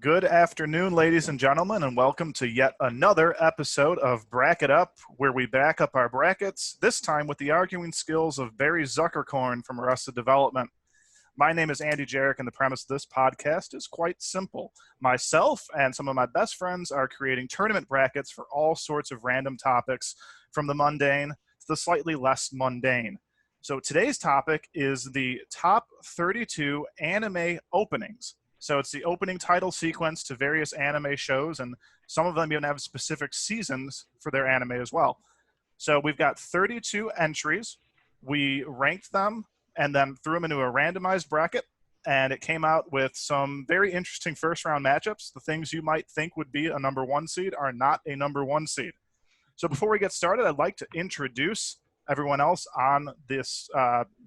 Good afternoon, ladies and gentlemen, and welcome to yet another episode of Bracket Up, where we back up our brackets, this time with the arguing skills of Barry Zuckerkorn from Arrested Development. My name is Andy Jarek, and the premise of this podcast is quite simple. Myself and some of my best friends are creating tournament brackets for all sorts of random topics, from the mundane to the slightly less mundane. So today's topic is the top 32 anime openings. So it's the opening title sequence to various anime shows, and some of them even have specific seasons for their anime as well. So we've got 32 entries. We ranked them and then threw them into a randomized bracket, and it came out with some very interesting first-round matchups. The things you might think would be a number one seed are not a number one seed. So before we get started, I'd like to introduce everyone else on this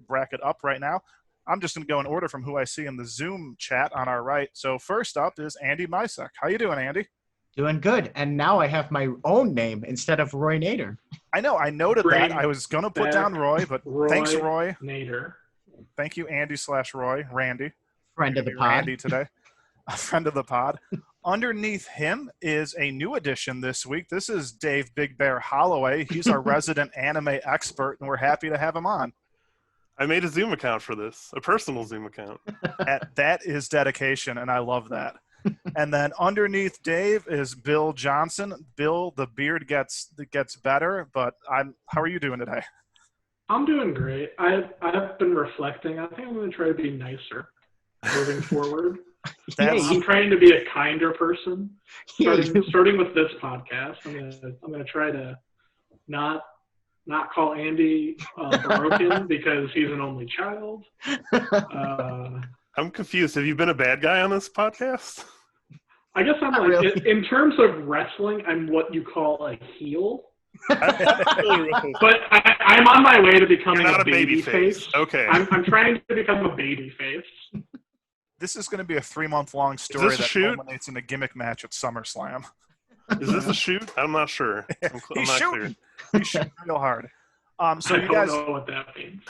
bracket up right now. I'm just going to go in order from who I see in the Zoom chat on our right. So first up is Andy Misek. How you doing, Andy? Doing good. And now I have my own name instead of Roy Nader. I know. I noted that. I was going to put down Roy, but thanks, Roy. Nader. Thank you, Andy/Roy. Randy. Friend of the pod. Randy today. A friend of the pod. Underneath him is a new addition this week. This is Dave Big Bear Holloway. He's our resident anime expert, and we're happy to have him on. I made a Zoom account for this, a personal Zoom account. That is dedication, and I love that. And then underneath Dave is Bill Johnson. Bill, the beard gets better, but how are you doing today? I'm doing great. I've been reflecting. I think I'm going to try to be nicer moving forward. I'm trying to be a kinder person. Starting with this podcast, I'm going to try to not call Andy broken because he's an only child. I'm confused. Have you been a bad guy on this podcast? I guess I'm like, really. In terms of wrestling, I'm what you call a heel. But I'm on my way to becoming a baby face. Okay. I'm trying to become a baby face. This is going to be a 3-month-long story that culminates in a gimmick match at SummerSlam. Is this a shoot? I'm not sure. He's shooting real hard. So you guys don't know what that means.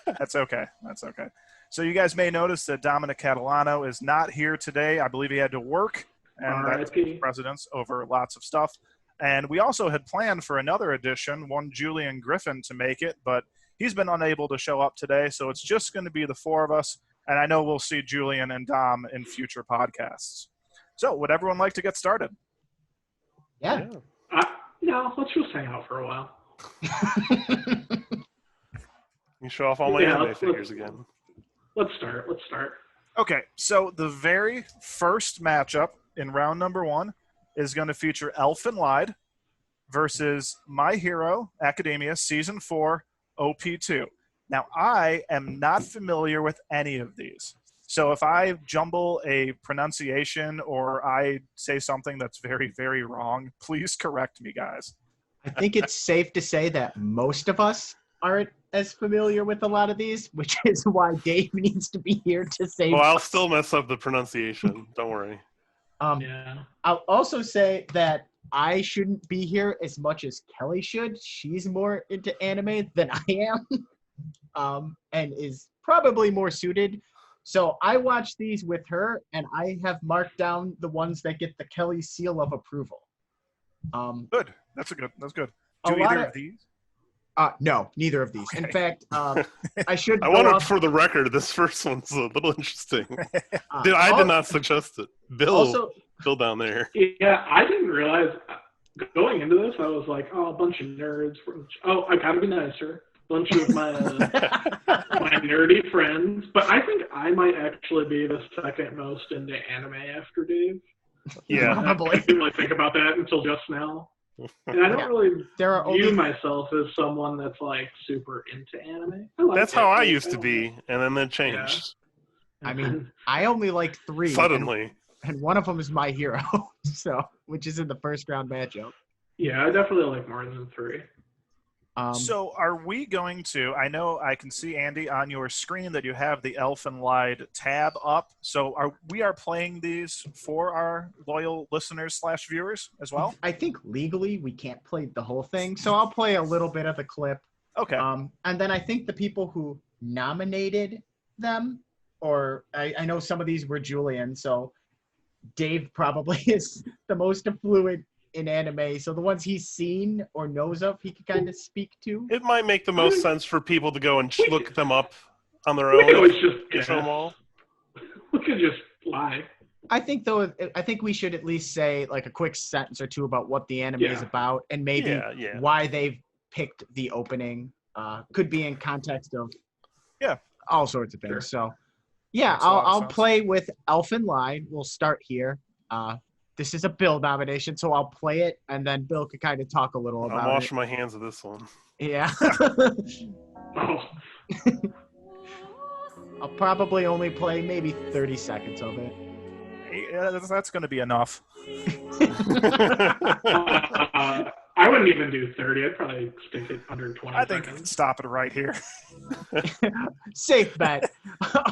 That's okay. So you guys may notice that Dominic Catalano is not here today. I believe he had to work, and that's precedence over lots of stuff. And we also had planned for another edition, one Julian Griffin to make it, but he's been unable to show up today, so it's just going to be the four of us. And I know we'll see Julian and Dom in future podcasts. So would everyone like to get started? Yeah. No, let's just hang out for a while. You show off all my anime figures again. Let's start. Okay, so the very first matchup in round number one is going to feature Elfen Lied versus My Hero Academia Season 4 OP2. Now, I am not familiar with any of these. So if I jumble a pronunciation or I say something that's very, very wrong, please correct me, guys. I think it's safe to say that most of us aren't as familiar with a lot of these, which is why Dave needs to be here to save us. I'll still mess up the pronunciation. Don't worry. I'll also say that I shouldn't be here as much as Kelly should. She's more into anime than I am, and is probably more suited. So I watch these with her, and I have marked down the ones that get the Kelly seal of approval. Good. That's good. Do either of these? No, neither of these. Okay. In fact, I should. I wanted, for the record, this first one's a little interesting. I did not suggest it. Bill down there. Yeah, I didn't realize going into this. I was like, a bunch of nerds. I gotta be nicer. Bunch of my nerdy friends. But I think I might actually be the second most into anime after Dave. Yeah, probably. I didn't really think about that until just now. And I don't really view myself as someone that's like super into anime. That's how I used to be, and then that changed. Yeah. I mean, I only like 3. Suddenly. And one of them is My Hero, which is in the first round matchup. Yeah, I definitely like more than 3. So are we going to, I know I can see, Andy, on your screen that you have the Elfen Lied tab up. So we are playing these for our loyal listeners/viewers as well? I think legally we can't play the whole thing. So I'll play a little bit of the clip. Okay. And then I think the people who nominated them, or I know some of these were Julian, so Dave probably is the most affluent in anime, so the ones he's seen or knows of, he can kind of speak to. It might make the most sense for people to go and look them up on their We own. could always just Show them all. We could just lie. I think we should at least say like a quick sentence or two about what the anime is about and maybe why they've picked the opening. Could be in context of all sorts of things. Sure. So Makes a lot of I'll sense. play with Elfin Line. We'll start here. This is a Bill nomination, so I'll play it and then Bill could kind of talk a little I'm about washing my hands of this one. it. Yeah. Oh, I'll probably only play maybe 30 seconds of it. Yeah, that's going to be enough. I wouldn't even do 30. I'd probably stick it under 20 I think seconds. stop it right here. Safe bet.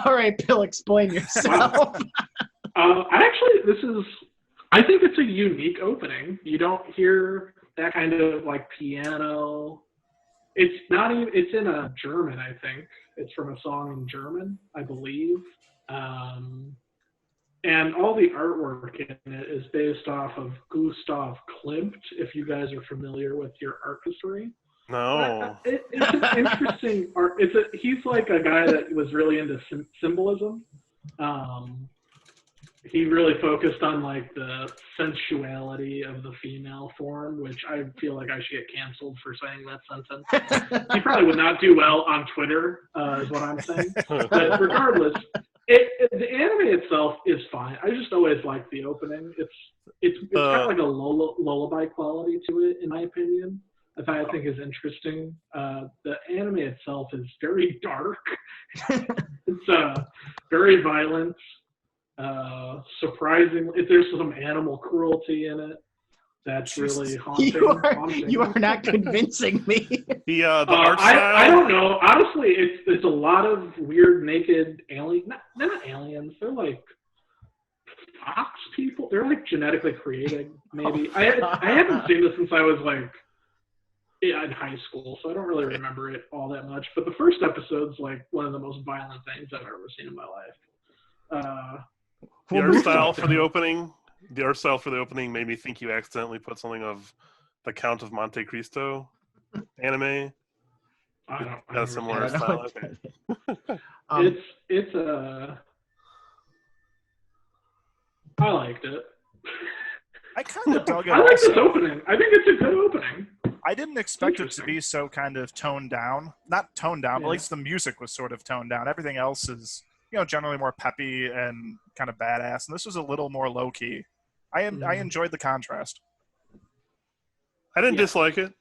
All right, Bill, explain yourself. I think it's a unique opening. You don't hear that kind of like piano. It's not even, it's in a German, I think. It's from a song in German, I believe. And all the artwork in it is based off of Gustav Klimt, if you guys are familiar with your art history. No. It's an interesting art. He's like a guy that was really into symbolism. He really focused on like the sensuality of the female form, which I feel like I should get canceled for saying that sentence. He probably would not do well on Twitter, is what I'm saying. But regardless, the anime itself is fine. I just always like the opening. It's got like a lullaby quality to it, in my opinion. That I think is interesting. The anime itself is very dark. It's very violent. Surprisingly, there's some animal cruelty in it. That's really haunting. You are not convincing me. The art style. I don't know. Honestly, it's a lot of weird naked alien. They're not aliens. They're like fox people. They're like genetically created. Maybe I haven't seen this since I was like in high school, so I don't really remember it all that much. But the first episode's like one of the most violent things I've ever seen in my life. The art style for the opening. The art style for the opening made me think you accidentally put something of the Count of Monte Cristo anime. I Got a similar style. I liked it. I kind of dug it. I like also. this opening. I think it's a good opening. I didn't expect it to be so kind of toned down. Not toned down, but at least the music was sort of toned down. Everything else is, generally more peppy and kind of badass. And this was a little more low key. I enjoyed the contrast. I didn't dislike it,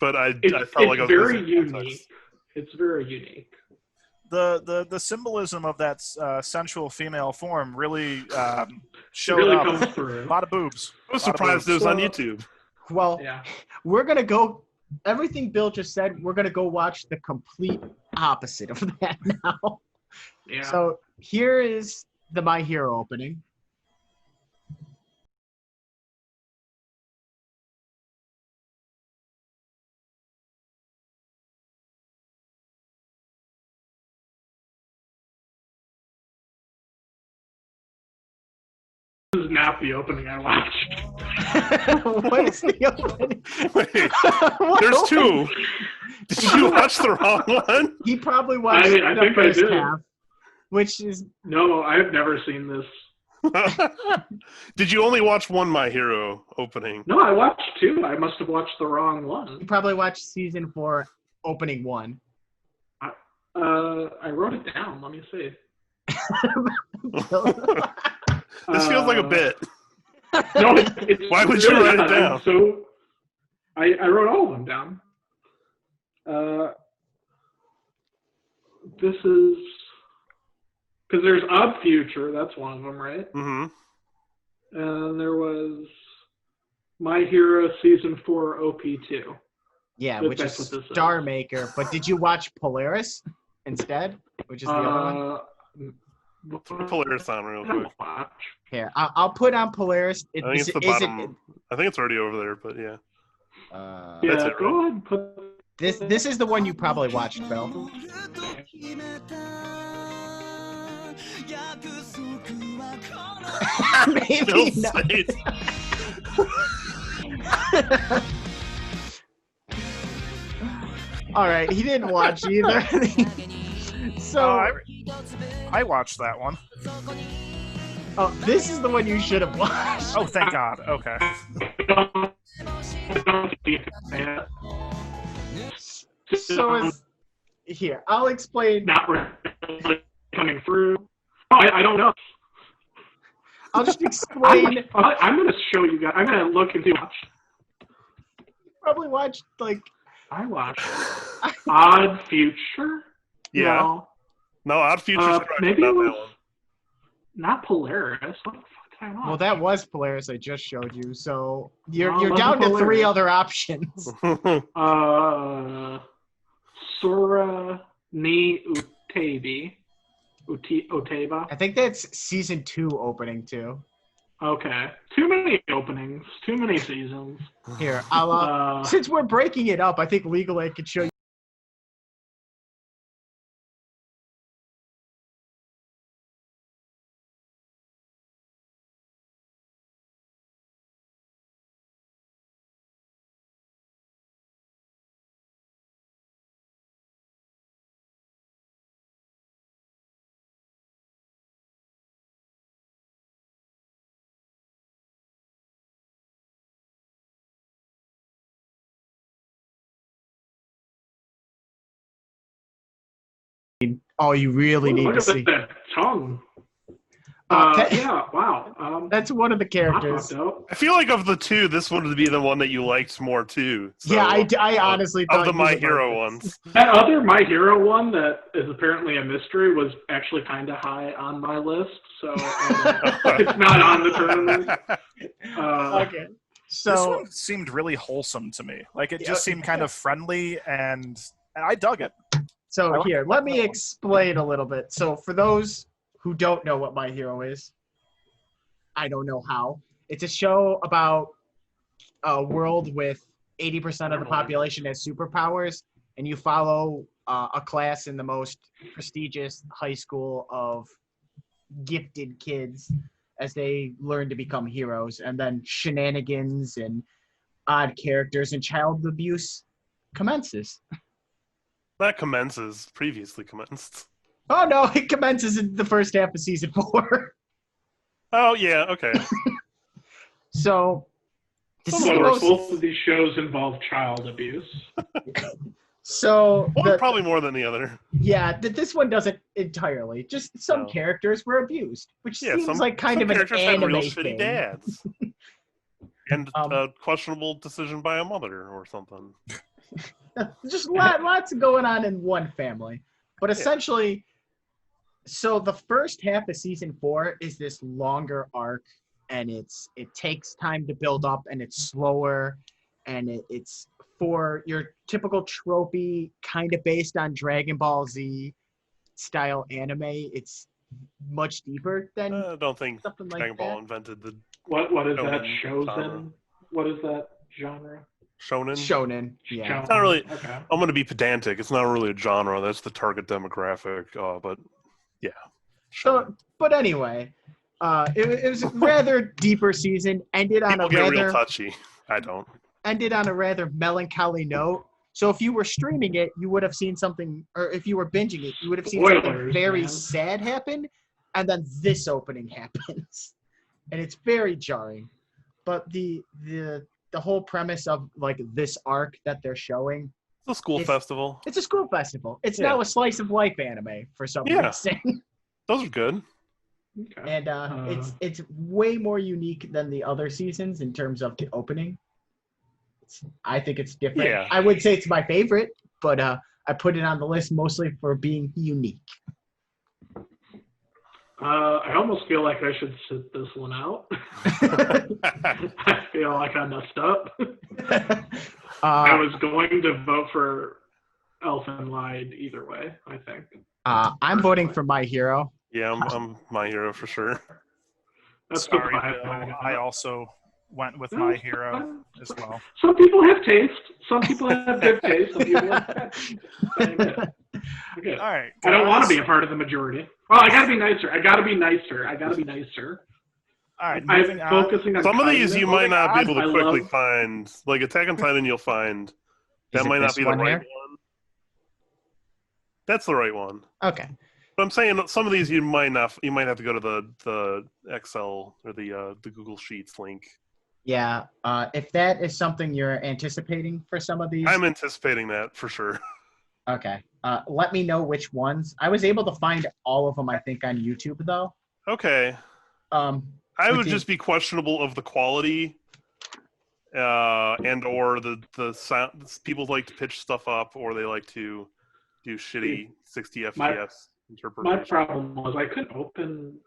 but I felt like I was very missing unique. context. It's very unique. The symbolism of that sensual female form really showed really up. comes through. A lot of boobs. I was surprised it was on YouTube. Well, we're going to go, everything Bill just said, we're going to go watch the complete opposite of that now. Yeah. So here is the My Hero opening. This is not the opening I watched. What is the opening? Wait, there's two. Did you watch the wrong one? He probably watched I the think I first did. half, which is No, I've never seen this. Did you only watch one My Hero opening? No, I watched two. I must have watched the wrong one. you probably watched season 4, opening 1. I wrote it down. Let me see. This feels like a bit. No, it's Why would you really write it not. down? So I wrote all of them down. This is because there's Odd Future. That's one of them, right? Mm-hmm. And there was My Hero Season 4 OP2. Yeah, But which that's is what this is. Star Maker. But did you watch Polaris instead? Which is the other one? Put Polaris on real quick. Watch. Here, I'll put on Polaris. I think it's the bottom. I think it's already over there, but yeah. That's Yeah, it, go right? ahead. Put This is the one you probably watched, Bill. Maybe Bill's not. face. All right, he didn't watch either. So, I watched that one. oh, this is the one you should have watched. Oh, thank God. Okay. So it's here. I'll explain. Not really coming through. Oh, I don't know. I'll just explain. I'm going to show you guys. I'm going to look and see. Probably watched like. I watched Odd Future. Yeah. No, Odd Future's correct. Maybe Not it was that one. not Polaris. What the fuck did I watch? Well, that was Polaris I just showed you. So you're Oh, down to 3 Polaris. other options. Sora ni Utabi. Otaba. I think that's season 2 opening too. Okay. Too many openings. Too many seasons. Here, I'll since we're breaking it up, I think Legal Aid could show you. Oh, you really need Look to at see. that tongue. Okay. Yeah, wow. That's one of the I characters. fucked up. I feel like of the two, this one would be the one that you liked more too. So, Yeah, I honestly thought of the you My would Hero like this. ones. That other My Hero one that is apparently a mystery was actually kind of high on my list, so it's not on the tournament. Okay. This So one seemed really wholesome to me. Like, it just seemed kind of friendly, and I dug it. So here, let me explain a little bit. So for those who don't know what My Hero is, I don't know how. It's a show about a world with 80% of the population has superpowers, and you follow a class in the most prestigious high school of gifted kids as they learn to become heroes, and then shenanigans and odd characters and child abuse commences. That commences. Previously commenced. Oh no, it commences in the first half of season 4. Oh yeah, okay. So, this is the So most, both of these shows involve child abuse. so One probably more than the other. yeah, this one doesn't entirely. Just some No. characters were abused, which Yeah, seems like kind some of an characters had anime real thing. shitty dads. And Um, a questionable decision by a mother or something. Just lots going on in one family. But essentially, so the first half of season 4 is this longer arc, and it takes time to build up, and it's slower, and it's for your typical tropey, kind of based on Dragon Ball Z style anime. It's much deeper than I don't think something like Dragon Ball that. invented the What is that Shonen shows genre. in? What is that genre? shonen. Shonen, yeah. It's not really- Okay. I'm going to be pedantic. It's not really a genre. That's the target demographic. But yeah. So, but anyway, it was a rather deeper season. Ended on People a get real rather touchy. I don't. ended on a rather melancholy note. So if you were streaming it, you would have seen something, or if you were binging it, you would have seen something Spoilers, very man. sad happen, and then this opening happens, and it's very jarring. But the whole premise of like this arc that they're showing, It's a school It's- festival. it's a school festival. It's Yeah. now a slice of life anime for some Yeah. reason. Those are good. Okay. And it's way more unique than the other seasons in terms of the opening. I think it's different. Yeah. I would say it's my favorite, but I put it on the list mostly for being unique. I almost feel like I should sit this one out. I feel like I messed up. I was going to vote for Elfen Lied either way, I think. I'm voting for My Hero. Yeah, I'm My Hero for sure. That's Sorry, the vibe Bill. I got. I also went with My Hero as well. Some people have taste. Some people have good taste. Some people have bad taste. Okay. All right. I don't want to guys. be a part of the majority. Well, I gotta be nicer. All right, I'm moving on. focusing on Some of these kindness. you might not be able to I quickly love- find. Like Attack on Titan, you'll find that Is it might not this be the one right here? one. That's the right one. Okay. But I'm saying some of these you might not. You might have to go to the Excel or the Google Sheets link. Yeah. If that is something you're anticipating for some of these, I'm anticipating that for sure. okay. Let me know which ones. I was able to find all of them, I think, on YouTube though. Okay. I I would just be questionable of the quality, and or the sound. People like to pitch stuff up, or they like to do shitty 60 FPS My interpretation. problem was I couldn't open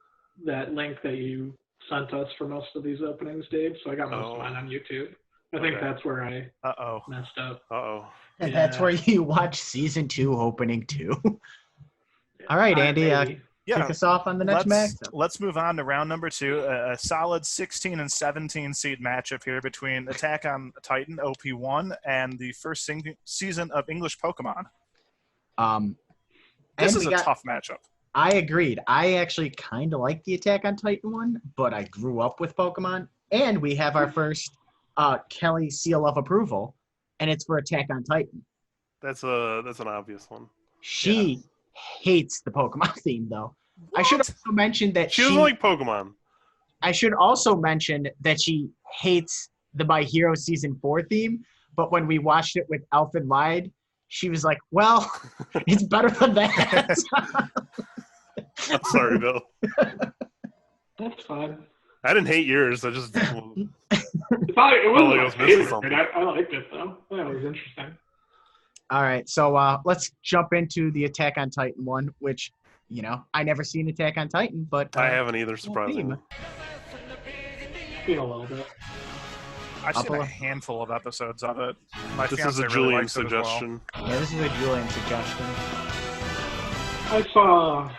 that link that you sent us for most of these openings, Dave. So I got most of mine on YouTube. I think Okay. that's where I Uh-oh. messed up. Uh-oh. And that's Yeah. where you watch season 2, opening 2. All right, Andy. Maybe. Yeah. Kick us off on the next match. Let's move on to round number 2. A solid 16 and 17 seed matchup here between Attack on Titan OP1 and the first season of English Pokemon. This is a tough matchup. I agreed. I actually kind of like the Attack on Titan one, but I grew up with Pokemon. And we have our first Kelly seal of approval, and it's for Attack on Titan. That's an obvious one. She hates the Pokemon theme, though. I should also mention that She doesn't like Pokemon. I should also mention that she hates the My Hero Season 4 theme, but when we watched it with Alfred Lied, she was like, well, it's better than that. I'm sorry, Bill. That's fine. I didn't hate yours. I just It wasn't I was my missing favorite. something. I liked it, though. I thought it was interesting. All right, so let's jump into the Attack on Titan one, which, you know, I never seen Attack on Titan, but I haven't either, surprisingly. Seen a little bit. I've seen a Upper- handful of episodes of it. My This fiancé is a really Julian likes it as well. suggestion. Yeah, this is a Julian suggestion. I saw,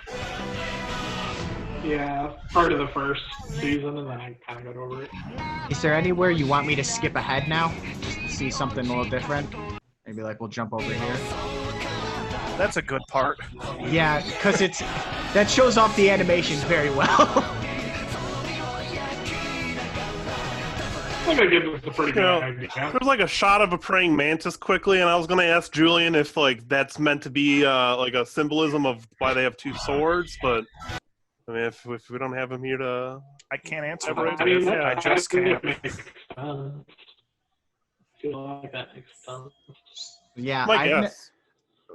part of the first season, and then I kind of got over it. Is there anywhere you want me to skip ahead now, just to see something a little different? Maybe like we'll jump over here. That's a good part. Yeah, because that shows off the animations very well. I think I give this a pretty good idea. There's like a shot of a praying mantis quickly, and I was going to ask Julian if like that's meant to be like a symbolism of why they have two swords, but I mean, if we don't have him here to, I can't answer I that. mean, I just think can't. it makes sense. I feel like that makes sense. Yeah, my guess.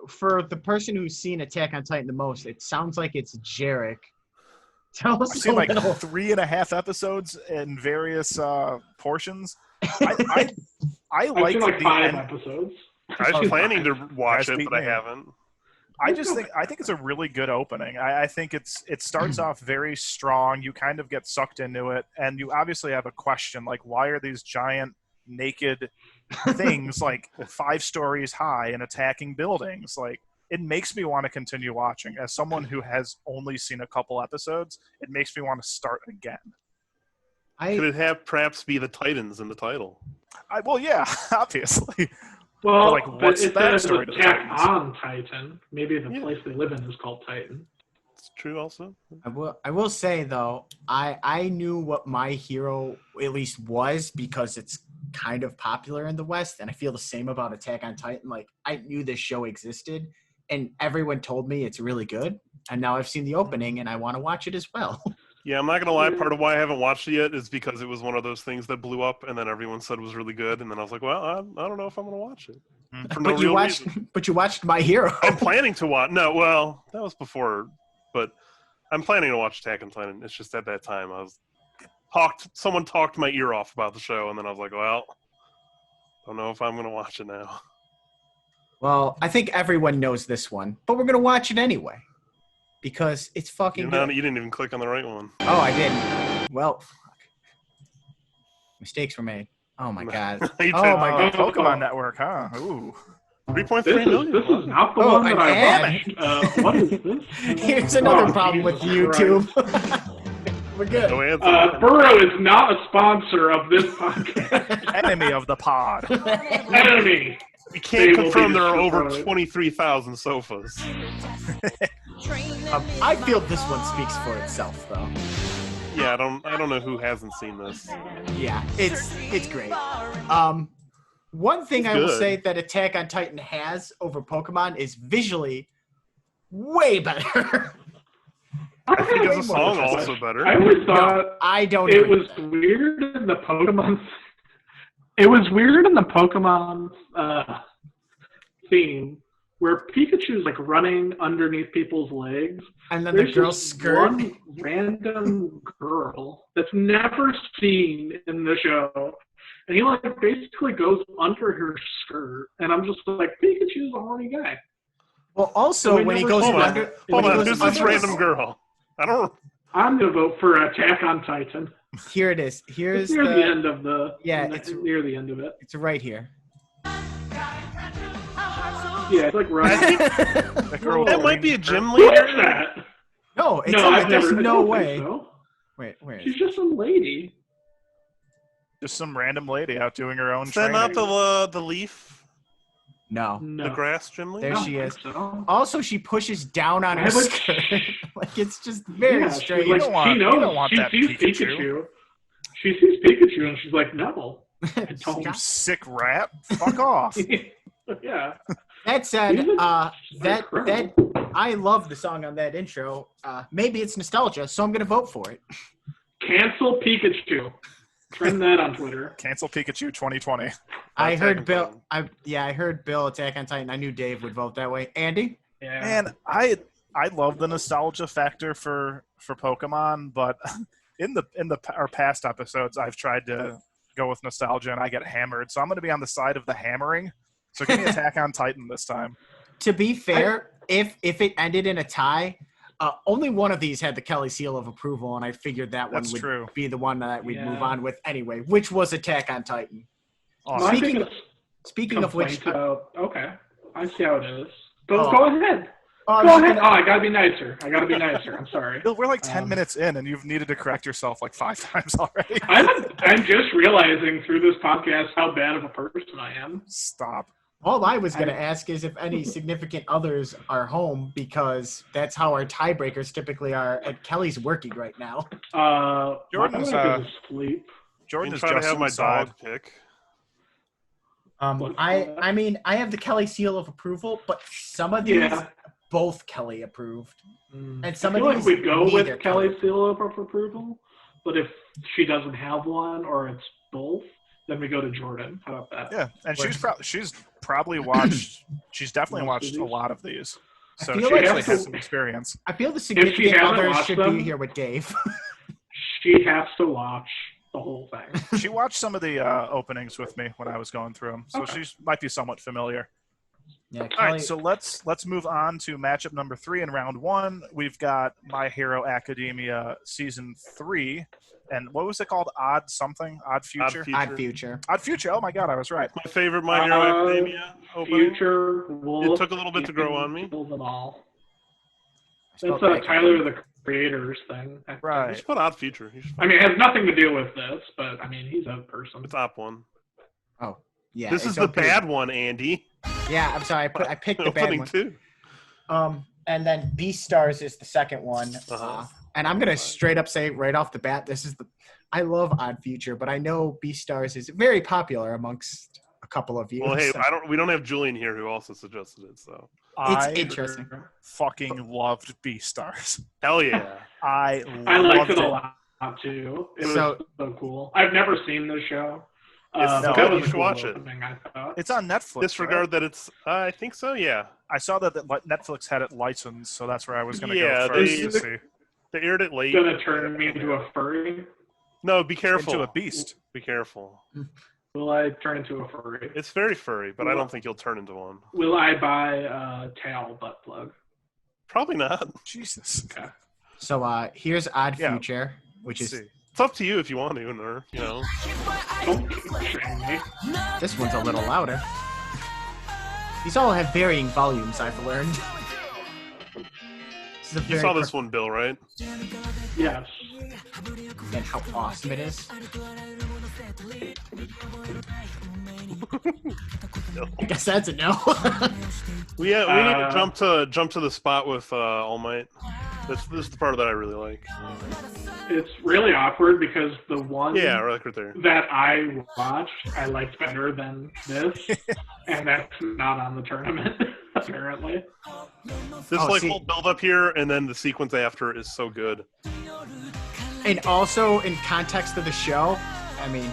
for the person who's seen Attack on Titan the most, it sounds like it's Jarek. Tell I've us a seen like little. 3.5 episodes in various portions. I I've like seen like the 5 end. episodes. I was planning to watch Guys it, beat but I me. haven't. I think it's a really good opening. I think it starts off very strong. You kind of get sucked into it, and you obviously have a question like, why are these giant naked things like 5 stories high and attacking buildings? Like, it makes me want to continue watching. As someone who has only seen a couple episodes, it makes me want to start again. Could it have perhaps be the Titans in the title? Well, yeah, obviously. Well, like, but what's it the says backstory to the Attack Titans? on Titan. Maybe the Yeah. place they live in is called Titan. It's true also. I will say though, I knew what My Hero at least was because it's kind of popular in the West, and I feel the same about Attack on Titan. Like, I knew this show existed, and everyone told me it's really good, and now I've seen the opening and I want to watch it as well. Yeah, I'm not gonna lie. Part of why I haven't watched it yet is because it was one of those things that blew up, and then everyone said it was really good, and then I was like, well, I don't know if I'm gonna watch it for no but you real watched, reason. but you watched My Hero. I'm planning to watch. No, well, that was before, but I'm planning to watch Attack on Titan. It's just at that time I was someone talked my ear off about the show, and then I was like, well, don't know if I'm gonna watch it now. Well, I think everyone knows this one, but we're gonna watch it anyway because it's fucking You good. didn't even click on the right one. Oh, I didn't. Well, fuck. Mistakes were made. Oh my god. You Oh did. my god. Pokemon Network, huh? Ooh. 3.3 This million. is not the Oh, one that an I ad. watched. What is this? Here's another Oh, problem with Jesus YouTube. Christ. We're good. No answer. Burrow is not a sponsor of this podcast. Enemy of the pod. Enemy. We can't They will confirm be there are over destroyed. 23,000 sofas. I feel this one speaks for itself, though. Yeah, I don't know who hasn't seen this. Yeah, it's great. One thing It's I will good. say that Attack on Titan has over Pokemon is visually way better. I think Way it's a more song interesting. also better. I always thought No, I don't. it agree was with that. weird in the Pokemon. It was weird in the Pokemon theme where Pikachu's like running underneath people's legs. And then the There's girl's just skirt. one random girl that's never seen in the show, and he like basically goes under her skirt, and I'm just like, Pikachu's a horny guy. Well, also we when he never goes saw that. under, Hold when he on, goes who's this under- random girl? I don't. I'm gonna vote for Attack on Titan. Here it is. Here's It's near the the. end of the. Yeah, it's it's- near the end of it. It's right here. Yeah, it's like right. That girl with That the might be a green gym Who is leader. that? No, it's No, not. I've There's never. no I don't way. think so. Wait, where is She's it? just some lady. Just some random lady out doing her own Is that training. not the leaf, No. No. the grass gym leader? There I don't she think is. So. Also, she pushes down on her Why would skirt. she- Like it's just very Yeah, she's strange. like, don't want- she you knows. don't want She that sees Pikachu. Pikachu. She sees Pikachu and she's like, no. I don't. You sick rat. Fuck off. Yeah. That said, Even- that incredible. I love the song on that intro. Maybe it's nostalgia, so I'm gonna vote for it. Cancel Pikachu. Trend that on Twitter. Cancel Pikachu 2020. I Attack heard on Bill. Titan. I heard Bill Attack on Titan. I knew Dave would vote that way. Andy, Yeah. Man, I love the nostalgia factor for Pokemon, but in our past episodes, I've tried to go with nostalgia and I get hammered. So I'm going to be on the side of the hammering. So give me Attack on Titan this time. to be fair, if it ended in a tie, only one of these had the Kelly seal of approval, and I figured that one That's would true. be the one that we'd Yeah. move on with anyway, which was Attack on Titan. Awesome. My Speaking biggest Speaking of which, complaint about. Okay. I see how it is. Go ahead. I was Go just ahead. gonna- Oh, I gotta be nicer. I'm sorry. Bill, we're like 10 Um, minutes in, and you've needed to correct yourself like 5 times already. I'm just realizing through this podcast how bad of a person I am. Stop. all I was going to ask is if any significant others are home, because that's how our tiebreakers typically are. And Kelly's working right now. Jordan's, my wife is asleep. Jordan I'm is trying to just have my inside. dog pick. I mean, I have the Kelly seal of approval, but some of these Yeah. both Kelly approved. And some I feel of like these we go neither with Kelly's seal of approval, but if she doesn't have one or it's both, then we go to Jordan. How about that? Yeah, and Works. she's probably watched. She's definitely Most of watched a these? lot of these, I so feel she like actually she has has some to- experience. I feel the significant haven't others watched should them- be here with Dave. She has to watch the whole thing. She watched some of the openings with me when I was going through them, so Okay. she might be somewhat familiar. Yeah, All Kelly. right, so let's move on to matchup number 3 in round 1. We've got My Hero Academia season 3, and what was it called? Odd something? Odd Future? Odd Future. Odd Future. Oh my God, I was right. My favorite My Hero Academia opening. Future Wolf. It took a little bit to grow on me. Kills them all. Spelled That's back. Tyler the Creator's thing. I think. You Right. should put Odd Future. You should- I mean, it has nothing to do with this, but I mean, he's a person. It's Op 1. Oh, yeah. This it's is the okay. bad one, Andy. Yeah, I'm sorry. I picked the bad Opening one. 2. And then Beastars is the second one. Uh-huh. And I'm gonna straight up say right off the bat, this is the. I love Odd Future, but I know Beastars is very popular amongst a couple of you. Well, hey, so we don't have Julian here who also suggested it, so. it's I interesting. fucking loved Beastars. Hell yeah. I I liked loved it a lot too. It was So- so cool. I've never seen the show. It's but good. that was You a should cool watch it. opening, I thought. It's on Netflix. Disregard right? that it's, I think so, yeah. I saw that Netflix had it licensed, so that's where I was going to Yeah, go first they- to see. They aired it late. Gonna turn me into a furry. No, be careful. Into a beast. Be careful. Will I turn into a furry? It's very furry, but I don't think you'll turn into one. Will I buy a tail butt plug? Probably not. Jesus. So here's Odd Yeah. Future, which Let's is see. It's up to you if you want to, or, you know. Don't shame me. this one's a little louder. These all have varying volumes, I've learned. This is a You very saw this one, Bill, right? Yes. and how awesome it is. I guess that's a no. We need to jump to the spot with All Might. This is the part that I really like. It's really awkward because the one right there. that I watched I liked better than this, and that's not on the tournament apparently. This whole build up here and then the sequence after is so good. And also in context of the show, I mean,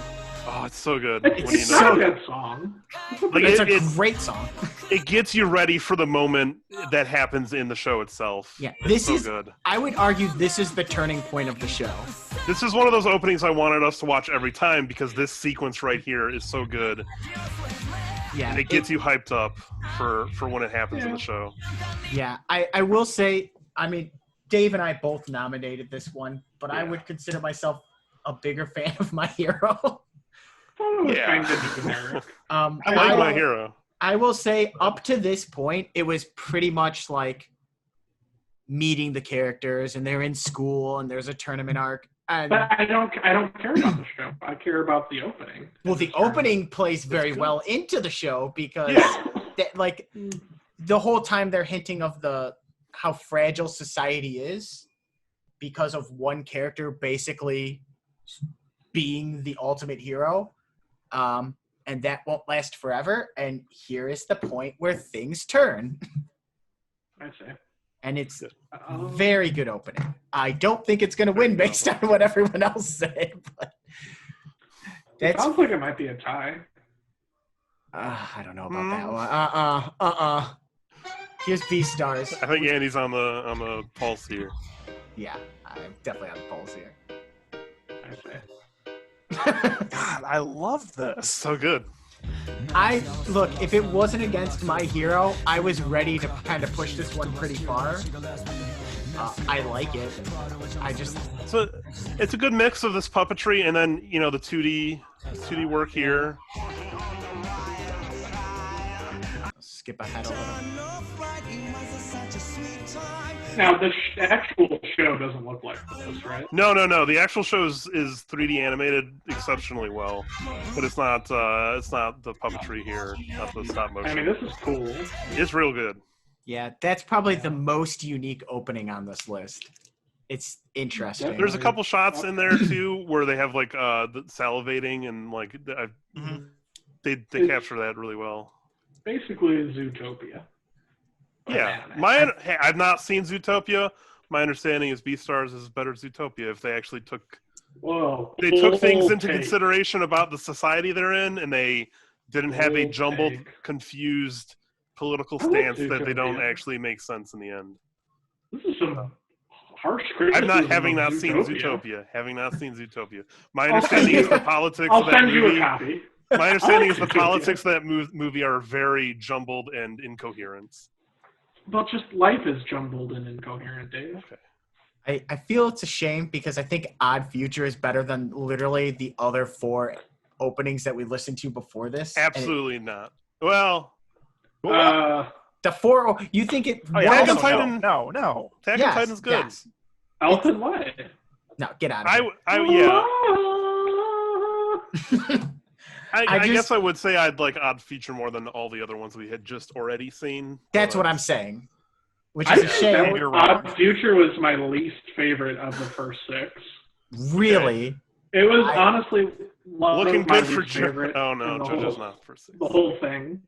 oh, it's so good. It's not a good song. Like, it's a great song. It gets you ready for the moment that happens in the show itself. Yeah, this is so good. I would argue this is the turning point of the show. This is one of those openings I wanted us to watch every time because this sequence right here is so good. Yeah, and it gets you hyped up for when it happens in the show. Yeah, I will say, I mean, Dave and I both nominated this one, but I would consider myself a bigger fan of My Hero. Kind of generic. I like My Hero. I will say, up to this point, it was pretty much like meeting the characters, and they're in school, and there's a tournament arc. And but I don't care about the show. I care about the opening. Well, the opening plays very well into the show because, like, the whole time they're hinting of how fragile society is because of one character basically being the ultimate hero. And that won't last forever. And here is the point where things turn. I see. And it's very good opening. I don't think it's going to win based on what everyone else said. But it sounds like it might be a tie. I don't know about that one. Here's Beastars. I think Andy's on the pulse here. Yeah, I'm definitely on the pulse here. I see. God, I love this. So good. Look, if it wasn't against My Hero, I was ready to kind of push this one pretty far. I like it. So it's a good mix of this puppetry and then, the 2D work here. Skip ahead a little. Now, the actual show doesn't look like this, right? No. The actual show is 3D animated exceptionally well, but it's not the puppetry here, not the stop motion. I mean, this is cool. It's real good. Yeah, that's probably the most unique opening on this list. It's interesting. There's a couple shots in there too where they have like the salivating and like they capture that really well. Basically, Zootopia. Yeah, I've not seen Zootopia. My understanding is Beastars is better Zootopia if they actually took things into consideration about the society they're in, and they didn't have a jumbled, confused political stance that they don't actually make sense in the end. This is some harsh criticism. Having not seen Zootopia. My understanding is the politics. I'll send you a copy. My understanding is the politics of that movie are very jumbled and incoherent. But just life is jumbled and incoherent, Dave. Okay. I feel it's a shame because I think Odd Future is better than literally the other 4 openings that we listened to before this. Absolutely not. Well, the 4 you think it? Attack on Titan? No. Attack on Titan's good. Yes. Elton what? No, get out of here. I guess I would say I'd like Odd Future more than all the other ones we had just already seen. That's what I'm saying. Which is a shame. Odd Future was my least favorite of the first 6. Really? It was honestly looking good for favorite. Oh no, JoJo's not for 6. The whole thing.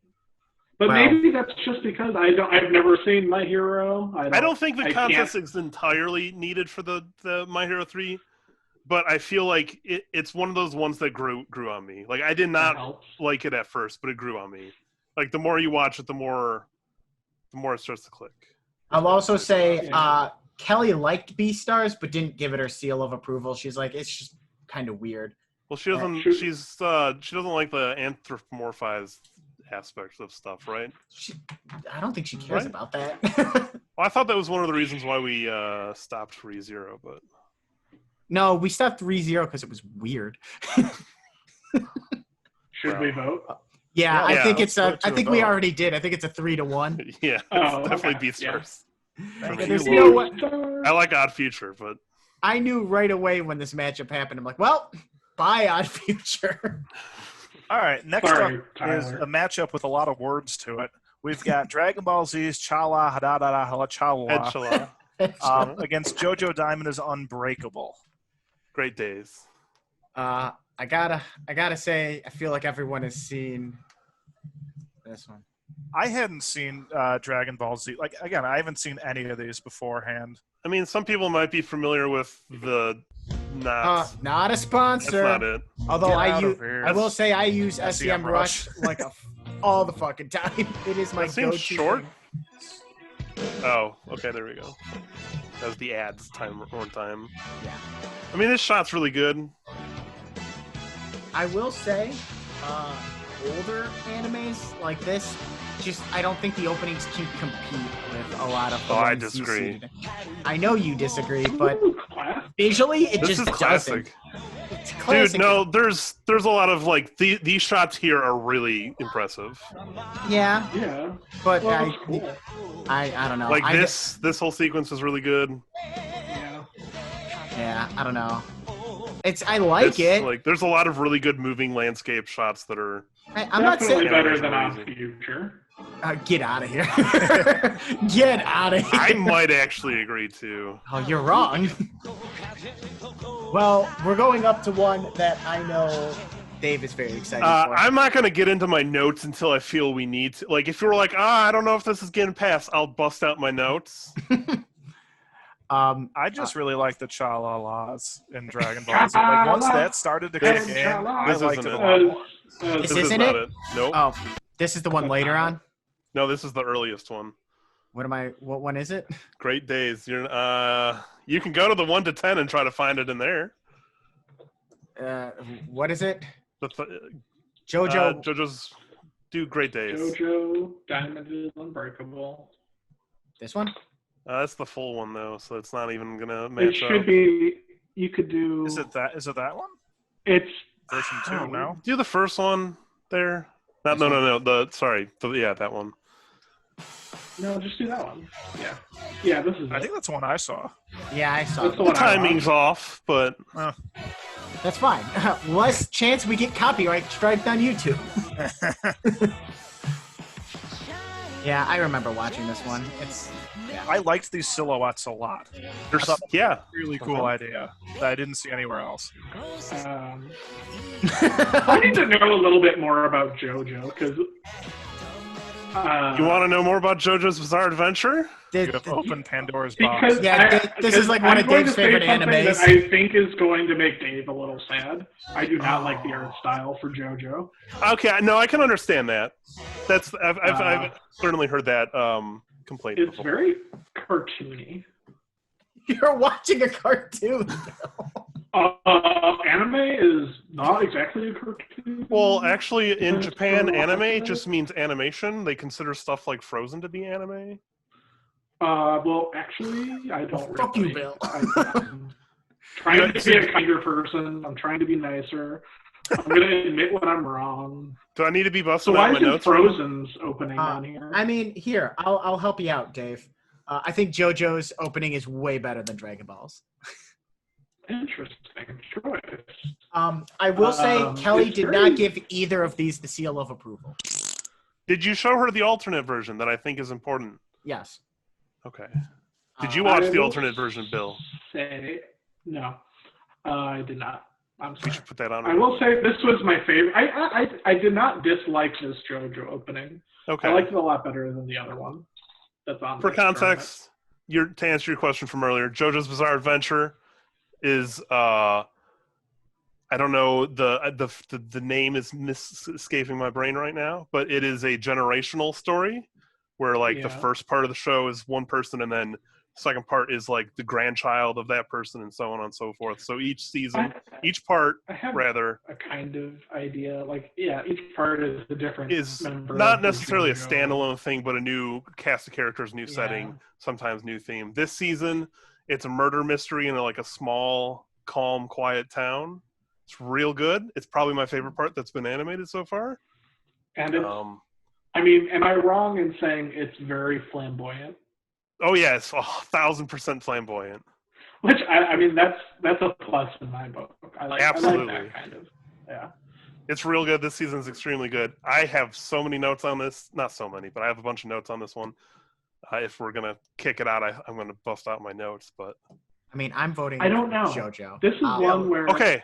But maybe that's just because I've never seen My Hero. I don't think the contest is entirely needed for the My Hero 3. But I feel like it's one of those ones that grew on me. Like I did not like it at first, but it grew on me. Like the more you watch it, the more it starts to click. I'll also say Kelly liked Beastars, but didn't give it her seal of approval. She's like, it's just kind of weird. Well, she doesn't. She doesn't like the anthropomorphized aspects of stuff, right? I don't think she cares about that. Well, I thought that was one of the reasons why we stopped ReZero, but. No, we stopped 3-0 because it was weird. Should we vote? Yeah, I think it's I think we already did. I think it's a 3-1. Yeah, it's definitely Beastars. There's no way. I like Odd Future, but I knew right away when this matchup happened. I'm like, well, bye, Odd Future. All right, next Sorry, up Tyler. is a matchup with a lot of words to it. We've got Dragon Ball Z's Chala Hadada Hala Chala Headshot. against JoJo Diamond is Unbreakable. Great days. I gotta say, I feel like everyone has seen this one. I hadn't seen Dragon Ball Z. Like, again, I haven't seen any of these beforehand. I mean, some people might be familiar with the not. Not a sponsor. That's not it. Although Get I out use, of here. I will say I use SEM SEM Rush like all the fucking time. It is my That seems go-to short. thing. Oh, okay, there we go. That was the ads time one time. Yeah. I mean, this shot's really good. I will say, older animes like this, I don't think the openings can compete with a lot of. The I ones you disagree. see today. I know you disagree, but Ooh, class. visually it This just is doesn't. classic. It's classic. Dude, no, there's a lot of like these shots here are really impressive. Yeah, Yeah. but Well, that's cool. I don't know. Like this whole sequence is really good. Yeah. Yeah, I don't know. I like it. Like there's a lot of really good moving landscape shots that are. I'm not Definitely saying better than Amazing. Odd Future. get out of here. Get out of here. I might actually agree too. Oh, you're wrong. Well, we're going up to one that I know Dave is very excited for. I'm not gonna get into my notes until I feel we need to. Like if you were like, I don't know if this is getting passed, I'll bust out my notes. I just really like the Chala Laws in Dragon Ball Z. Like, once that started to kick in, I This liked isn't it a it. lot more. Is This this is in not it? it. Nope. Oh, this is the one later on. No, this is the earliest one. What one is it? Great days. You can go to the 1 to 10 and try to find it in there. What is it? JoJo's do Great Days. JoJo Diamond is Unbreakable. This one? That's the full one though, so it's not even gonna It match should up. be. You could do. Is it that one? It's Version 2, no? Do the first one there. No. That one. no. Just do that one. Yeah. Yeah. This is. I think that's the one I saw. Yeah, I saw That's it. the The one I timing's off, but That's fine. Less chance we get copyright striked on YouTube. Yeah, I remember watching this one. I liked these silhouettes a lot. there's thought- yeah. Really cool idea that I didn't see anywhere else. I need to know a little bit more about JoJo because. You want to know more about JoJo's Bizarre Adventure? You have opened Pandora's Because box. Yeah, this is like one of Dave's favorite animes. That I think is going to make Dave a little sad. I do not like the art style for JoJo. Okay, no, I can understand that. I've certainly heard that complaint It's before. very cartoony. You're watching a cartoon. Anime is not exactly a cartoon. Well, actually, in Japan, anime just means animation. They consider stuff like Frozen to be anime. Well, actually, I don't. Fuck really. you, Bill. I'm trying to be a kinder person. I'm trying to be nicer. I'm going to admit when I'm wrong. Do I need to be So busting why out my is notes? Frozen's opening on here? I mean, here, I'll help you out, Dave. I think JoJo's opening is way better than Dragon Ball's. Interesting choice. I will say Kelly it's did very- not give either of these the seal of approval. Did you show her the alternate version that I think is important? Yes. Okay. Did you Uh, watch I the will alternate version, Bill? Say no. I did not. I'm We sorry. should put that on. I will say this was my favorite. I did not dislike this JoJo opening. Okay. I liked it a lot better than the other one. That's on. For this tournament. context, to answer your question from earlier, JoJo's Bizarre Adventure is I don't know the name is escaping my brain right now, but it is a generational story where like the Yeah. first part of the show is one person and then the second part is like the grandchild of that person and so on and so forth. So each season, each part I have rather a kind of idea. Like, yeah, each part is a different. is member not of the necessarily a JoJo. standalone thing, but a new cast of characters, new setting, sometimes new theme. This season, it's a murder mystery in like a small, calm, quiet town. It's real good. It's probably my favorite part that's been animated so far. And it's, I mean, am I wrong in saying it's very flamboyant? Oh yes, 1,000% flamboyant. Which I mean, that's a plus in my book. Absolutely. I like that kind of. Yeah. It's real good. This season's extremely good. I have so many notes on this. Not so many, but I have a bunch of notes on this one. If we're going to kick it out, I'm going to bust out my notes. But I mean, I'm voting I don't know. JoJo. This is one where... Okay,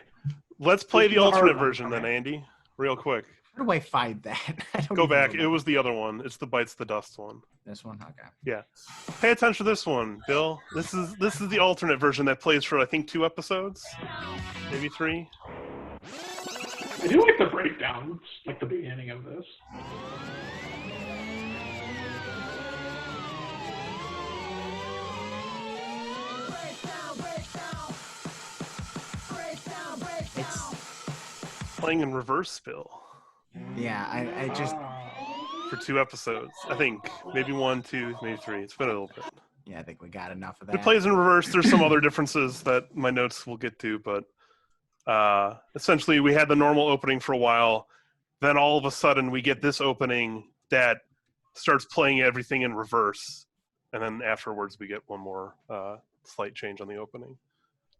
let's play This the is a hard alternate one, version then, okay. Andy. Real quick. How do I find that? I don't Go even back. It remember. was the other one. It's the Bites the Dust one. This one? Okay. Yeah. Pay attention to this one, Bill. This is the alternate version that plays for, I think, 2 episodes. Maybe 3. I do like the breakdowns, like the beginning of this. It's Playing in reverse, Bill. yeah. I just For 2 episodes. I think. Maybe 1, 2, maybe 3. It's been a little bit. I think we got enough of It that. plays in reverse. There's some other differences that my notes will get to, but essentially we had the normal opening for a while. Then all of a sudden we get this opening that starts playing everything in reverse. And then afterwards we get one more slight change on the opening.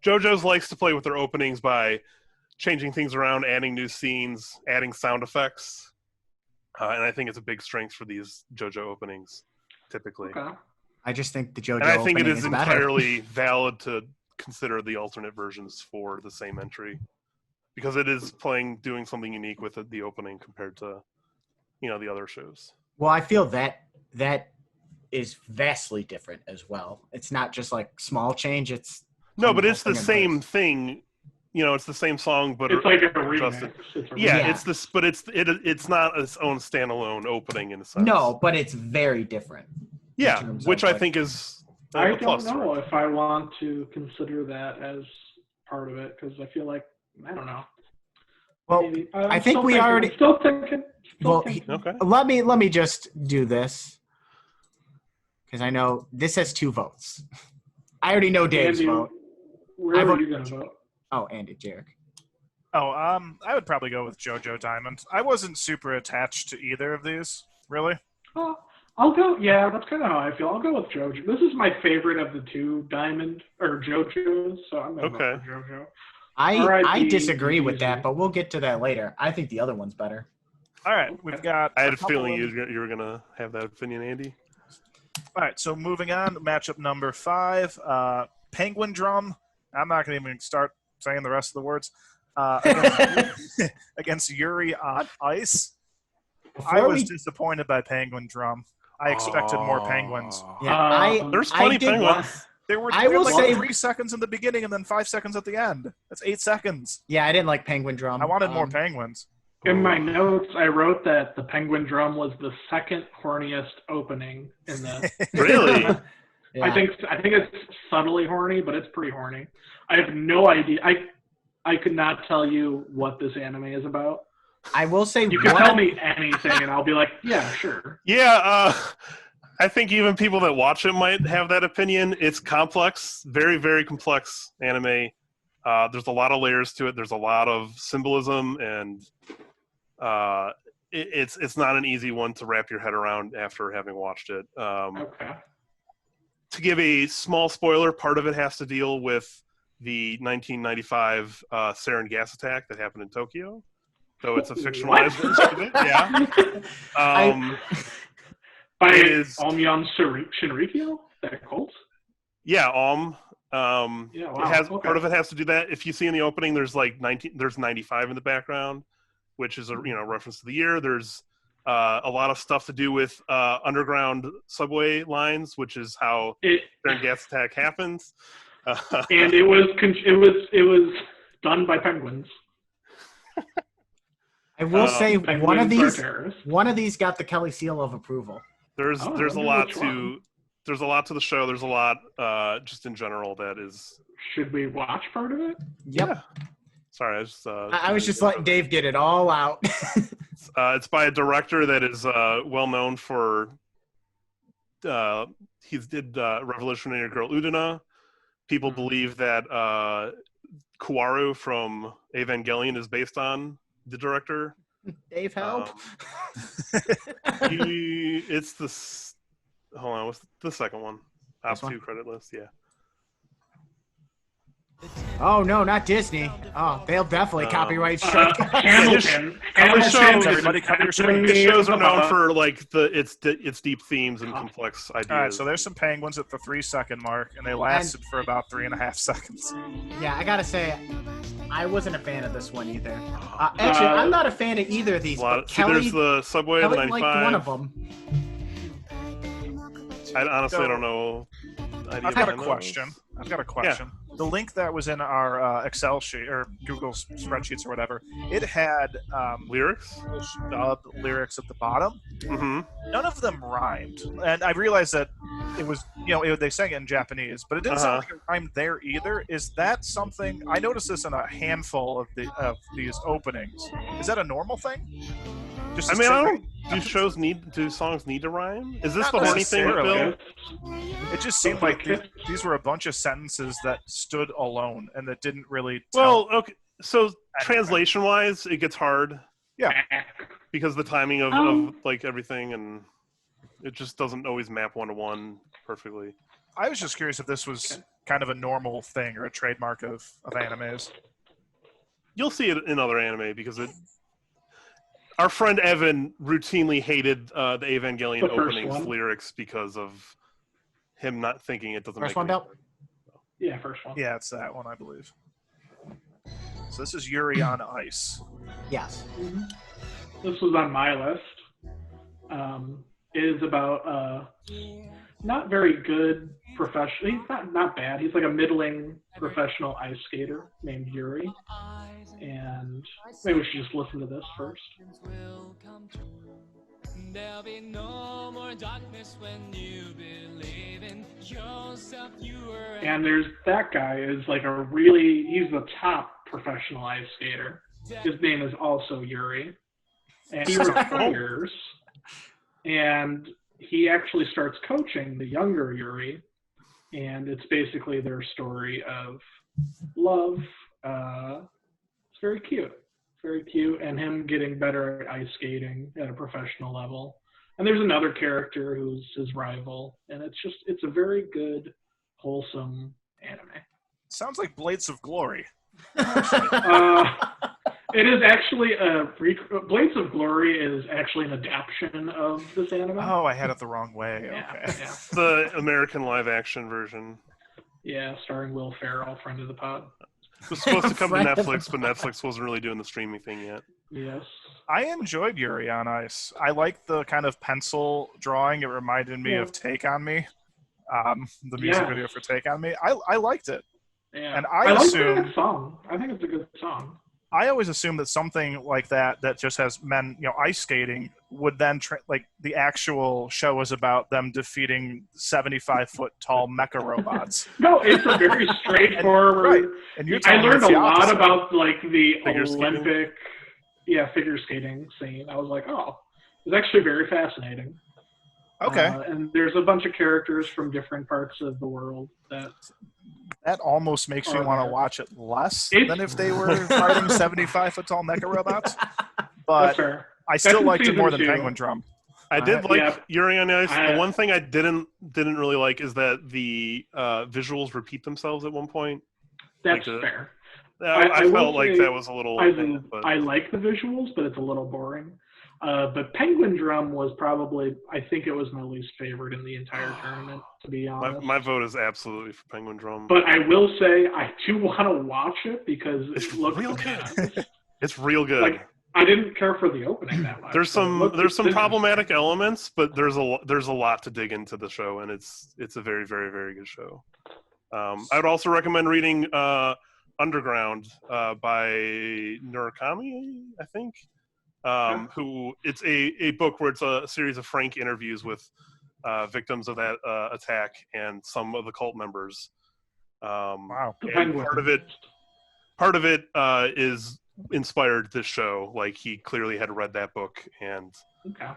JoJo's likes to play with their openings by changing things around, adding new scenes, adding sound effects. And I think it's a big strength for these JoJo openings, typically. Okay. I just think the JoJo And I think it opening is better. entirely valid to consider the alternate versions for the same entry, because it is doing something unique with the opening compared to, the other shows. Well, I feel that is vastly different as well. It's not just like small change. It's No, but it's the whole thing in same reverse. thing. It's the same song, but It's like a remix. adjusted. It's a Yeah, Yeah. it's this, but it's not its own standalone opening in a sense. No, but it's very different. Yeah, terms which of, I like- think is I a plus. don't know for it. if I want to consider that as part of it because I feel like I don't know. Well, Maybe. I think we already. I'm still thinking. Well, Okay. let me just do this because I know this has 2 votes. I already know Dave's Andy, vote. where I are vote- you going to vote? Oh, Andy, Jarek. Oh, I would probably go with JoJo Diamond. I wasn't super attached to either of these, really. Oh, I'll go. Yeah, that's kind of how I feel. I'll go with JoJo. This is my favorite of the 2 Diamond or JoJo's, so I'm going to vote for JoJo. I R.I.P. disagree with Easy. that, but we'll get to that later. I think the other one's better. All right, we've got. I had a couple feeling of- you were gonna have that opinion, Andy. All right, so moving on, matchup number 5, Penguin Drum. I'm not going to even start saying the rest of the words. Against Yuri on Ice. I was disappointed by Penguin Drum. I expected more penguins. Yeah, There's I plenty did penguins. want- There were I will like say- 3 seconds in the beginning and then 5 seconds at the end. That's 8 seconds. Yeah, I didn't like Penguin Drum. I wanted more penguins. In my notes, I wrote that the Penguin Drum was the second horniest opening in the. Really? Yeah. I think it's subtly horny, but it's pretty horny. I have no idea. I could not tell you what this anime is about. I will say You can one tell of- me anything, and I'll be like, yeah, sure. Yeah, I think even people that watch it might have that opinion. It's complex, very, very complex anime. There's a lot of layers to it. There's a lot of symbolism, and it's not an easy one to wrap your head around after having watched it. Okay. To give a small spoiler, part of it has to deal with the 1995 sarin gas attack that happened in Tokyo. So it's a fictionalized version of it. Yeah. By It is- Omyon Shinrikyo? That cult? Yeah, Yeah, it wow. has Okay. part of it has to do that. If you see in the opening, there's like 95 in the background, which is a reference to the year. There's a lot of stuff to do with underground subway lines, which is how It, sarin gas attack happens. and it was done by penguins. I will say Penguins one of are these terrorists. got the Kelly seal of approval. there's Oh, I there's a wonder lot which to one. there's a lot to the show. There's a lot just in general that is. Should we watch part of it? Yep. Yeah. Sorry, I just. I was just letting Dave get it all out. It's by a director that is well known for. He did Revolutionary Girl Udina. People believe that Kuwaru from Evangelion is based on the director. Dave, help. It's the hold on, what's the second one? Top This one? 2 credit list, yeah. Oh no, not Disney. Oh, they'll definitely copyright strike. Hamilton. Everybody cover your screen. His shows are known for like its deep themes and complex ideas. All right, so there's some penguins at the 3-second mark, and they lasted for about 3.5 seconds. Yeah, I gotta say, I wasn't a fan of this one either. Actually, I'm not a fan of either of these. But Kelly, there's the Subway, Kelly the 95. liked one of them. I honestly don't know. I've got a question. Yeah. The link that was in our Excel sheet or Google spreadsheets or whatever, it had lyrics, lyrics at the bottom. Mm-hmm. None of them rhymed, and I realized that it was, they sang it in Japanese, but it didn't sound like it rhymed there either. Is that something? I noticed this in a handful of these openings. Is that a normal thing? I mean, do songs need to rhyme? Is this the horny thing with Bill? It just seemed like these were a bunch of sentences that stood alone and that didn't really Well, okay. So translation-wise, it gets hard. Yeah. Because the timing of like everything, and it just doesn't always map one-to-one perfectly. I was just curious if this was kind of a normal thing or a trademark of animes. You'll see it in other anime because our friend Evan routinely hated the Evangelion opening's lyrics because of him not thinking it doesn't first make one, Bill? Yeah, first one. Yeah, it's that one, I believe. So this is Yuri on Ice. Yes. Mm-hmm. This was on my list. It is about not very good professional. He's not bad. He's like a middling professional ice skater named Yuri. And maybe we should just listen to this first. There'll be no more darkness when you believe in yourself. And there's that guy is like he's the top professional ice skater. His name is also Yuri. And he retires. And he actually starts coaching the younger Yuri. And it's basically their story of love. It's very cute. Very cute. And him getting better at ice skating at a professional level. And there's another character who's his rival. And it's a very good, wholesome anime. Sounds like Blades of Glory. It is actually Blades of Glory is actually an adaptation of this anime. Oh, I had it the wrong way. Yeah, okay. Yeah. The American live-action version. Yeah, starring Will Ferrell, friend of the pod. It was supposed to come to Netflix, but Netflix wasn't really doing the streaming thing yet. Yes. I enjoyed Yuri on Ice. I liked the kind of pencil drawing. It reminded me of Take On Me, the music video for Take On Me. I liked it. Yeah. And I like the song. I think it's a good song. I always assume that something like that just has men, ice skating, would then like the actual show is about them defeating 75-foot tall mecha robots. No, it's a very straightforward. Right. And I learned a lot opposite. about like the figure Olympic, figure skating scene. I was like, oh, it's actually very fascinating. Okay. And there's a bunch of characters from different parts of the world that almost makes me want to watch it less than if they were fighting 75-foot tall mecha robots. But I still liked it more than Penguin Drum. I did like Yuri on Ice. The one thing I didn't really like is that the visuals repeat themselves at one point. That's fair. I felt like that was a little. I like the visuals, but it's a little boring. But Penguin Drum was probably, I think it was my least favorite in the entire tournament, to be honest. My vote is absolutely for Penguin Drum. But I will say I do want to watch it because it looks real good. It's real good. Like, I didn't care for the opening that much. There's some problematic elements, but there's a lot to dig into the show, and it's a very, very, very good show. I would also recommend reading Underground by Murakami, I think. Who it's a book where it's a series of frank interviews with victims of that attack and some of the cult members. Wow! And part of it is inspired this show. Like he clearly had read that book and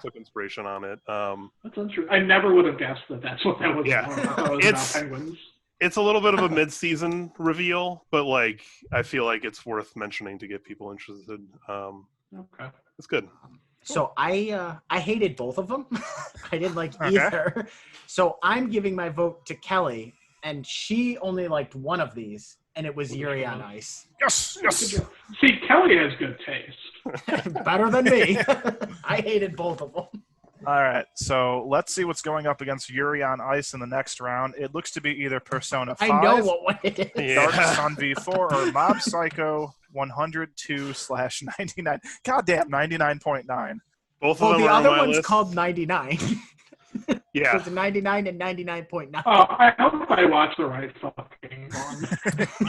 took inspiration on it. That's interesting. I never would have guessed that that's what that was. Yeah, about penguins. It's a little bit of a mid-season reveal, but like I feel like it's worth mentioning to get people interested. Okay. It's good. So I hated both of them. I didn't like either. So I'm giving my vote to Kelly, and she only liked one of these. and it was Yuri on Ice. Yes, yes. See, Kelly has good taste. Better than me. I hated both of them. All right, so let's see what's going up against Yuri on Ice in the next round. It looks to be either Persona 5, I know what one it is. Yeah. Dark Sun V4, or Mob Psycho 102/99. Goddamn, 99.9. Both of Well, them the are on other my one's list. called 99. Yeah. It's 99 and 99.9. I hope I watched the right fucking one.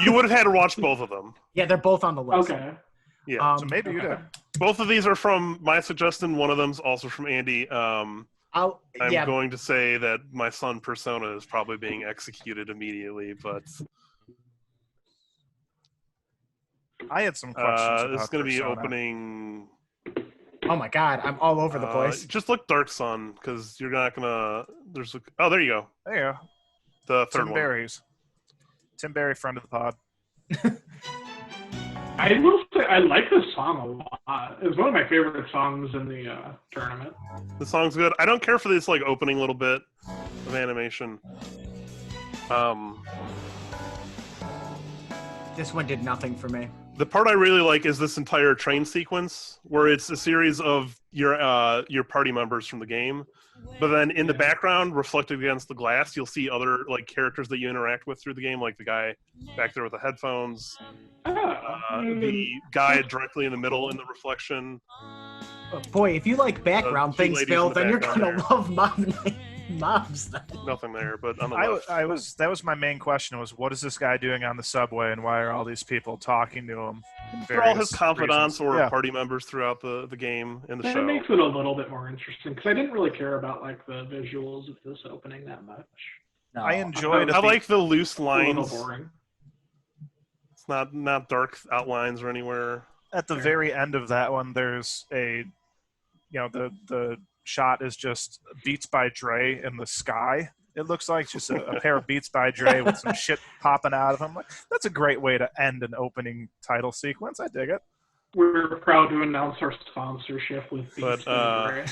You would have had to watch both of them. Yeah, they're both on the list. Okay. Yeah. So maybe you did. Both of these are from my suggestion. One of them's also from Andy. I'm Yeah, going to say that my son Persona is probably being executed immediately, but I had some questions about this is going to be Persona. opening. oh my god, I'm all over the place. Just look Dark Sun because you're not gonna. There's oh, there you go. There you go. The third Tim one. Berry's. Tim Berry, friend of the pod. I will say I like this song a lot. It's one of my favorite songs in the tournament. The song's good. I don't care for this like opening little bit of animation. This one did nothing for me. The part I really like is this entire train sequence where it's a series of your party members from the game, but then in the background, reflected against the glass, you'll see other like characters that you interact with through the game, like the guy back there with the headphones, the guy directly in the middle in the reflection. Boy, if you like background two things, ladies Phil, in the then you're background gonna there. love mobs. Then. Nothing there, but on the I left. that was my main question was what is this guy doing on the subway and why are all these people talking to him? They're all his confidants or Yeah. party members throughout the game and the That show. makes it a little bit more interesting because I didn't really care about like the visuals of this opening that much. No. I enjoyed I it. like the loose It's a little lines. boring. It's not dark outlines or anywhere. At the very end of that one, there's a, the shot is just Beats by Dre in the sky. It looks like just a pair of Beats by Dre with some shit popping out of them. Like, that's a great way to end an opening title sequence. I dig it. We're proud to announce our sponsorship with Beats But, by Dre.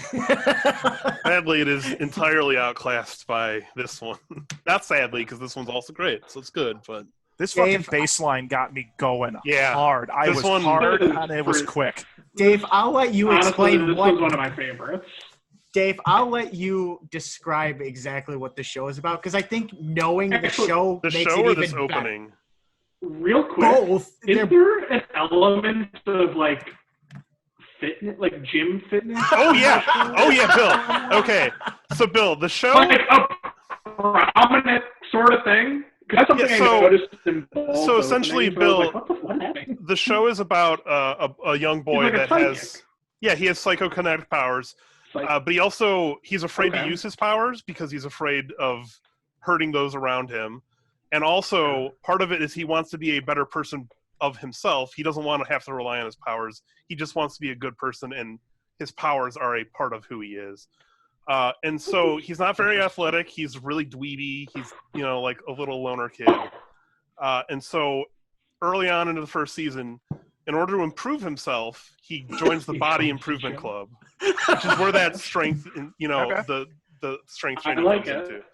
Sadly, it is entirely outclassed by this one. Not sadly, because this one's also great, so it's good. But This Dave, fucking bass line got me going Yeah. hard. I This was one- hard and it was quick. Dave, I'll let you Honestly, explain this what. was one of my favorites. Dave, I'll let you describe exactly what the show is about because I think knowing the Actually, show the makes show it or even this better. opening? Real quick, Both. is They're- there an element of like fitness, like gym fitness? Oh yeah, Bill. Okay, so Bill, the show. Like a prominent sort of thing? 'Cause that's something Yeah, I so- noticed in both so essentially, openings, so I was Bill, like, what's happening? The show is about a young boy He's like a that psychic. has. Yeah, he has psychokinetic powers. It's like, But he's afraid to Okay. use his powers because he's afraid of hurting those around him. And also, part of it is he wants to be a better person of himself. He doesn't want to have to rely on his powers. He just wants to be a good person, and his powers are a part of who he is. And so he's not very athletic. He's really dweeby. He's, like a little loner kid. And so early on into the first season, in order to improve himself, he joins the He Body joins the Improvement gym. Club, which is where that strength, Okay. the strength I training like comes it. into.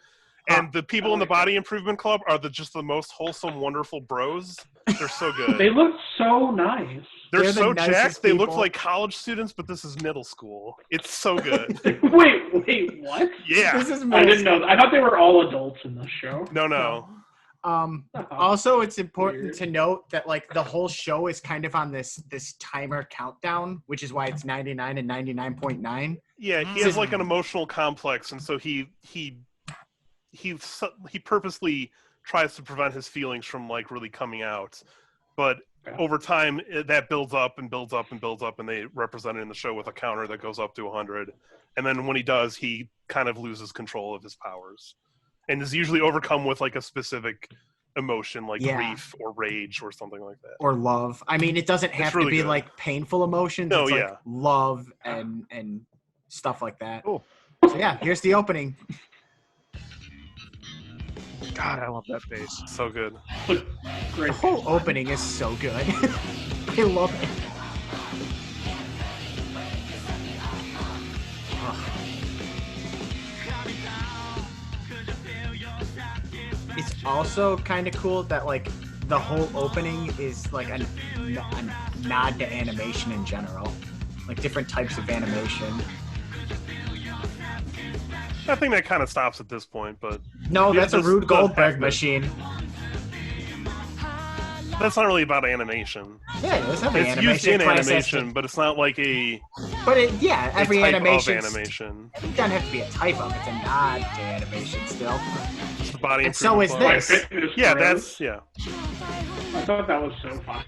And the people in the like it. Body Improvement Club are just the most wholesome, wonderful bros. They're so good. they look so nice. They're they're the so nicest jacked. They look people. like college students, but this is middle school. It's so good. Wait, what? Yeah. This is I didn't know. I thought they were all adults in this show. No. Also, it's important Weird. to note that like the whole show is kind of on this timer countdown, which is why it's 99 and 99.9. Yeah, he has like an emotional complex, and so he purposely tries to prevent his feelings from like really coming out. But Yeah. over time, that builds up and builds up and builds up, and they represent it in the show with a counter that goes up to 100. And then when he does, he kind of loses control of his powers, and is usually overcome with like a specific emotion, like Yeah. grief or rage or something like that. Or love. I mean, it doesn't have really to be good. like painful emotions. No, it's yeah. like love and stuff like that. Cool. So yeah, here's the opening. God, I love that bass. So good. Great. The whole opening is so good. I love it. It's also kind of cool that like the whole opening is like a nod to animation in general, like different types of animation. I think that kind of stops at this point, but No, that's a Rube Goldberg the- machine. that's not really about animation. Yeah, it is every It's animation used in class has animation, but it's not like a, But a every type animation. of animation. It doesn't have to be a type of. It's a nod to animation still. It's the body And so is improvement this. club. Yeah, that's I thought that was so funny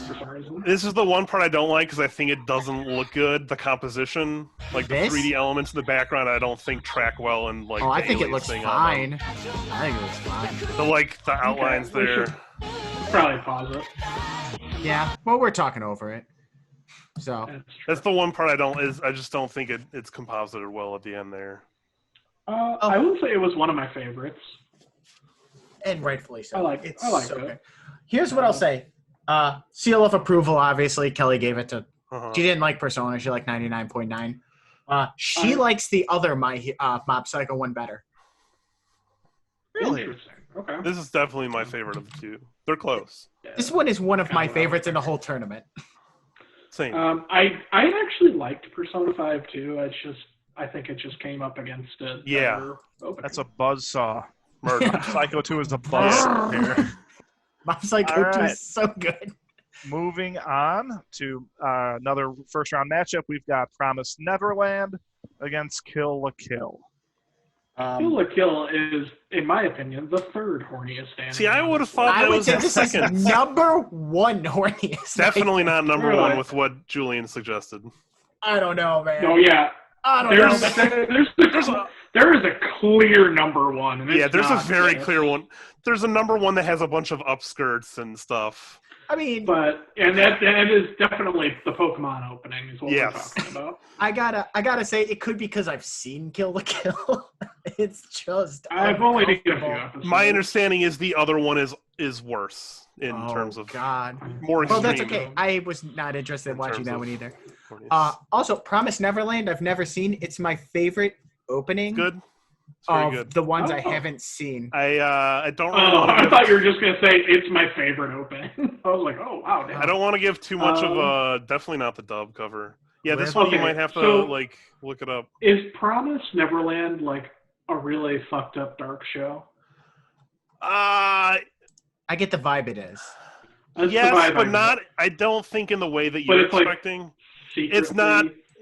for some reason. This is the one part I don't like because I think it doesn't look good. The composition, like the This? 3D elements in the background, I don't think track well. And like, Oh, I the think it aliens looks thing on them. fine. I think it looks fine. The outlines we there. should probably pause it. Yeah, well, we're talking over it. So, That's true. That's the one part I just don't think it's composited well at the end there. I would say it was one of my favorites. and rightfully so. I like it's it. so good. Here's what I'll say. Seal of approval, obviously. Kelly gave it to. Uh-huh. She didn't like Persona. She liked 99.9. She likes the other Mob Psycho one better. Really? Interesting. Okay. This is definitely my favorite of the two. They're close. This one is one of my favorites in the whole tournament. Same. I actually liked Persona 5 too. I think it just came up against it. Yeah. That's a buzzsaw. Murder. Psycho 2 is a buzzsaw here. Mob Psycho All 2 right. is so good. Moving on to another first round matchup, we've got Promised Neverland against Kill la Kill. Kill la Kill is, in my opinion, the third horniest anime. See, I would have thought I that would was say the this second. is number one horniest. Definitely not number Really? one with what Julian suggested. I don't know, man. Oh yeah, I don't know. there is a clear number one. And Yeah, it's there's a not very this. clear one. There's a number one that has a bunch of upskirts and stuff. I mean, And that is definitely the Pokemon opening is what Yes. we're talking about. I gotta say it could be because I've seen Kill la Kill. It's just I've only seen a few uncomfortable. episodes. My understanding is the other one is worse in Oh, terms of God. more Well, extreme. that's okay. I was not interested in In watching terms that of- one either. horniness. Also, Promise Neverland, I've never seen. It's my favorite opening Good. It's very of good. the ones I Oh. haven't seen. I don't really Oh, want to I give, thought you were just gonna say it's my favorite opening. I was like, oh wow. Damn. I don't want to give too much of definitely not the dub cover. Yeah, this Where- one you Okay, might have to so- like look it up. Is Promise Neverland like a really fucked up dark show? Uh I get the vibe it is. That's the yes, vibe I but get. not I don't think in the way that But you're it's like- expecting. Secretly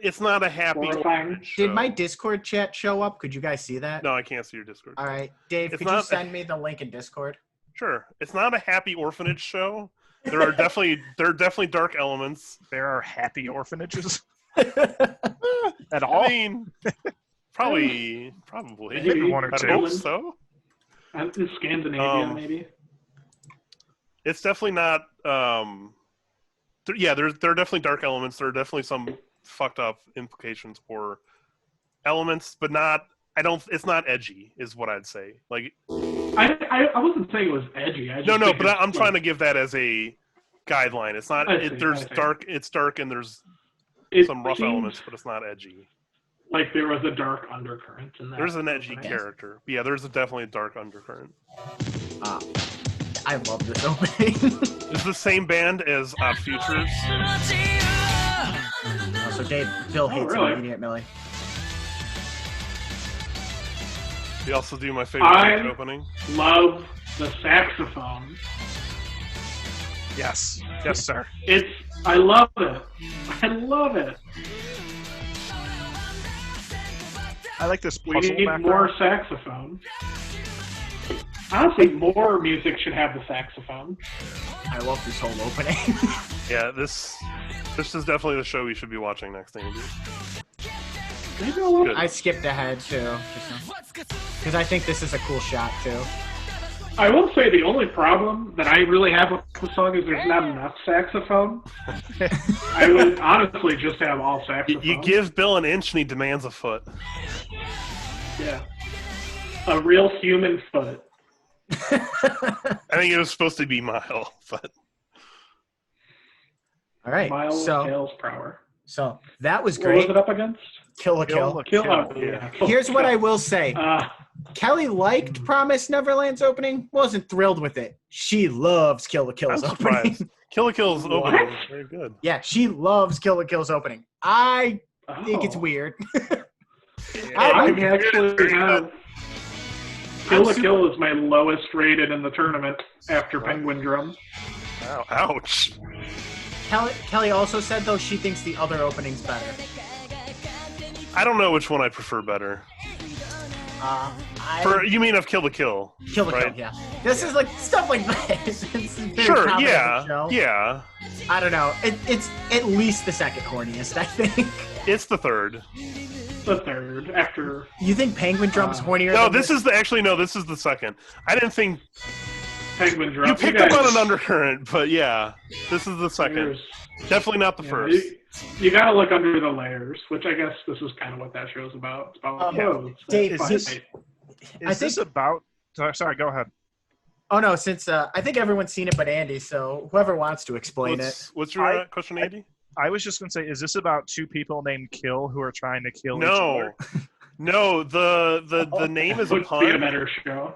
It's not a happy horrifying. show. Did my Discord chat show up? Could you guys see that? No, I can't see your Discord. All right, Dave, It's could you not- send me the link in Discord? Sure. It's not a happy orphanage show. There are definitely dark elements. There are happy orphanages at all. I mean, probably. Maybe one or I two. hope so. And in Scandinavia, maybe. It's definitely not. There are definitely dark elements. There are definitely some fucked up implications for elements, but not. It's not edgy, is what I'd say. Like, I wasn't saying it was edgy. I just no, think but it's, I'm trying to like, give that as a guideline. It's not. I see, There's I see. dark. It's dark, and there's it some rough seems elements, but it's not edgy. like there was a dark undercurrent in that. There's an edgy opening. character. But yeah, there's definitely a dark undercurrent. I love this opening. It's the same band as Odd Futures. Also, Bill hates really? Immediate Millie. We also do my favorite I- opening. Love the saxophone. Yes. Yes, sir. I love it. I love it. I like this We puzzle need background. more saxophone. Honestly, more music should have the saxophone. I love this whole opening. Yeah, this is definitely the show we should be watching next, Andy. Maybe I'll Good. I skipped ahead too, because I think this is a cool shot too. I will say the only problem that I really have with the song is there's not enough saxophone. I would honestly just have all saxophone. You give Bill an inch and he demands a foot. Yeah. A real human foot. I think it was supposed to be Mile, but All right, Miles so Tails per hour. So that was What was great. it up against? Kill la Kill. Kill. Oh, yeah. Kill. Here's Kill. Oh, yeah. Here's what I will say. Uh, Kelly liked Promise Neverland's opening. Wasn't thrilled with it. She loves Kill la I'm Kill's opening. surprised. Kill la Kill's What? opening is very good. Yeah, she loves Kill la Kill's opening. I think it's oh. weird. I It's actually very have good. Kill la Kill is my lowest rated in the tournament after Penguin Drum. Ow, ouch. Kelly also said, though, she thinks the other opening's better. I don't know which one I prefer better. You mean of Kill la Kill? Kill la Kill, right? yeah. This is like stuff like this. It's very Sure, common in the yeah. show. Yeah. I don't know. It's at least the second horniest, I think. It's the third. The third after. You think Penguin Drum's hornier? No, than this is this is the second. I didn't think Penguin Drum. you picked up on an undercurrent, but yeah, this is the second. There's- Definitely not the yeah, first. You gotta look under the layers, which I guess this is kind of what that show's about. It's about clothes. Dave, That's is fine. Is this about? Sorry, go ahead. Oh no, since I think everyone's seen it but Andy, so whoever wants to explain it. What's your question, Andy? I was just gonna say, is this about two people named Kill who are trying to kill each No, other? no. The name is a Would be a pun. better show.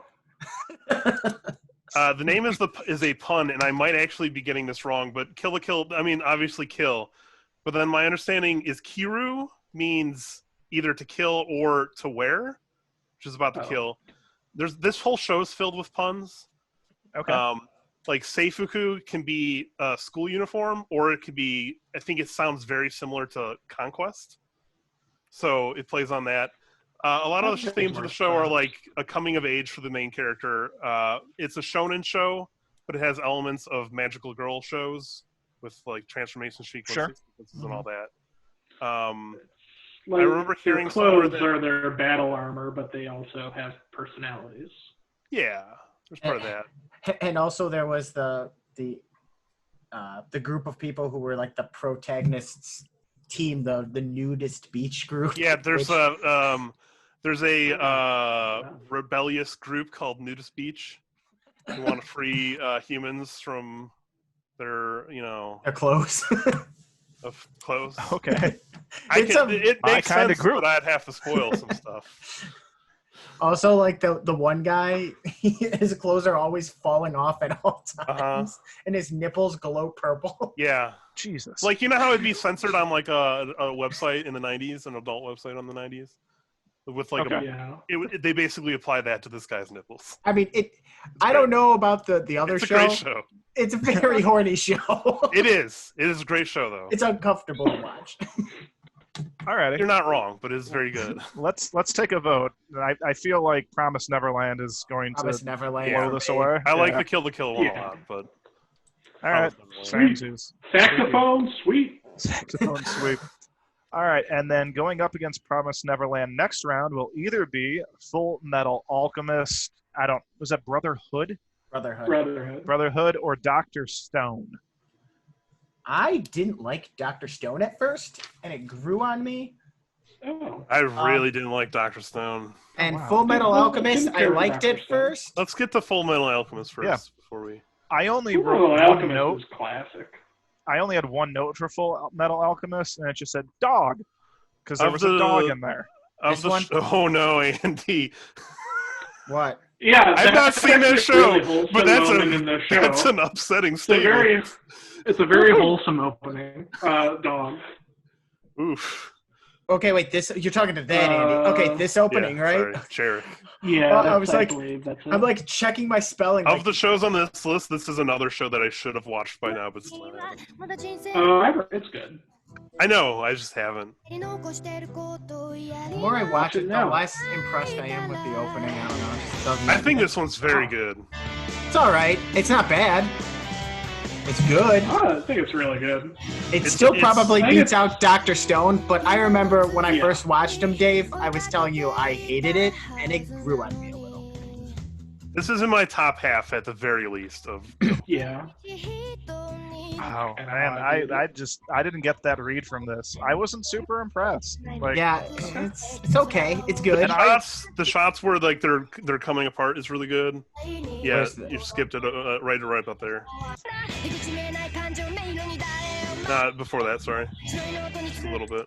The name is a pun, and I might actually be getting this wrong. But Kill la Kill. I mean, obviously kill. But then my understanding is Kiru means either to kill or to wear, which is about the kill. This whole show is filled with puns. Okay. Like Seifuku can be a school uniform, or it could be. I think it sounds very similar to Conquest, so it plays on that. A lot of the themes of the show are like a coming of age for the main character. It's a shonen show, but it has elements of magical girl shows with like transformation sequences and all that. Like, I remember hearing their clothes somewhere are their battle armor, but they also have personalities. Yeah, there's part of that. And also there was the group of people who were like the protagonists team, the nudist beach group. Yeah, there's which- a rebellious group called Nudist Beach who want to free humans from their their clothes. of clothes. Okay. It my makes kinda sense, group. but I'd have to spoil some stuff. Also, like the one guy, his clothes are always falling off at all times, and his nipples glow purple. Yeah. Jesus. Like, you know how it'd be censored on like a website in the 90s, an adult website on the 90s? With like Yeah. they basically apply that to this guy's nipples. I mean, I don't know about the other It's a show. great show. It's a very horny show. It is. It is a great show, though. It's uncomfortable to watch. All right. You're not wrong, but it's very good. Let's take a vote. I feel like Promise Neverland is going Promise to Neverland. blow for this me. away. I like Yeah. the Kill one Yeah. a lot, but All right. Sweet. Samesies. Saxophone, sweet. Saxophone sweep. All right, and then going up against Promise Neverland next round will either be Full Metal Alchemist. Was that Brotherhood? Brotherhood or Dr. Stone? I didn't like Dr. Stone at first, and it grew on me. Oh. I really didn't like Dr. Stone. And wow. Full Metal Didn't Alchemist, I care for liked Dr. it Stone. first. Let's get to Full Metal Alchemist first Yeah. before we. I only Full wrote Metal one Alchemist note. is classic. I only had one note for Full Metal Alchemist, and it just said dog, because there Of was a the- dog in there. Of This one? Oh no, Andy! What? Yeah, I've not seen that that's show, really wholesome but that's moment in the show. that's an upsetting It's a very, statement. it's a very wholesome opening. Dog. Oof. Okay, wait. This you're talking to that, Andy. Okay, this opening, Yeah, right? sorry, Cherrick. Yeah, Well, I that's- was like- believe that's it. I'm like checking my spelling. Of the shows on this list, this is another show that I should have watched by now, but still haven't. It's good. I know, I just haven't. The more I watch it, the now. less impressed I am with the opening. I don't know. It just doesn't. I think this one's very good. It's all right. It's not bad. It's good. I think it's really good. It still probably I think beats out Dr. Stone, but I remember when I Yeah. first watched him, Dave, I was telling you I hated it, and it grew on me a little. This is in my top half at the very least of. Yeah. Wow, And man, I did I didn't get that read from this. I wasn't super impressed. Like, Yeah, it's okay. It's good. The shots where like they're coming apart is really good. Yeah, Where's the- you skipped it right up there. Before that, sorry. Just a little bit.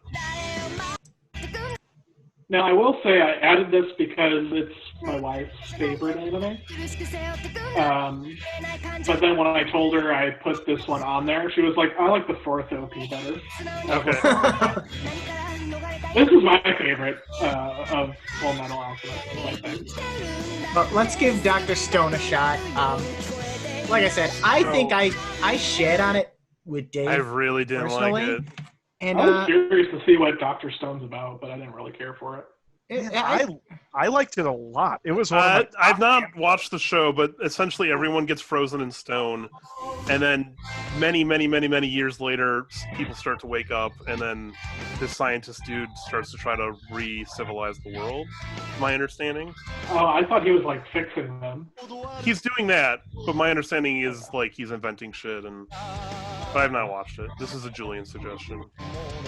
Now, I will say I added this because it's my wife's favorite anime. But then when I told her I put this one on there, she was like, I like the fourth OP better. Okay. This is my favorite of Full Metal Alchemist, I think. But let's give Dr. Stone a shot. Like I said, I think I shed on it with Dave. I really didn't like it. And I was curious to see what Dr. Stone's about, but I didn't really care for it. I liked it a lot. It was one of my I've not watched the show, but essentially everyone gets frozen in stone, and then many years later, people start to wake up, and then this scientist dude starts to try to re-civilize the world. My understanding. Oh, I thought he was like fixing them. He's doing that, but my understanding is like he's inventing shit, but I've not watched it. This is a Julian suggestion.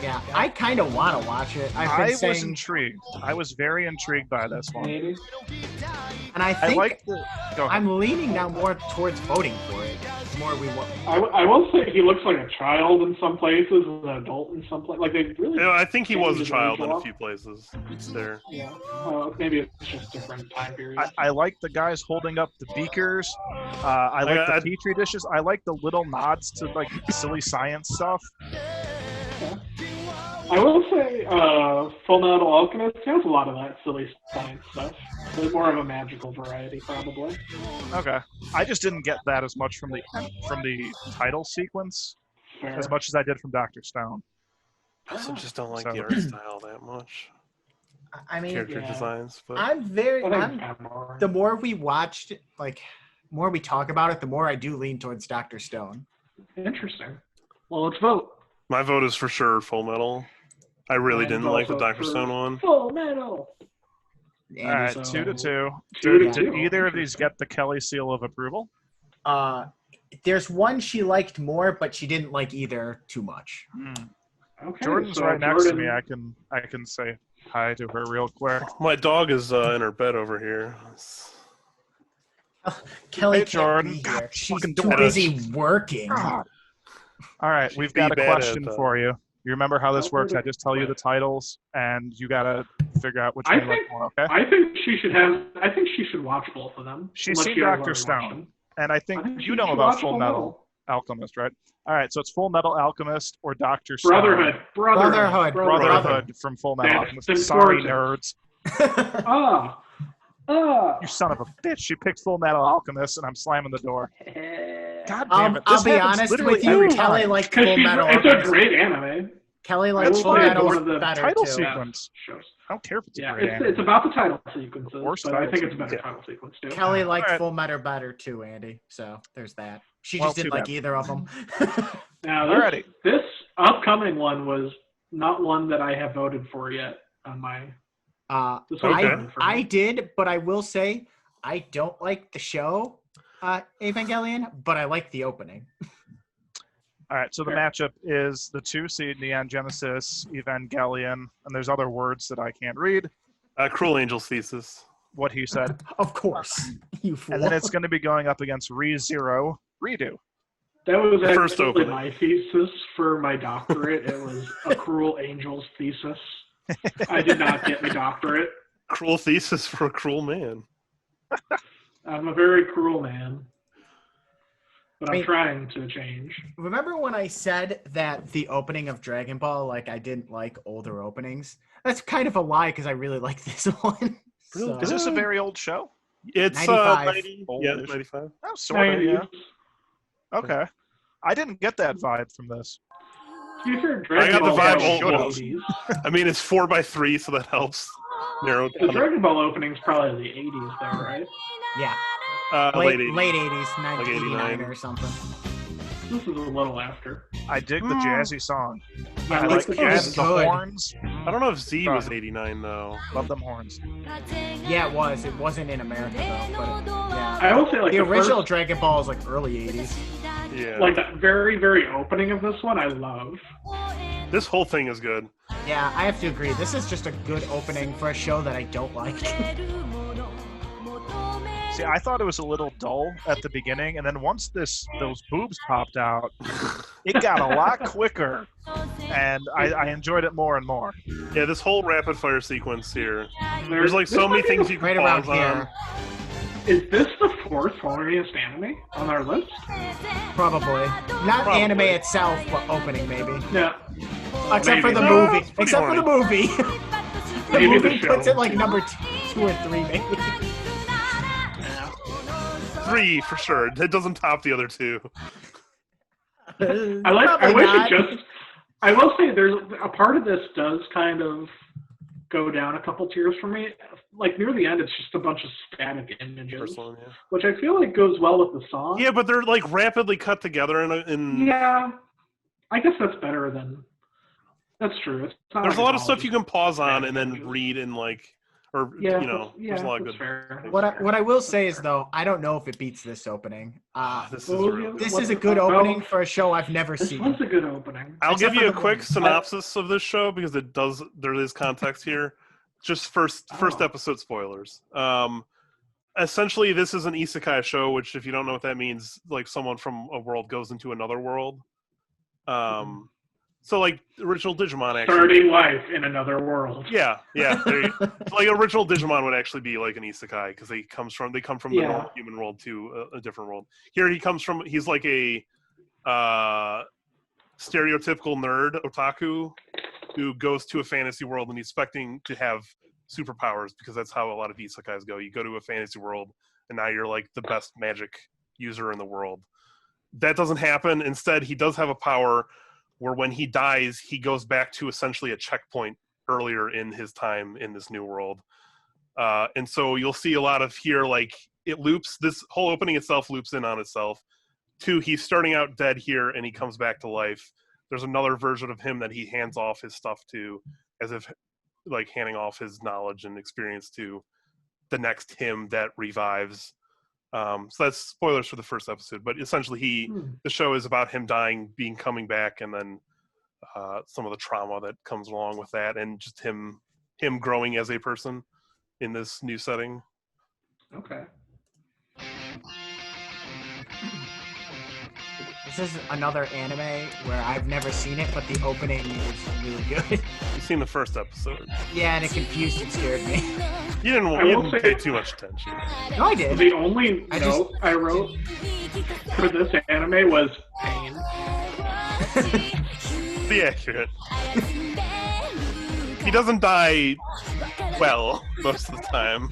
Yeah, I kind of want to watch it. I was intrigued. I was very intrigued by this one. Maybe. And I think Go ahead. I'm leaning now more towards voting for it. The more we want. I will say he looks like a child in some places and an adult in some places. Like they really. Yeah, I think he was a changed child his in a age few places. There. Yeah. Maybe it's just different time periods. I like the guys holding up the beakers. I like the petri dishes. I like the little nods to like silly science stuff. Yeah. I will say, Full Metal Alchemist has a lot of that silly science stuff. There's more of a magical variety, probably. Okay, I just didn't get that as much from the title sequence Fair. as much as I did from Dr. Stone. I also just don't like So- the art style that much. I mean, Character yeah. designs, but I'm very. I think I'm, it's kind of more. the more we watched, like, more we talk about it, the more I do lean towards Dr. Stone. Interesting. Well, let's vote. my vote is for sure Full Metal. I really Mine's didn't like the also Dr. for Stone one. Full Metal. And All right, so- 2-2. 2-2. Did either of these get the Kelly seal of approval? there's one she liked more, but she didn't like either too much. Okay, Jordan's so right next to me. Jordan- I can say hi to her real quick. My dog is in her bed over here. Kelly Hey, can't Jordan. be God, here. She's fucking too do it. busy working. God. All right, we've Be got a bad at question that. for you. You remember how this What works? was I it? just tell you the titles, and you gotta figure out which I one you like think- more. Okay? I think she should have. I think she should watch both of them. She's unless seen she has Dr. already watched Stone. them. And I think I think you she know should about watch Full Metal Alchemist, right? All right, so it's Full Metal Alchemist or Dr. Stone. Brotherhood. Brotherhood from Full Metal That's Alchemist. Sorry, important. nerds. Ah. You son of a bitch. You picked Full Metal Alchemist, and I'm slamming the door. God damn I'll it. This be happens honest literally with you. every Kelly time. liked Because Full Metal. it's a Alchemist. great anime. Kelly I likes will Full say Metal one of the better title too. sequence. Shows. I don't care if it's a Yeah, great anime. it's about the title sequences, Worst but I title think it's a better sequence. title sequence too. Kelly liked Alright. Full Metal better too, Andy. So there's that. She Well, just didn't too like bad. either of them. Now, Alrighty. this upcoming one was not one that I have voted for yet on my. This one's Okay. coming for me. I did, but I will say I don't like the show, Evangelion, but I like the opening. All right, so the Fair. matchup is the 2 seed Neon Genesis, Evangelion, and there's other words that I can't read. Cruel Angel's Thesis. What he said. Of course, you fool. And then it's going to be going up against ReZero Redo. That was First actually opening. my thesis for my doctorate. It was a cruel angel's thesis. I did not get my doctorate. Cruel thesis for a cruel man. I'm a very cruel man, but I'm Wait. trying to change. Remember when I said that the opening of Dragon Ball, like I didn't like older openings? That's kind of a lie because I really like this one. Really? So- Is this a very old show? It's 95. 90, yeah, Oldish. 95. Oh, sort of, yeah. 90s. Okay. I didn't get that vibe from this. To be fair, I Dragon got the Ball vibe opening's old. the 80s. I mean, it's 4x3, so that helps narrow it The down. Dragon Ball opening's probably the 80s there, right? Yeah, Late late 80s. 80s, Like 1989 89. or something. This is a little after. I dig the jazzy song. Yeah, I like let's the go jazz, with the good. horns. I don't know if Z was 89, though. Love them horns. Yeah, it was. It wasn't in America though, but yeah. I will say, like, The the original first, Dragon Ball is like early 80s. Yeah. like that very, very opening of this one, I love. This whole thing is good. Yeah, I have to agree. This is just a good opening for a show that I don't like. See, I thought it was a little dull at the beginning, and then once those boobs popped out, it got a lot quicker, and I enjoyed it more and more. Yeah, this whole rapid fire sequence here. There's like so many things you can Right around pause on. here. Is this the fourth funniest anime on our list? Probably. Not Probably. anime itself, but opening maybe. Yeah. Except for Maybe. the No, movie. it's pretty Except for the movie. The Maybe the movie show. puts it like number 2 or 3 maybe. 3 for sure. It doesn't top the other 2. I wish it just. I will say there's a part of this does kind of go down a couple tiers for me. Like near the end, it's just a bunch of static images, First one, yeah. which I feel like goes well with the song. Yeah, but they're like rapidly cut together in Yeah, I guess that's better than. That's true. It's not there's a like lot of all stuff you can pause on static and then images. read in like, or Yeah, you know, there's a lot of that's good. fair. What I will say is though, I don't know if it beats this opening. This is Well, real. This What is a the good fuck? opening Well, for a show I've never This seen. was a good opening. I'll Except give for you a the quick movie. synopsis of this show because there is context here. Just first Oh. episode spoilers. Essentially, this is an isekai show, which if you don't know what that means, like someone from a world goes into another world. So like original Digimon actually. Starting life in another world. Yeah. Like original Digimon would actually be like an isekai because they come from the Yeah. normal human world to a different world. Here he's like a stereotypical nerd otaku who goes to a fantasy world and he's expecting to have superpowers because that's how a lot of isekais go. You go to a fantasy world and now you're like the best magic user in the world. That doesn't happen. Instead, he does have a power where when he dies, he goes back to essentially a checkpoint earlier in his time in this new world. And so you'll see a lot of here, like it loops, this whole opening itself loops in on itself. 2, he's starting out dead here and he comes back to life. There's another version of him that he hands off his stuff to as if like handing off his knowledge and experience to the next him that revives. So that's spoilers for the first episode, but essentially the show is about him dying, coming back, and then some of the trauma that comes along with that, and just him growing as a person in this new setting. Okay. This is another anime where I've never seen it, but the opening is really good. You've seen the first episode. Yeah, and it confused and scared me. You didn't, I you will didn't say- pay too much attention. No, I did. The only I note I wrote for this anime was pain. Be accurate. He doesn't die well most of the time.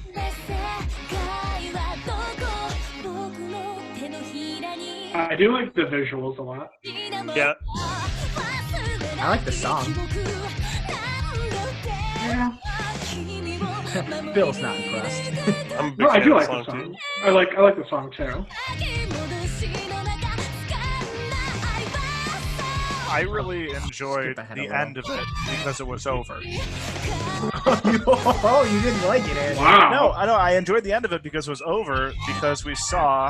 I do like the visuals a lot. Yeah. I like the song. Yeah. Bill's not impressed. I'm a big No, I fan do of like the the song song. too. I like the song too. I really enjoyed Skip ahead the a little. end of it because it was over. Oh, you didn't like it, Andy. Wow. No, I know. I enjoyed the end of it because it was over because we saw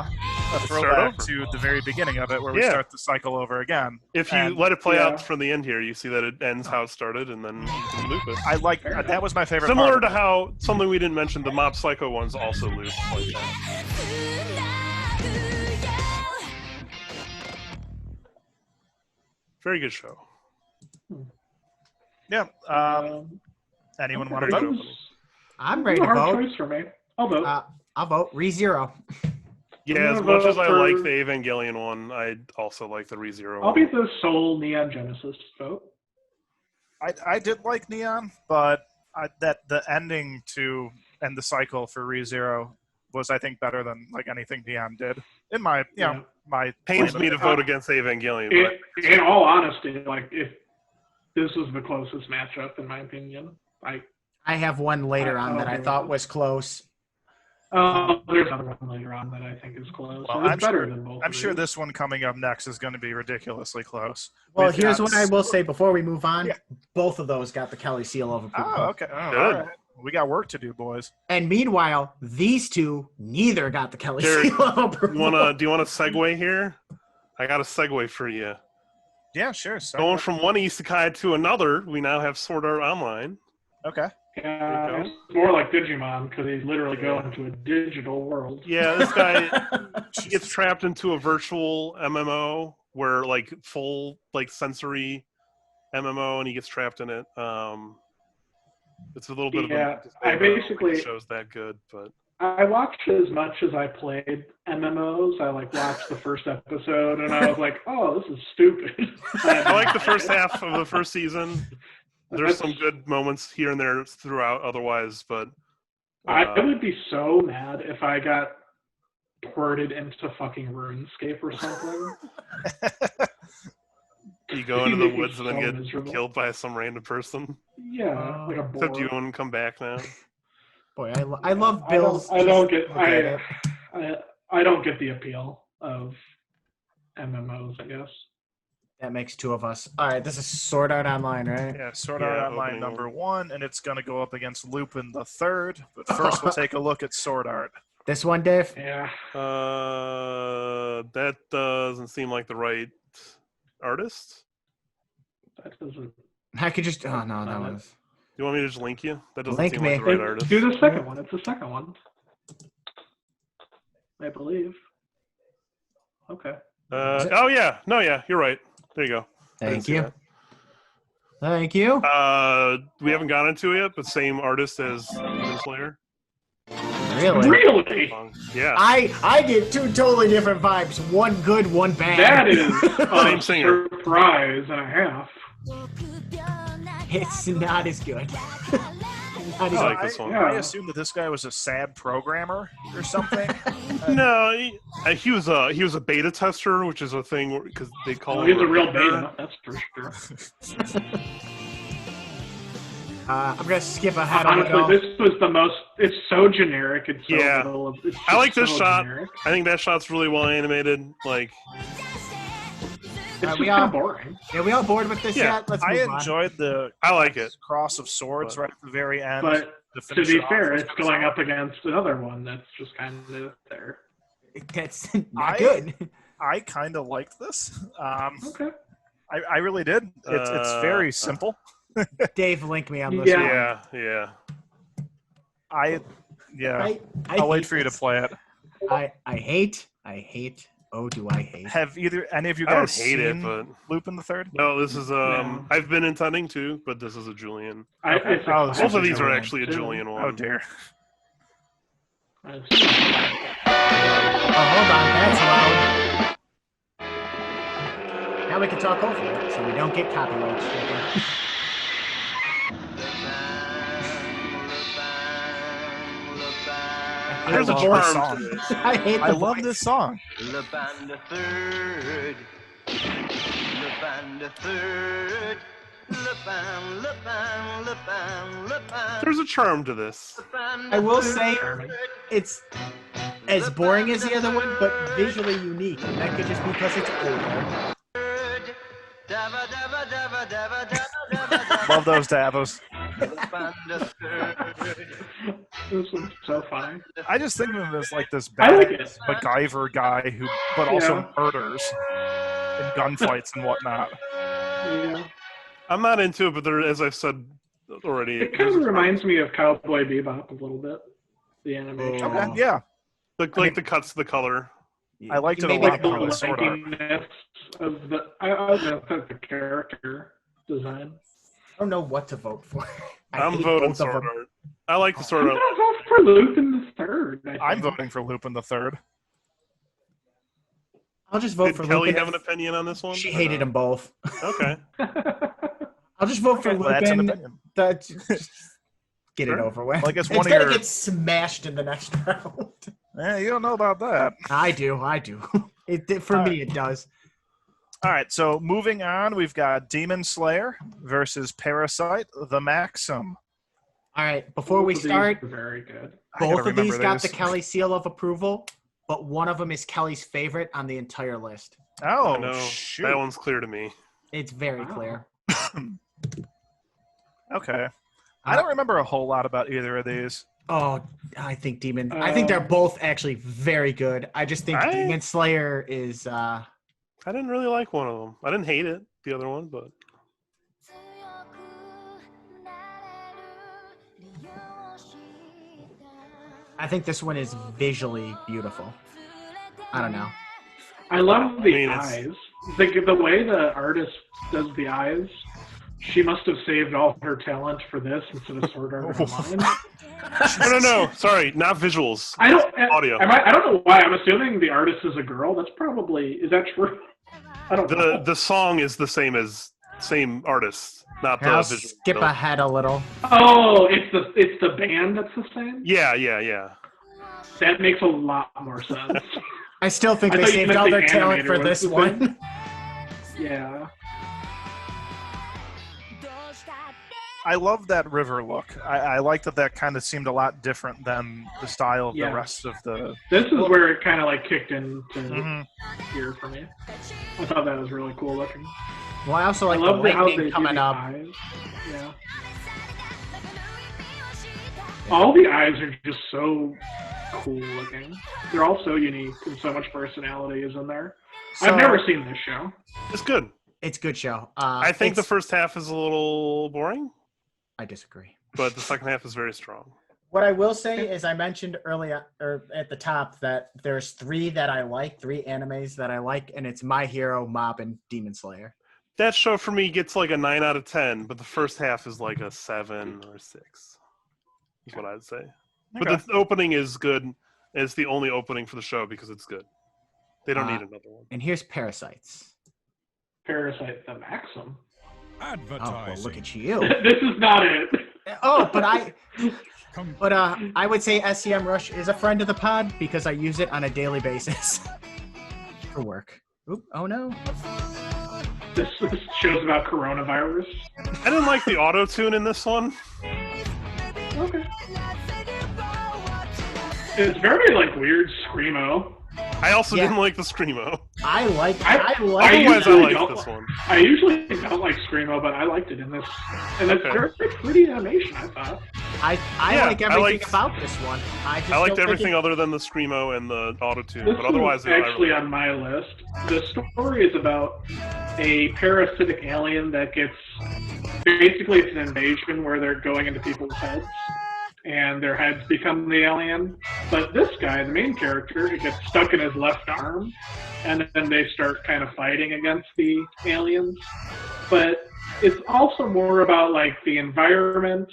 a throwback over. to the very beginning of it where we Yeah. start the cycle over again. If you And let it play Yeah. out from the end here, you see that it ends how it started, and then you can loop it. I like that was my favorite Similar part. to how something we didn't mention, the Mob Psycho ones also loop like that. Very good show. Yeah. Anyone Okay, want to this vote? is- I'm this ready is to a hard vote. choice for me. I'll vote. I'll vote ReZero. Yeah, I'm as gonna much as vote I for- like the Evangelion one, I also like the ReZero I'll one. be the sole Neon Genesis vote. I did like Neon, but that the ending to end the cycle for ReZero was, I think, better than like anything Neon did. In my, Yeah. my Pains point me of to it. vote against Evangelion, but In all honesty, like if this was the closest matchup in my opinion, I have one later on that I thought was close. there's another one later on that I think is close. Well, and it's I'm better sure- than both. I'm of sure these. this one coming up next is going to be ridiculously close. Well, We've here's got what I will say before we move on. Yeah. Both of those got the Kelly seal of approval. Oh, okay. Oh, Good. all right. We got work to do, boys. And meanwhile, these two neither got the Kelly Jared, seal of approval. do you want a segue here? I got a segue for you. Yeah, sure. So, Going from one isekai to another, we now have Sword Art Online. okay. Yeah, There you go. it's more like Digimon because he's literally going into a digital world. Yeah, this guy he gets trapped into a virtual MMO where like full like sensory MMO and he gets trapped in it. It's a little bit of a I basically show's that good, but I watched as much as I played MMOs. I like watched the first episode and I was like, oh, this is stupid. I like the first half of the first season. There's some good moments here and there throughout otherwise, but I would be so mad if I got ported into fucking RuneScape or something. You go into the woods and then get killed by some random person. Yeah, like a boar. Except you won't come back now. Boy, I love Bill's. I don't get the appeal of MMOs, I guess. That makes two of us. All right, this is Sword Art Online, right? Yeah, Sword Art Online number 1, and it's going to go up against Lupin the Third. But first, we'll take a look at Sword Art. This one, Dave? Yeah. That doesn't seem like the right artist. That doesn't. I could just. Oh no, that was. You want me to just link you? That doesn't Link seem me. like the right artist. Do the second one. It's the second one. I believe. Okay. Oh yeah, no, yeah, you're right. There you go. Thank you. Thank you. We haven't gotten into it yet, but same artist as Demon Slayer. Really? Really? Yeah. I get two totally different vibes. One good, one bad. That is Same a singer. surprise and a half. It's not as good. I like this one. I assumed that this guy was a sad programmer or something. No, he was a beta tester, which is a thing because they call him. He's a real beta. That's for sure. I'm gonna skip ahead. Honestly, this was the most. It's so generic. It's so little. It's I like this so shot. Generic. I think that shot's really well animated. Like, it's just kind of boring. Are we all bored with this yet? Let's move on. Enjoyed the I like it. cross of swords right at the very end. But to finish be it off fair, was it's kinda going solid. up against another one that's just kind of there. That's not good. I kind of liked this. Okay. I really did. It's very simple. Dave, link me on this one. Yeah. I'll wait for you to play it. I hate. Oh, do I hate? Have any of you I don't guys hate seen it, but Lupin the Third? no, this is I've been intending to, but this is a Julian. Both of these are actually a Julian one. Oh dear. Oh, hold on, that's loud. Now we can talk over it, so we don't get copyright stricken. There's a love charm this to this. I hate the I love voice. this song. Lupin the Third. Lupin the Third. Lupin. There's a charm to this. I will say it's as boring as the other one, but visually unique. And that could just be because it's older. Love those dabos. This one's so funny. I just think of him as like this I bad like it. MacGyver guy but also Yeah. murders and gunfights and whatnot. Yeah. I'm not into it, but there, as I've said already, It kind of reminds me of Cowboy Bebop a little bit. The animation. Oh. Okay, yeah. like the cuts, the color. I liked it a Maybe lot the more than Sword Art. Lankiness of the. I was gonna put the character design. I don't know what to vote for. I I'm hate voting both of Sword them. Art. I like the Sword I'm Art. gonna vote for Lupin the Third. I'm voting for Lupin the Third. I'll just vote Did for Kelly Lupin. have an opinion on this one? She or hated not? them both. Okay. I'll just vote for Well, that's an Lupin. opinion. Just get it Sure. over with. Well, I guess it's one of gonna your- get smashed in the next round. You don't know about that. I do. For me, it does. All right, so moving on, we've got Demon Slayer versus Parasite, the Maxim. All right, before we Both of these start, are very good. I gotta both of these remember got the these. Kelly seal of approval, but one of them is Kelly's favorite on the entire list. Oh, No, shoot. that one's clear to me. It's very Wow. clear. Okay. I don't remember a whole lot about either of these. Oh, I think I think they're both actually very good. I just think Demon Slayer is. I didn't really like one of them. I didn't hate it, the other one, but I think this one is visually beautiful. I don't know. I love the I mean, it's- eyes. the way the artist does the eyes, she must have saved all her talent for this instead of Sword Art Online. No. Sorry, not visuals. Audio. I don't know why. I'm assuming the artist is a girl. Is that true? I don't know. The song is the same artist, not I'll the visual. skip ahead a little. Oh, it's the band that's the same? Yeah. That makes a lot more sense. I still think I they thought you saved meant all the their talent animator for was this the one. same. Yeah. I love that river look. I like that kind of seemed a lot different than the style of the Yeah. rest of the. This is where it kind of like kicked into Mhm. here for me. I thought that was really cool looking. Well, I also I like the love how they lightning do coming the up. eyes. Yeah. All the eyes are just so cool looking. They're all so unique and so much personality is in there. So, I've never seen this show. It's good. It's a good show. I think the it's- first half is a little boring, I disagree. but the second half is very strong. What I will say is I mentioned earlier or at the top that there's three animes that I like, and it's My Hero, Mob, and Demon Slayer. That show for me gets like a 9 out of 10, but the first half is like a 7 or 6. Is what I'd say. But Okay. the opening is good. And it's the only opening for the show because it's good. They don't need another one. And here's Parasites. Parasite the Maxim. Oh, well, Advertising. look at you. This is not it. Oh, but Come- I would say SCM Rush is a friend of the pod because I use it on a daily basis for work. Oop, oh no. This show's about coronavirus. I didn't like the auto tune in this one. Okay. It's very like weird screamo. I also Yeah. didn't like the screamo. I like I Otherwise, I usually liked don't this one. I usually don't like screamo, but I liked it in this. And it's Okay. very pretty animation, I thought. I Yeah, like I everything liked- about this one. I just I liked don't think everything other than the screamo and the auto tune, This but otherwise, is I actually really- on my list. The story is about a parasitic alien that gets basically it's an invasion where they're going into people's heads and their heads become the alien. But this guy, the main character, he gets stuck in his left arm and then they start kind of fighting against the aliens. But it's also more about like the environment,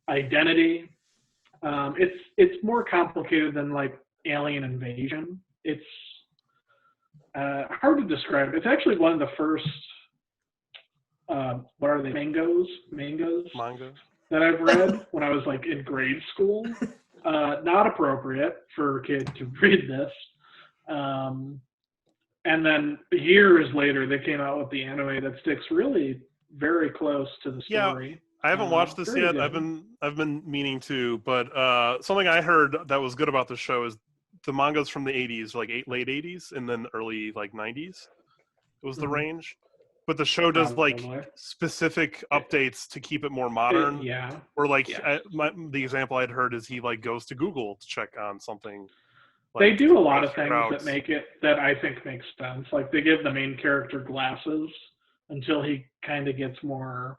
identity. It's more complicated than like alien invasion. It's hard to describe. It's actually one of the first what are they? Mangas manga. that I've read when I was like in grade school. Not appropriate for a kid to read this. And then years later, they came out with the anime that sticks really very close to the Yeah. story. I haven't watched this very yet. good. I've been meaning to, but something I heard that was good about the show is the manga's from the 80s, like late 80s, and then early like 90s. It was the Mhm. range, but the show does like Probably. specific updates to keep it more modern. Yeah. Or like Yeah. the example I'd heard is he like goes to Google to check on something. They like, do a lot of figure things out- that make it that I think makes sense. Like they give the main character glasses until he kind of gets more.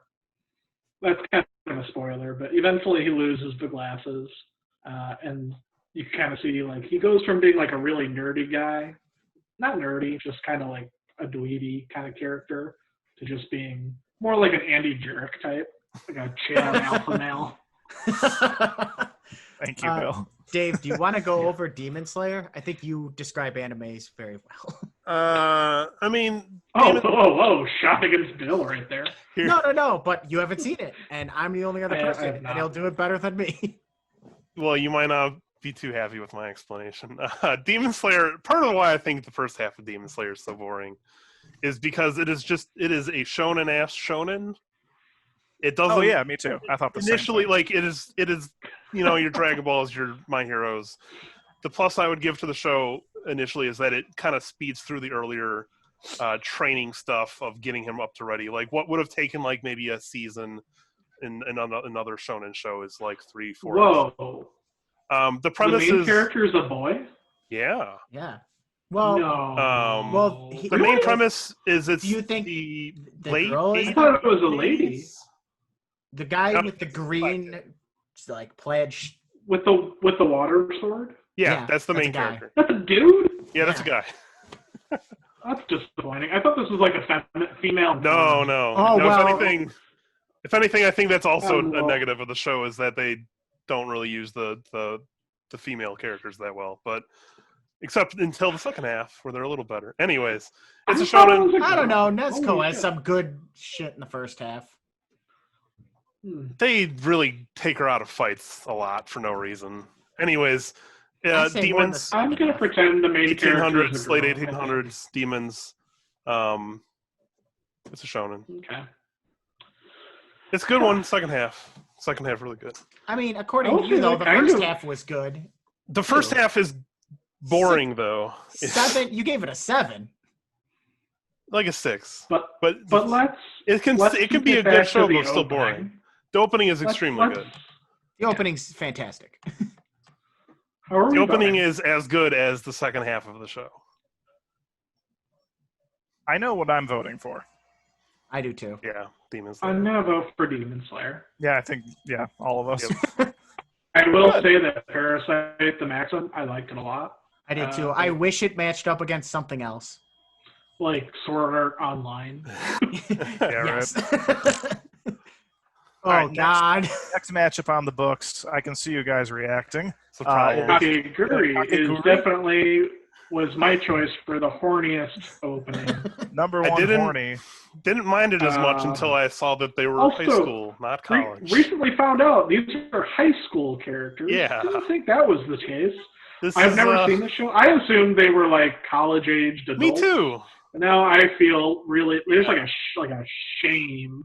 That's kind of a spoiler, but eventually he loses the glasses, and you kind of see like he goes from being like a really nerdy guy, not nerdy, just kind of like a dweeby kind of character, to just being more like an Andy Jurek type, like a Chad alpha male. Thank you, Bill. Dave, do you want to go over Demon Slayer? I think you describe animes very well. I mean, Oh, shot against Bill right there. here, No, but you haven't seen it, and I'm the only other I have person, and not. he'll do it better than me. well, you might not be too happy with my explanation. Demon Slayer. Part of why I think the first half of Demon Slayer is so boring is because it is a shonen ass shonen. It doesn't. Oh yeah, me too. I thought the Initially, same thing. like it is, your Dragon Balls, your My Heroes. The plus I would give to the show initially is that it kind of speeds through the earlier training stuff of getting him up to ready. Like what would have taken like maybe a season in another shonen show is like 3-4. Whoa. The The premise main is character is a boy? yeah. Yeah. Well, No. well, The main Really? premise is it's Do you think the the late girl is I thought it was a lady. 80s. the guy Yep. with the green, like plaid. With the water sword? Yeah, Yeah, that's the that's main a guy. character. That's a dude? Yeah, that's a Yeah. guy. That's disappointing. I thought this was like a female. No. Oh, No, well. if anything, I think that's also well. a negative of the show is that they don't really use the female characters that well. But except until the second half, where they're a little better. Anyways, it's a shonen. I don't know. Nezuko Holy has shit. some good shit in the first half. They really take her out of fights a lot for no reason. Anyways, I say more in the demons, second I'm gonna half. pretend the main character is 1800s, a late girl, I think. 1800s, demons. It's a shonen. Okay. It's a good one. Second half really good. I mean, according I to you, also though, like the kind first of- half was good. The first half is boring though. It's 7. You gave it a 7. like a 6. But But let's it can keep be a it back good to show, the but still opening. boring. The opening is Let's- extremely let's- good. The opening's fantastic. How are The we opening voting? is as good as the second half of the show. I know what I'm voting for. I do too. Yeah, Demon I'm Slayer. gonna vote for Demon Slayer. Yeah, I think all of us. Yep. I will say that Parasite the Maxim, I liked it a lot. I did too. I wish it matched up against something else. Like Sword Art Online. Yes. Oh, right, next. God. Next matchup on the books. I can see you guys reacting. It's a problem. Kakegurui is Kakegurui? definitely was my choice for the horniest opening. Number I one, didn't- horny. Didn't mind it as much until I saw that they were also, high school, not college. Recently found out these are high school characters. Yeah. Didn't think that was the case. This I've is, never seen the show. I assumed they were like college-aged adults. Me too. Now I feel really there's like a shame.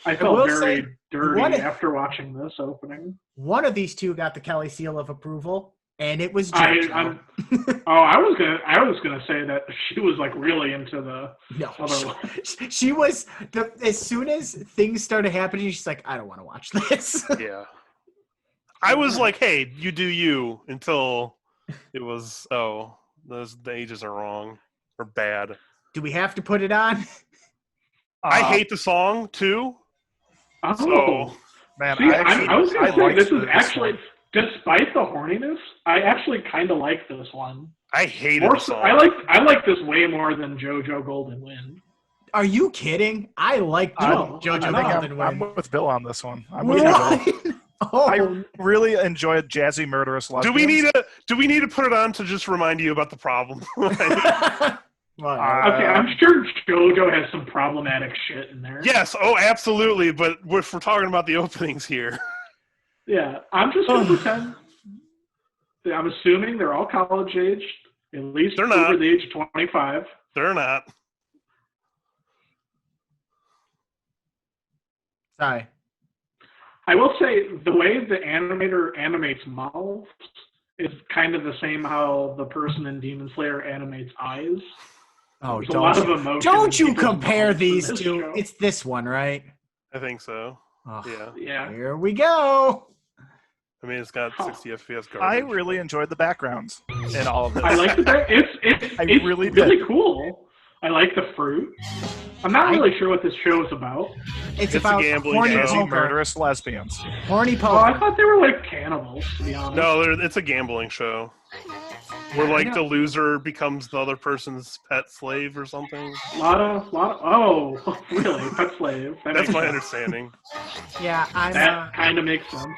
I felt will very say, dirty what if- after watching this opening. One of these two got the Kelly seal of approval, and it was I JoJo. was gonna say that she was like really into the No, other one. she was as soon as things started happening, she's like, I don't want to watch this. Yeah. I was like, hey, you do you, until it was, the ages are wrong or bad. Do we have to put it on? I hate the song too. Oh, So Man, see, I was gonna say liked this is this actually, one. despite the horniness, I actually kind of like this one. I hated More the so, song. I like this way more than JoJo Golden Wind. Are you kidding? I like No, JoJo I'm Golden I'm Wind. with Bill on this one. I'm with you, Bill. What? Oh, I really enjoyed Jazzy Murderous do Lesbians. we need to put it on to just remind you about the problem? well, Okay, I'm sure JoJo has some problematic shit in there. Yes, absolutely. But if we're talking about the openings here, Yeah, I'm just gonna pretend. I'm assuming they're all college aged, at least They're not. over the age of 25. they're not. sorry. I will say the way the animator animates mouths is kind of the same how the person in Demon Slayer animates eyes. Oh, There's a lot of don't emotion don't in you people's compare mouths in these this two. show. It's this one, right? I think so. Oh, Yeah. Yeah. Here we go. I mean, it's got Oh. 60 FPS garbage. I really enjoyed the backgrounds in all of this. I like the back. It's I really really did. cool. I like the fruit. I'm not really sure what this show is about. It's It's a about gambling horny show. Jazzy poker. Murderous Lesbians. Horny Oh, I poker. thought they were like cannibals, to be honest. No, it's a gambling show where like I the loser becomes the other person's pet slave or something. lot of. Oh, really? Pet slave. That That's makes my sense. understanding. Yeah, That kind of makes sense.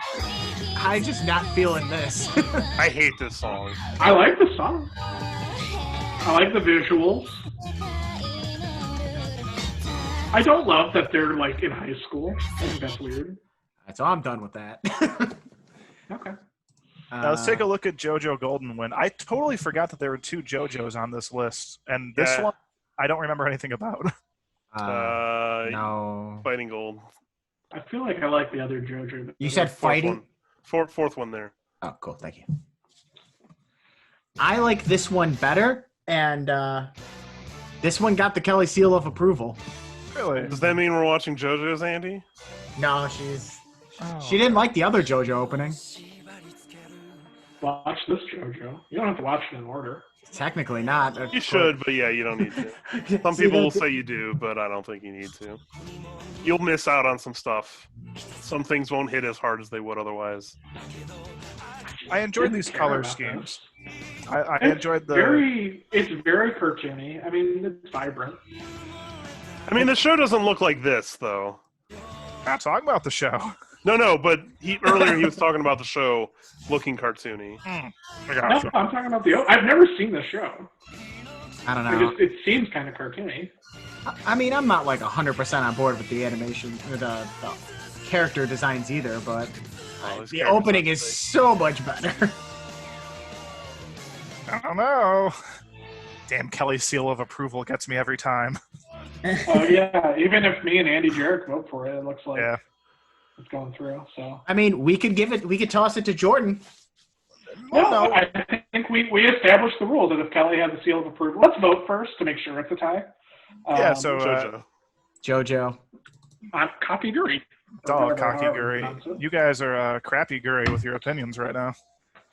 I'm just not feeling this. I hate this song. I like the song. I like the visuals. I don't love that they're like in high school. I think that's weird. So I'm done with that. Okay. Now let's take a look at JoJo Golden Wind. I totally forgot that there were two JoJos on this list, and this Yeah. one I don't remember anything about. No. Fighting Gold. I feel like I like the other JoJo. You said Fourth fighting? one. Fourth one there. Oh, cool. Thank you. I like this one better, and this one got the Kelly seal of approval. Really? Does that mean we're watching JoJo's, Andy? No, she didn't like the other JoJo opening. Watch this JoJo. You don't have to watch it in order. Technically not. You should, but yeah, you don't need to. Some See, people will the- say you do, but I don't think you need to. You'll miss out on some stuff. Some things won't hit as hard as they would otherwise. I enjoyed didn't these care color about schemes. this. I It's enjoyed the. It's very cartoony. I mean, it's vibrant. I mean, the show doesn't look like this, though. Not talking about the show. No, but earlier he was talking about the show looking cartoony. I No, gotcha. I'm talking about I've never seen the show. I don't know. It seems kind of cartoony. I mean, I'm not like 100% on board with the animation, or the character designs either, but Oh, these the characters opening are is fake. so much better. I don't know. Damn, Kelly's seal of approval gets me every time. Oh yeah, even if me and Andy Jarrett vote for it, it looks like Yeah. it's going through. So I mean, we could toss it to Jordan. Well, no, no. I think we established the rules that if Kelly has a seal of approval, let's vote first to make sure it's a tie. Yeah, so JoJo. JoJo. I'm Kakiguri. dog cocky Guri. You guys are crappy Guri with your opinions right now.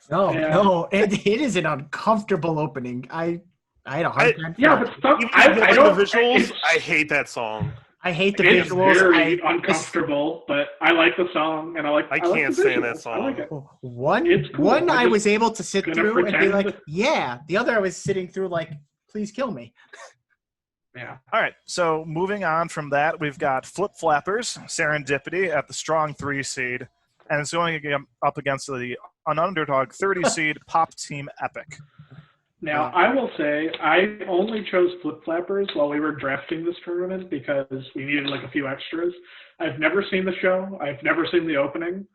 No, Yeah. no, it is an uncomfortable opening. I had a hard time. Yeah, but stuff, Even I the don't. visuals, I hate that song. I hate the It's visuals. very uncomfortable, but I like the song and I like can't the stand that visuals. I like it. One, It's cool. one I I just was able to sit gonna through and be pretend- like, yeah. The other I was sitting through like, please kill me. Yeah. All right, so moving on from that, we've got Flip Flappers, Serendipity at the strong 3 seed, and it's going up against an underdog 30 seed Pop Team Epic. Now, I will say I only chose Flip Flappers while we were drafting this tournament because we needed like a few extras. I've never seen the show. I've never seen the opening.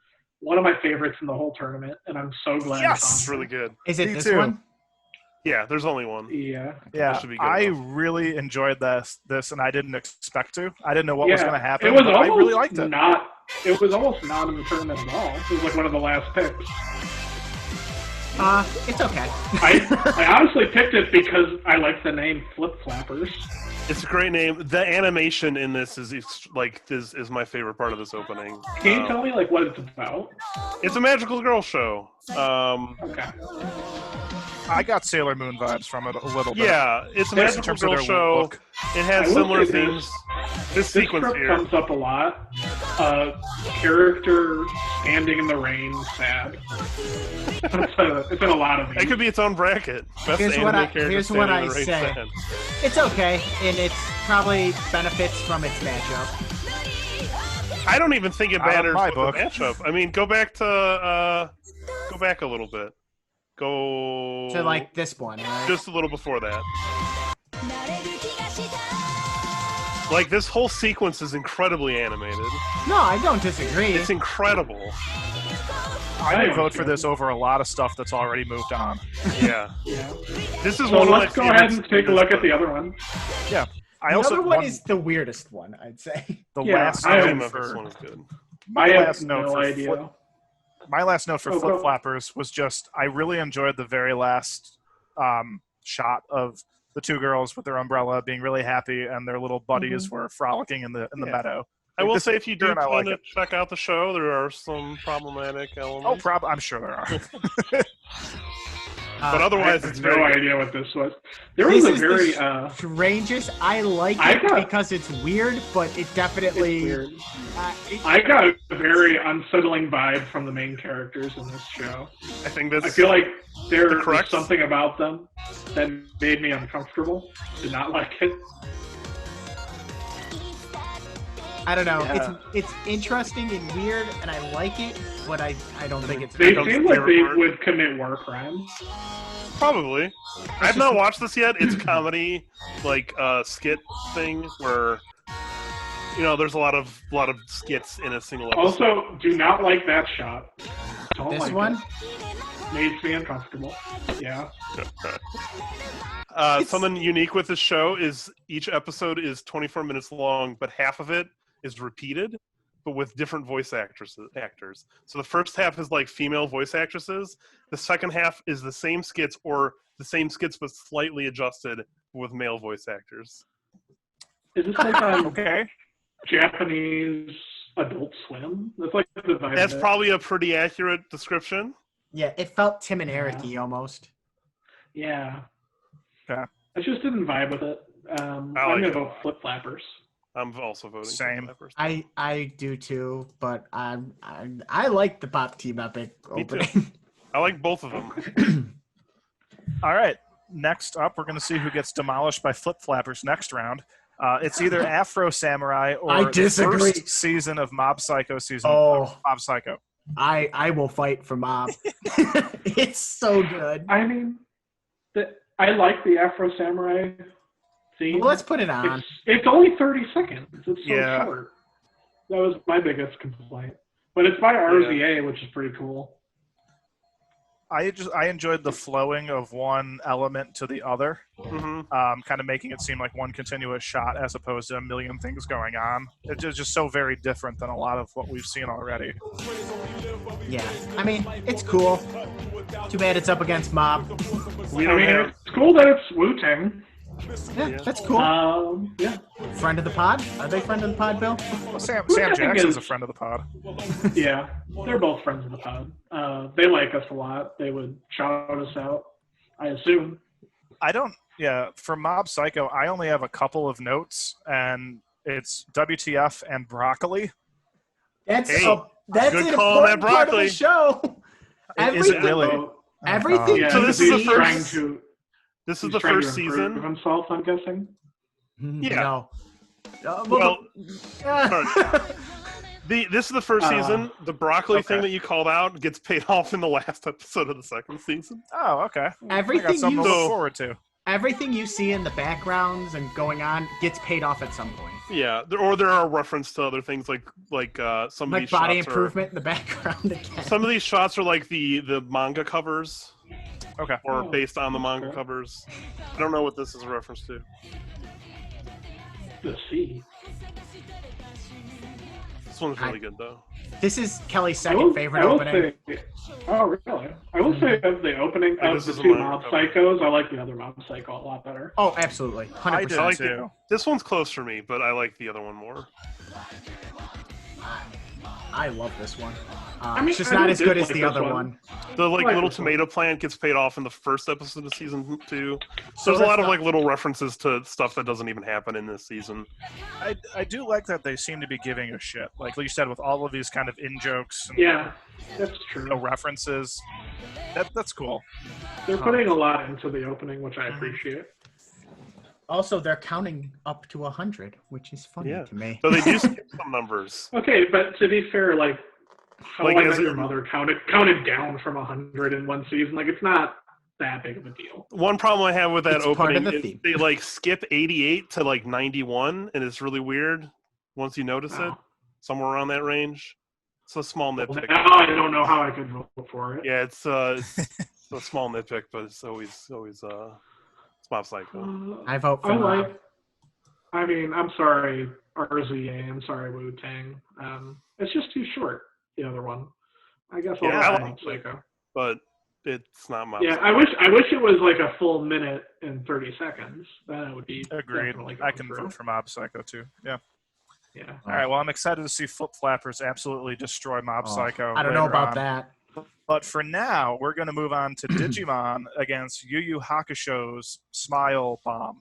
One of my favorites in the whole tournament, and I'm so glad. Yes! It's really good. Is it Me this too. one? Yeah, there's only one. Yeah. Yeah, should be good I enough. really enjoyed this, and I didn't expect to. I didn't know what was Yeah, going to happen, It was but almost I really liked it. not. It was almost not in the tournament at all. It was like one of the last picks. It's okay. I honestly picked it because I like the name Flip Flappers. It's a great name. The animation in this is is my favorite part of this opening. Can you tell me like what it's about? It's a magical girl show. Okay. I got Sailor Moon vibes from it a little bit. Yeah, it's a At least in magical terms of girl their show. look. It I has will similar say this. themes. This This sequence script here. comes up a lot. Character standing in the rain, sad. It's in a lot of these. It could be its own bracket. Best Here's what anime I- character here's what standing in I the rain, say. sad. It's okay, and it's probably benefits from its matchup. I don't even think it Out of matters my with book. the matchup. I mean, go back a little bit. Go To like this one, right? just a little before that. Like this whole sequence is incredibly animated. No, I don't disagree. It's incredible. I would vote for this over a lot of stuff that's already moved on. Yeah. Yeah. This is So one of my let's go ahead and favorites take a in look this at the book. other one. I The also other one won is the weirdest one, I'd say. the Yeah, last I note am- This for one is good. my I have last note no for idea. Flip, my last note for Oh, Flip go. Flappers was just I really enjoyed the very last shot of the two girls with their umbrella being really happy and their little buddies were frolicking in the Yeah. meadow. I will This say, is if you do good and I plan like to it. check out the show, there are some problematic elements. I'm sure there are. But I otherwise, have it's no very good. idea what this was. There was This a is very the strangest. I like I it got- because it's weird, but it definitely. it's weird. It- I got a very unsettling vibe from the main characters in this show. I think that's. I feel like there was correct- something about them that made me uncomfortable. Did not like it. I don't know. Yeah. It's interesting and weird, and I like it, but I don't think it's. They Don't seem like scare they Mark. would commit war crimes. Probably. I've not watched this yet. It's a comedy, like skit thing where, there's a lot of skits in a single episode. Also, do not like that shot. Don't This like one? it. Makes me uncomfortable. Yeah. Something unique with this show is each episode is 24 minutes long, but half of it is repeated, but with different voice actors. So the first half is like female voice actresses. The second half is the same skits or the same skits but slightly adjusted with male voice actors. Is this like on Okay. Japanese Adult Swim? That's like the vibe. That's of it. probably a pretty accurate description. Yeah, it felt Tim and Eric-y almost. Yeah. Yeah. I just didn't vibe with it. I'm going to vote Flip Flappers. I'm also voting. for Same. that person. I do too, but I like the Pop Team Epic Me too. opening. I like both of them. All right. Next up, we're going to see who gets demolished by Flip Flappers next round. It's either Afro Samurai or I disagree. the first season of Mob Psycho season. Oh. Mob Psycho. I will fight for Mob. It's so good. I mean, I like the Afro Samurai theme. Well, let's put it on. It's only 30 seconds. It's so Yeah. short. That was my biggest complaint. But it's by RZA, which is pretty cool. I enjoyed the flowing of one element to the other, Mm-hmm. kind of making it seem like one continuous shot as opposed to a million things going on. It's just so very different than a lot of what we've seen already. Yeah. I mean, it's cool. Too bad it's up against Mob. We don't have. It's cool that it's Wu-Tang. Yeah, that's cool. Yeah. Friend of the pod? Are they friend of the pod, Bill? Well, Sam Wu-Tang Jackson's is- a friend of the pod. Yeah. They're both friends of the pod. They like us a lot. They would shout us out, I assume. For Mob Psycho, I only have a couple of notes, and it's WTF and broccoli. That's Hey, that's good an call on that important part of broccoli. the show. Is it Everything- really? Everything Yeah, So you this is the see- first- Trying to, This is he's the trying first to improve season. himself, I'm guessing. Yeah. No. Well, uh, this is the first season. The broccoli Okay. thing that you called out gets paid off in the last episode of the second season. Oh, okay. I everything got something you to So- look forward to. everything you see in the backgrounds and going on gets paid off at some point. Yeah, there are reference to other things like some of Like these body shots improvement in the background again. Some of these shots are like the manga covers, Okay. or Oh, based on the manga okay. covers. I don't know what this is a reference to. The sea. This one's really good though. This is Kelly's I second will- favorite I will opening. say- oh, really? I will say of the opening Yeah, of this the is a two manga Mob cover. Psychos, I like the other Mob Psycho a lot better. Oh, absolutely. I 100%. did I like too. This one's close for me, but I like the other one more. I love this one. I mean, it's just I not don't as good as dislike the this other one. one. The like little this one. tomato plant gets paid off in the first episode of season 2. So There's a lot that's of not- like little references to stuff that doesn't even happen in this season. I do like that they seem to be giving a shit. Like you said, with all of these kind of in-jokes and Yeah, that's true. no references. That's cool. They're putting a lot into the opening, which I appreciate. Also, they're counting up to 100, which is funny Yeah. to me. So they do skip some numbers. Okay, but to be fair, like, How Like, I is Met Your it- Mother counted down from 100 in one season. Like, it's not that big of a deal. One problem I have with that It's part of opening the is theme. they like skip 88 to like 91, and it's really weird once you notice it, Wow. somewhere around that range. It's a small Now nitpick. I don't know how I could vote for it. Yeah, it's a small nitpick, but it's always it's Mob Psycho. I vote for I Mob. like. I mean, I'm sorry, RZA. I'm sorry, Wu Tang. It's just too short. The other one. I guess I'll Yeah, go I with like Mob Psycho. But it's not Mob Yeah, Psycho. I wish it was like a full minute and 30 seconds. Then it would be Agreed. definitely I going can through. vote for Mob Psycho too. Yeah. Yeah. All right. Well, I'm excited to see Flip Flappers absolutely destroy Mob Oh, Psycho. I don't know later about on. that. But for now, we're going to move on to Digimon against Yu Yu Hakusho's Smile Bomb.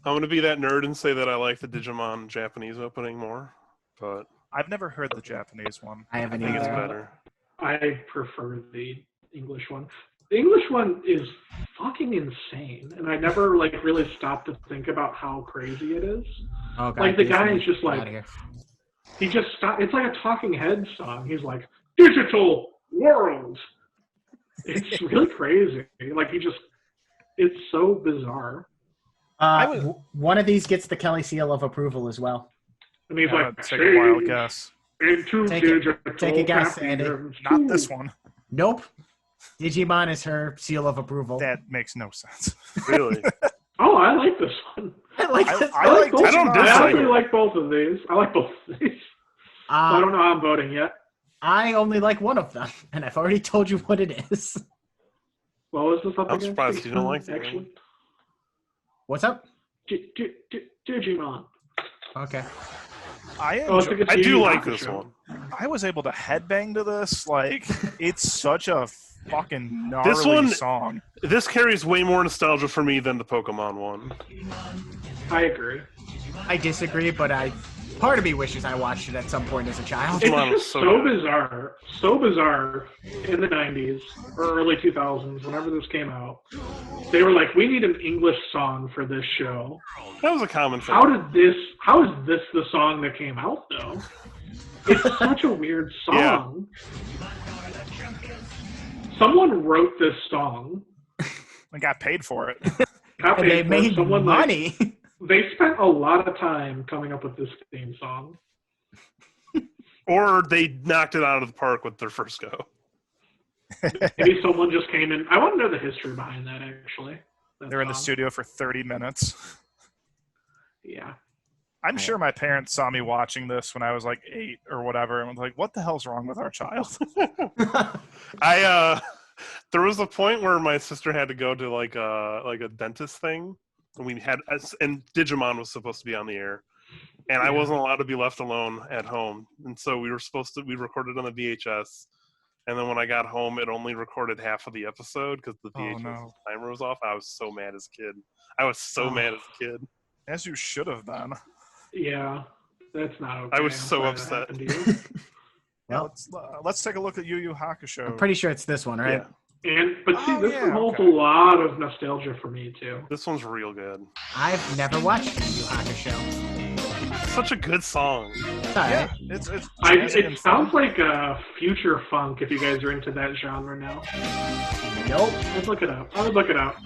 I'm gonna be that nerd and say that I like the Digimon Japanese opening more, but I've never heard the Japanese one. I I haven't think it's either. better. I prefer the English one. The English one is fucking insane, and I never like really stopped to think about how crazy it is. Oh, God, Like, the please guy get is just me like- outta here. He just stopped. It's like a Talking Heads song. He's like, "Digital world." It's really crazy. Like it's so bizarre. One of these gets the Kelly seal of approval as well. And he's I'm like, gonna take a wild "Change guess. into Take it. digital Take a guess, Andy. happiness." Not this one. Nope. Digimon is her seal of approval. That makes no sense. Really? Oh, I like this one. I like I- this. I like both. I don't I dislike actually it. like both of these. I like both of these. I don't know how I'm voting yet. I only like one of them, and I've already told you what it is. What was this up I'm against? surprised you don't like that Actually, What's up? Digimon. Okay. I Oh, it's enjoy, like a I do TV like Hakusho. this one. I was able to headbang to this. Like, it's such a fucking gnarly This one- song. This carries way more nostalgia for me than the Pokemon one. I agree. I disagree, but I Part of me wishes I watched it at some point as a child. It's Digimon was just so so good. bizarre. So bizarre in the 90s or early 2000s, whenever this came out. They were like, we need an English song for this show. That was a common thing. How is this the song that came out, though? It's such a weird song. Someone wrote this song. I got paid for it. Got And they paid for it. made Someone, money. They spent a lot of time coming up with this theme song. Or they knocked it out of the park with their first go. Maybe someone just came in. I want to know the history behind that, actually. That They're in the song. studio for 30 minutes. Yeah. I'm sure my parents saw me watching this when I was like 8 or whatever, and was like, "What the hell's wrong with our child?" There was a point where my sister had to go to like a dentist thing, and and Digimon was supposed to be on the air, and I wasn't allowed to be left alone at home, and so we recorded on the VHS, and then when I got home, it only recorded half of the episode because the VHS timer was off. I was so mad as a kid. Mad as a kid. As you should have been. Yeah. That's not okay. I was I'm so sorry that upset. happened to you. Well, Let's take a look at Yu Yu Hakusho. I'm pretty sure it's this one, right? Yeah. But see, Oh, this yeah, holds okay. a lot of nostalgia for me, too. This one's real good. I've never watched Yu Yu Hakusho. Such a good song. It's all Yeah, right. it's jazzy and It fun. sounds like future funk if you guys are into that genre now. Nope. Let's look it up. I would look it up.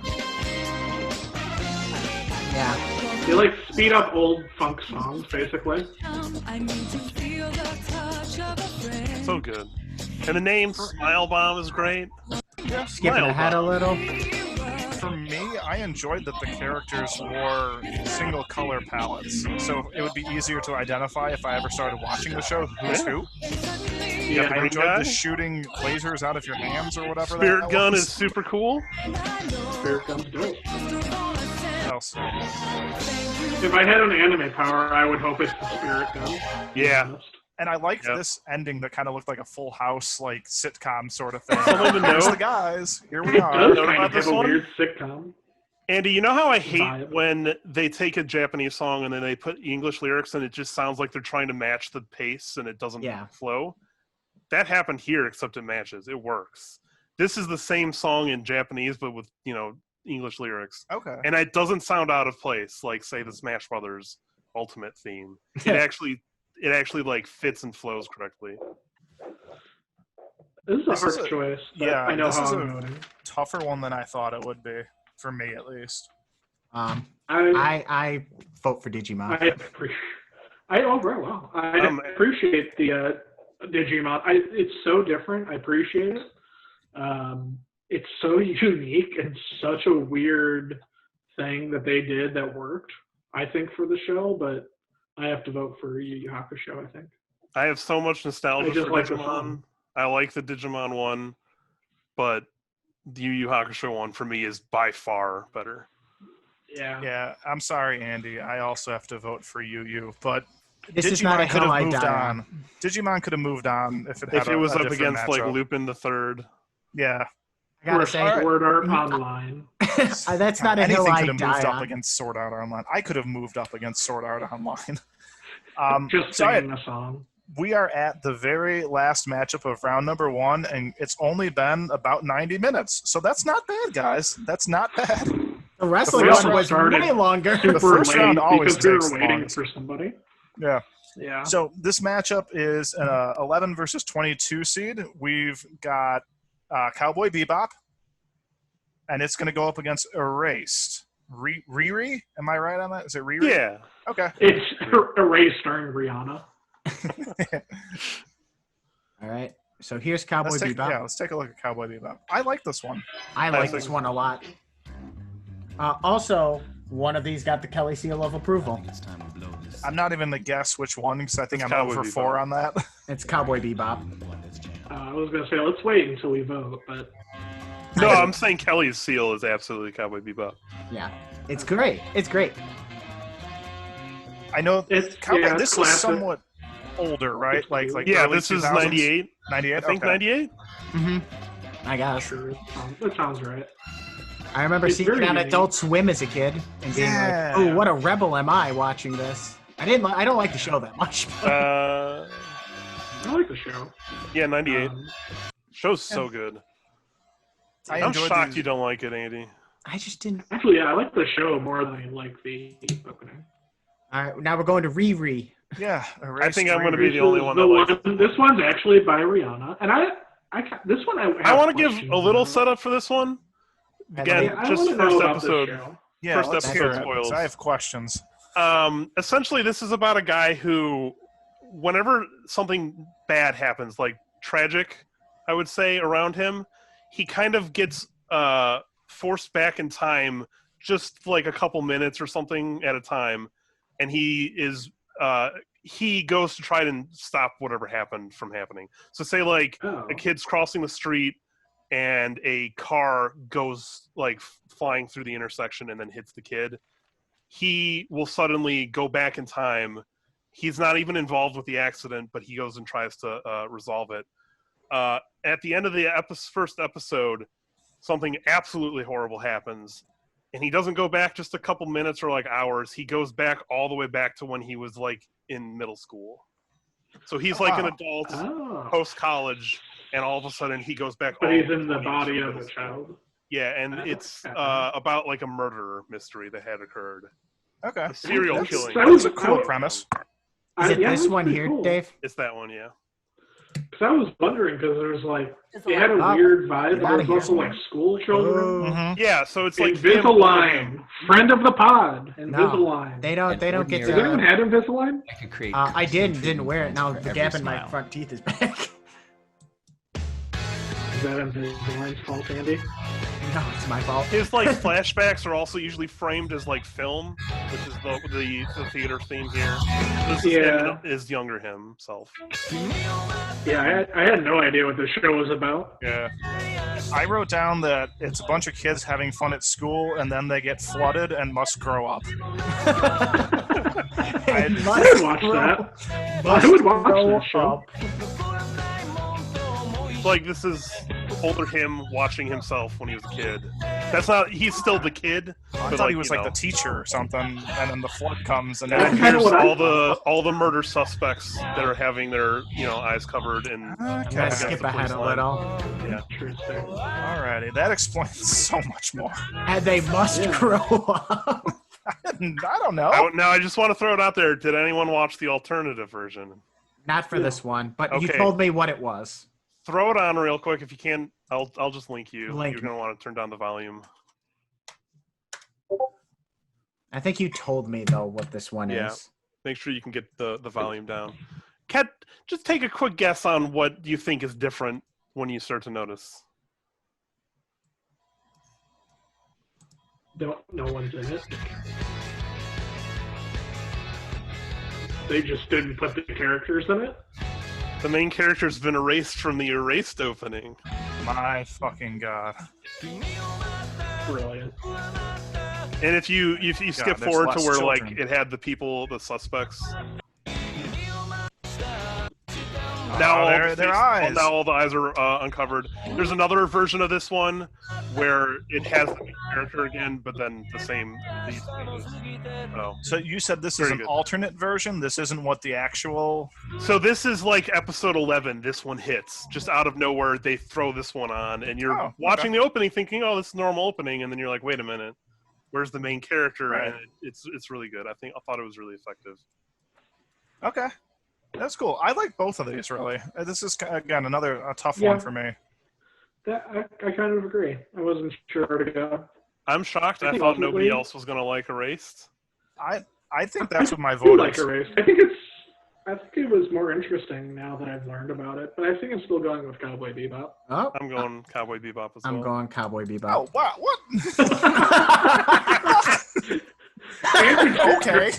Yeah. They like speed up old funk songs, basically. So good. And the name Smile Bomb is great. Yeah, Skipping Smile ahead a Bomb. little. for me, I enjoyed that the characters wore single color palettes, so it would be easier to identify if I ever started watching the show who's Yeah. who. Yeah, I Green enjoyed guy? the shooting lasers out of your hands or whatever. Spirit that Gun was. is super cool. Spirit Gun's dope. What else? If I had an anime power, I would hope it's the Spirit Gun. to be Yeah. honest. And I liked Yep. this ending that kind of looked like a Full House, like sitcom sort of thing. Don't even Here's know. the guys. Here we It are. does know kind about of this have a one? weird sitcom. Andy, you know how I hate Vibe. when they take a Japanese song and then they put English lyrics and it just sounds like they're trying to match the pace and it doesn't Yeah. flow? That happened here, except it matches. It works. This is the same song in Japanese, but with, English lyrics. Okay. And it doesn't sound out of place, like, say, the Smash Brothers Ultimate theme. It actually like fits and flows correctly. This is a This hard is a- choice. But yeah, I know this how is I'm a- voting. Tougher one than I thought it would be, for me at least. I I vote for Digimon. very well. I Um, appreciate the Digimon. It's so different. I appreciate it. It's so unique and such a weird thing that they did that worked, I think, for the show, but I have to vote for Yu Yu Hakusho, I think. I have so much nostalgia I just for like the Digimon. song. I like the Digimon one, but the Yu Yu Hakusho one for me is by far better. Yeah. Yeah, I'm sorry, Andy. I also have to vote for Yu, but This is not a could hill have I moved die on. Digimon could have moved on if it had If it was a up different against like matchup. Lupin the Third, Yeah, I gotta Or say, Sword Art Online. that's not a anything hill I could have moved die up on. against Sword Art Online. I could have moved up against Sword Art Online. Just so singing a song. we are at the very last matchup of round number 1, and it's only been about 90 minutes. So that's not bad, guys. That's not bad. The wrestling The first one round was started way longer. Super first late round always because we takes were the waiting longest. for somebody. Yeah. Yeah. So this matchup is an 11 versus 22 seed. We've got Cowboy Bebop, and it's going to go up against Erased. Riri? Am I right on that? Is it Riri? yeah, Okay. It's Erased starring Rihanna. All right. So here's Cowboy Bebop. Let's take a look at Cowboy Bebop. I like this one. I like think- this one a lot. Also, one of these got the Kelly seal of approval. I'm not even going to guess which one because I think It's I'm Cowboy over Bebop. 4 on that. It's Cowboy Bebop. I was going to say, let's wait until we vote, but no, I'm saying Kelly's seal is absolutely Cowboy Bebop. Yeah. It's great. It's great. I know it's Cowboy, it's this is classic. somewhat older, right? Like Yeah, early this is 2000s? 98. 98? I think Okay. 98. Mm-hmm. I guess. Sure, that sounds right. I remember It's seeing it very on unique. Adult Swim as a kid and being Yeah. like, "Oh, what a rebel am I watching this?" I don't like the show that much. Uh, I like the show. yeah, 98. Show's so good. I I'm enjoyed shocked these- you don't like it, Andy. I just didn't. Actually, yeah, I like the show more than I like the opening. All right, now we're going to Riri. Yeah, I think I'm going to Riri. be the only one that likes it. This one's actually by Rihanna, and this one I want to give a little setup for this one. Again, I just wanna know first about this episode. show. Yeah, First let's episode hear it, 'cause spoils. I have questions. Essentially, this is about a guy who, whenever something bad happens, like tragic, I would say, around him, he kind of gets forced back in time just like a couple minutes or something at a time, and he goes to try and stop whatever happened from happening. So say like Oh. a kid's crossing the street and a car goes like flying through the intersection and then hits the kid. He will suddenly go back in time. He's not even involved with the accident, but he goes and tries to resolve it. At the end of the first episode, something absolutely horrible happens, and he doesn't go back just a couple minutes or like hours. He goes back all the way back to when he was like in middle school. So he's like an adult, Oh. post-college, and all of a sudden he goes back. But all he's the in the way body to of middle a school. child. Yeah, and it's about like a murder mystery that had occurred. Okay. A serial That's- killing. That's a cool premise. Is it Yeah, this that's one pretty here, cool. Dave? It's that one, yeah. Because I was wondering, because there was like, It's it had a like- weird vibe, Get but outta there was here. also like school children. Oh. Mhm. Yeah, so it's like Invisalign, friend of the pod, Invisalign. They don't get ordinary- Has anyone to. had Invisalign? I could create. I didn't wear it. Now For the every gap in my smile. front teeth is back. Is that Invisalign's fault, Andy? No, it's my fault. His like flashbacks are also usually framed as like film, which is the theater theme here. This is Yeah. his younger himself. Yeah, I had no idea what this show was about. Yeah. I wrote down that it's a bunch of kids having fun at school, and then they get flooded and must grow up. I would watch that. I would watch that show. Like this is older him watching himself when he was a kid. That's not. He's still the kid. I but, thought he was you like know. the teacher or something, and then the flood comes, and And That's then kinda here's what I all the murder suspects that are having their eyes covered and I'm Okay. gonna Against skip the ahead police a line. little. Interesting. Alrighty, that explains so much more. And they must Yeah. grow up. I don't know. Now I just want to throw it out there. Did anyone watch the alternative version? Not for this one, but you Okay. told me what it was. Throw it on real quick if you can. I'll just link you. Link You're gonna want to turn down the volume. I think you told me though what this one Yeah. is. Make sure you can get the volume down. Kat, just take a quick guess on what you think is different when you start to notice. No one's in it. They just didn't put the characters in it. The main character's been erased from the erased opening. My fucking god. Brilliant. And if you skip there's forward to less where children. like it had the people, the suspects. Oh, Now their eyes. Now all the eyes are uncovered. There's another version of this one where it has the main character again, but then these changes. Oh. So you said this is Very an good. alternate version? This isn't what the actual... So this is like episode 11. This one hits just out of nowhere. They throw this one on, and you're Oh, okay. watching the opening, thinking, "Oh, this is a normal opening," and then you're like, "Wait a minute, where's the main character?" Right. And it's really good. I thought it was really effective. Okay. That's cool. I like both of these, really. This is, again, a tough Yeah. one for me. I kind of agree. I wasn't sure where to go. I'm shocked. I I think thought nobody ultimately- else was gonna like Erased. I think that's what my I do vote like is. Erased. I think it was more interesting now that I've learned about it, but I think I'm still going with Cowboy Bebop. Oh, I'm going Cowboy Bebop as well. I'm going Cowboy Bebop. Oh, wow. What? Okay.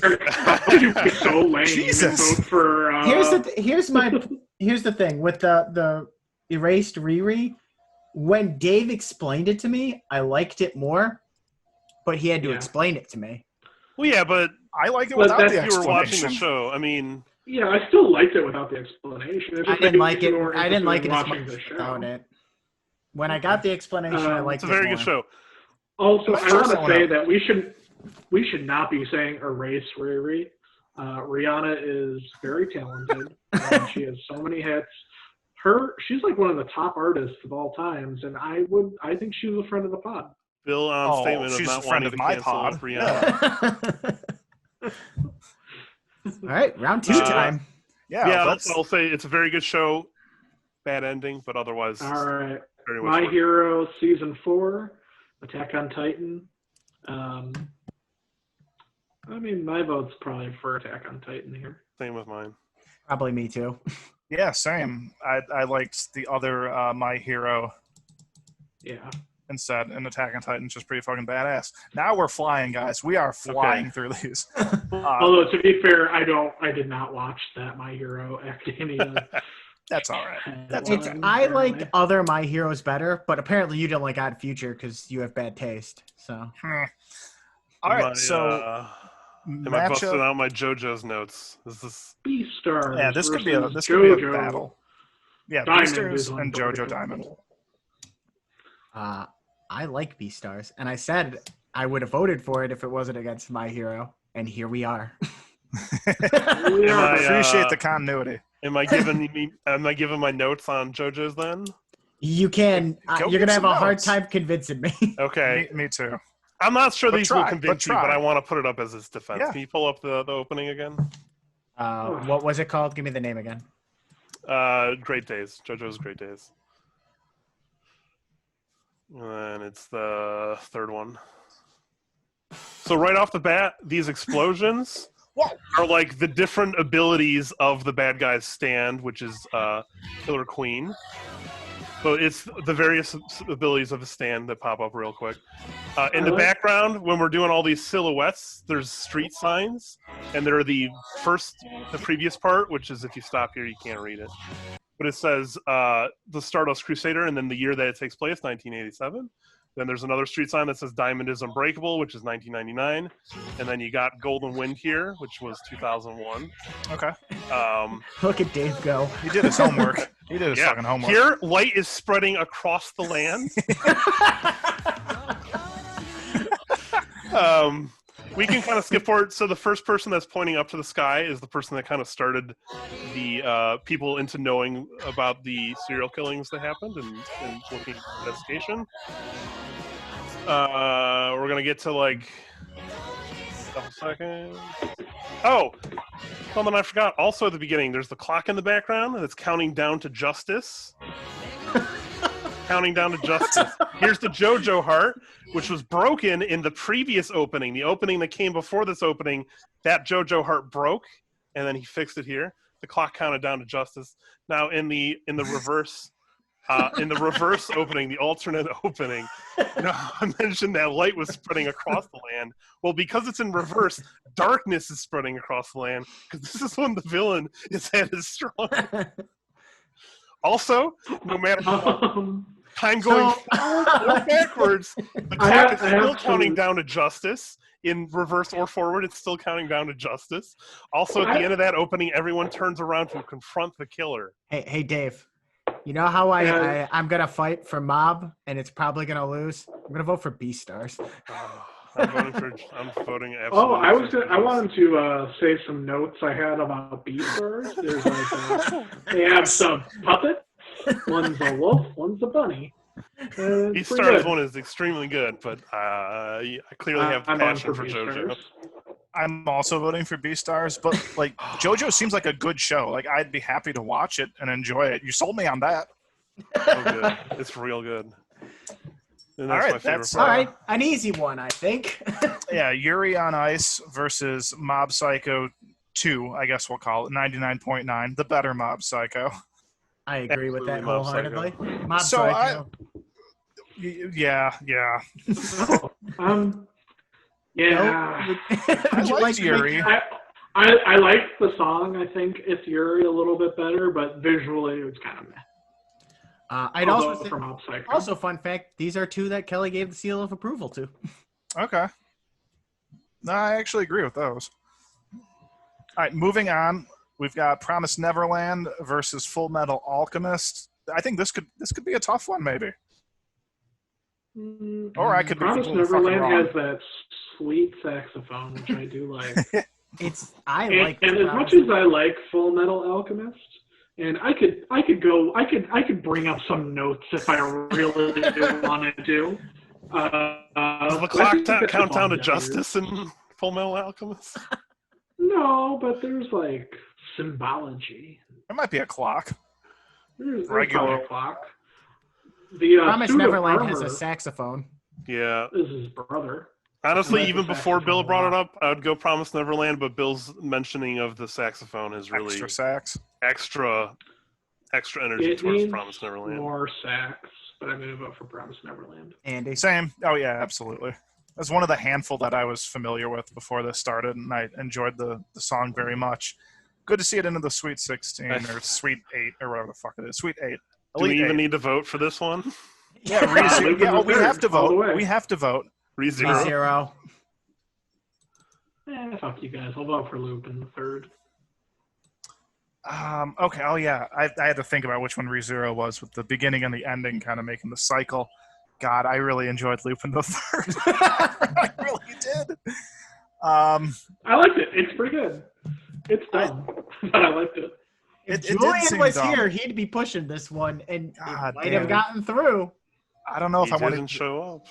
You'd be so lame. Jesus. Vote for, Here's the thing with the erased Riri. When Dave explained it to me, I liked it more, but he had to Yeah. explain it to me. Well, yeah, but I like it But without the that's- you were watching explanation. the show. I mean, yeah, I still liked it without the explanation. It's I just didn't like like it. more I didn't like it interested as in much watching the show. without it. When I got the explanation, I liked it's a very it good more. show. Also, Let's I check want that one to say out. that we should not be saying erase Riri. Rihanna is very talented. And she has so many hits. She's like one of the top artists of all times, and I think she was a friend of the pod. Bill on statement of she's not a friend wanting of to my cancel pod. Rihanna. All right, round 2 time. Yeah, I'll say it's a very good show. Bad ending, but otherwise, All right. very My much Hero Season 4, Attack on Titan. I mean, my vote's probably for Attack on Titan here. same with mine. Probably me too. yeah, same. I liked the other My Hero Yeah. instead, and Attack on Titan's just pretty fucking badass. Now we're flying, guys. We are flying through these. Although to be fair, I did not watch that My Hero Academia. That's all right. That's It's, okay. I liked other My Heroes better, but apparently you don't like Odd Future because you have bad taste. So All right, so am I busting matchup. out my JoJo's notes? Is this Beastars. Yeah, this could be a JoJo. battle. Yeah, Diamond Beastars is and JoJo unbreakable. Diamond. I like Beastars, and I said I would have voted for it if it wasn't against My Hero, and here we are. Yeah. Appreciate the continuity. Am I giving my notes on JoJo's then? You can. Go You're get gonna have some a hard notes. time convincing me. Okay. Me too. I'm not sure But these try, will convince but you, but try. I want to put it up as its defense. Yeah. Can you pull up the opening again? What was it called? Give me the name again. Great Days. JoJo's Great Days. And it's the third one. So right off the bat, these explosions are like the different abilities of the bad guy's stand, which is Killer Queen. So it's the various abilities of the stand that pop up real quick. In the background, when we're doing all these silhouettes, there's street signs, and they're the previous part, which is if you stop here, you can't read it. But it says the Stardust Crusader, and then the year that it takes place, 1987. Then there's another street sign that says Diamond is Unbreakable, which is 1999. And then you got Golden Wind here, which was 2001. Okay. Look at Dave go. He did his homework. He did his fucking homework. Here, light is spreading across the land. We can kind of skip forward. So the first person that's pointing up to the sky is the person that kind of started the people into knowing about the serial killings that happened and looking at investigation. We're going to get to like a couple seconds. Oh, something I forgot. Also at the beginning, there's the clock in the background that's counting down to justice. Counting down to justice. Here's the JoJo heart, which was broken in the previous opening. The opening that came before this opening, that JoJo heart broke, and then he fixed it here. The clock counted down to justice. Now in the reverse opening, the alternate opening, I mentioned that light was spreading across the land. Well, because it's in reverse, darkness is spreading across the land, because this is when the villain is at his strongest. Also, no matter what, time going forward or backwards, the clock is still counting down to justice. In reverse or forward, it's still counting down to justice. Also, at the end of that opening, everyone turns around to confront the killer. Hey, Dave. You know how I'm gonna fight for Mob, and it's probably gonna lose. I'm gonna vote for Beastars. I'm voting absolutely. Oh, I wanted to say some notes I had about Beastars. There's like they have some puppets. One's a wolf, one's a bunny. Beastars one is extremely good, but I clearly have passion for JoJo. I'm also voting for Beastars, but like JoJo seems like a good show. Like I'd be happy to watch it and enjoy it. You sold me on that. So good. It's real good. And All right, my favorite that's part. All right, an easy one, I think. Yeah, Yuri on Ice versus Mob Psycho 2, I guess we'll call it, 99.9, the better Mob Psycho. I agree with that Absolutely, Mob Psycho. wholeheartedly. Mob So Psycho. Yeah. Yeah. I Would you liked like to Yuri. I like the song. I think it's Yuri a little bit better, but visually it was kind of meh. I'd also say, from Mob Psycho. also fun fact: these are two that Kelly gave the seal of approval to. Okay. No, I actually agree with those. All right, moving on. We've got Promised Neverland versus Full Metal Alchemist. I think this could be a tough one, maybe. Or I could be Promised completely fucking Neverland wrong. has that sweet saxophone, which I do like. And as much as I like Full Metal Alchemist, and I could bring up some notes if I really wanted to. Does the clock count down to justice in Full Metal Alchemist? No, but there's like symbology. There might be a clock. There's Regular a clock. The Promise suit of Neverland has armor a saxophone. Yeah. is his brother. Honestly, like even the before Bill saxophone brought a it up, I would go Promise Neverland, but Bill's mentioning of the saxophone is really extra sax. extra energy It towards needs Promise Neverland. more sax, but I'm going to vote for Promise Neverland. Andy. Same. Oh yeah, absolutely. That's one of the handful that I was familiar with before this started, and I enjoyed the song very much. Good to see it into the Sweet 16 or Sweet 8 or whatever the fuck it is. Sweet 8. Do we Elite even 8. need to vote for this one? Yeah, ReZero. Yeah, we have to All the vote. way. We have to vote. ReZero. 0. Fuck you guys. I'll vote for Loop in the third. Okay. Oh yeah, I had to think about which one ReZero was, with the beginning and the ending kind of making the cycle. God, I really enjoyed Lupin the Third. I really did. I liked it. It's pretty good. It's dumb, but I liked it. If It did Julian seem was dumb. here, he'd be pushing this one, and God it might damn have it. gotten through. I don't know if He I wanted. didn't show up.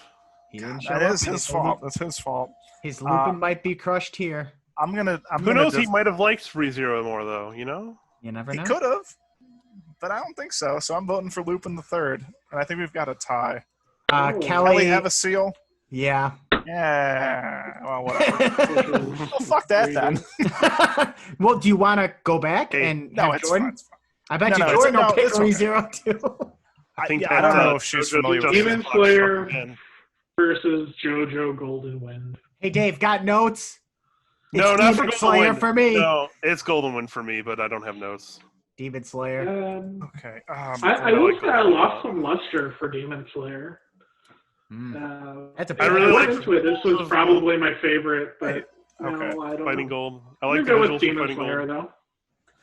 He didn't show That up. is his fault. That's his fault. His Lupin might be crushed here. I'm Who gonna knows? He might have liked ReZero more, though. You know. You never He know. could have, but I don't think so. So I'm voting for Lupin the Third, and I think we've got a tie. Oh. Kelly. Kelly have a seal. Yeah. Yeah. Well, whatever. Well, fuck that then. Well, do you want to go back Hey, and No, have it's Jordan? fine. It's fine. I bet No, you no, Jordan it's- will no, pick it's okay. ReZero too. I think I that, don't know if she's JoJo familiar with Justice Demon Clock Slayer. struck again. Versus JoJo Golden Wind. Hey, Dave, got notes? No, It's not Demon for Golden Slayer Wind. for me. No, it's Golden Wind for me, but I don't have notes. Demon Slayer. Okay. I like will say I Golden lost Wind. some luster for Demon Slayer. That's a I really went like into it. This was probably my favorite, but Okay. no, I don't Fighting know. Gold. I I'm like the gonna go visuals with of Demon Fighting Slayer Gold. though.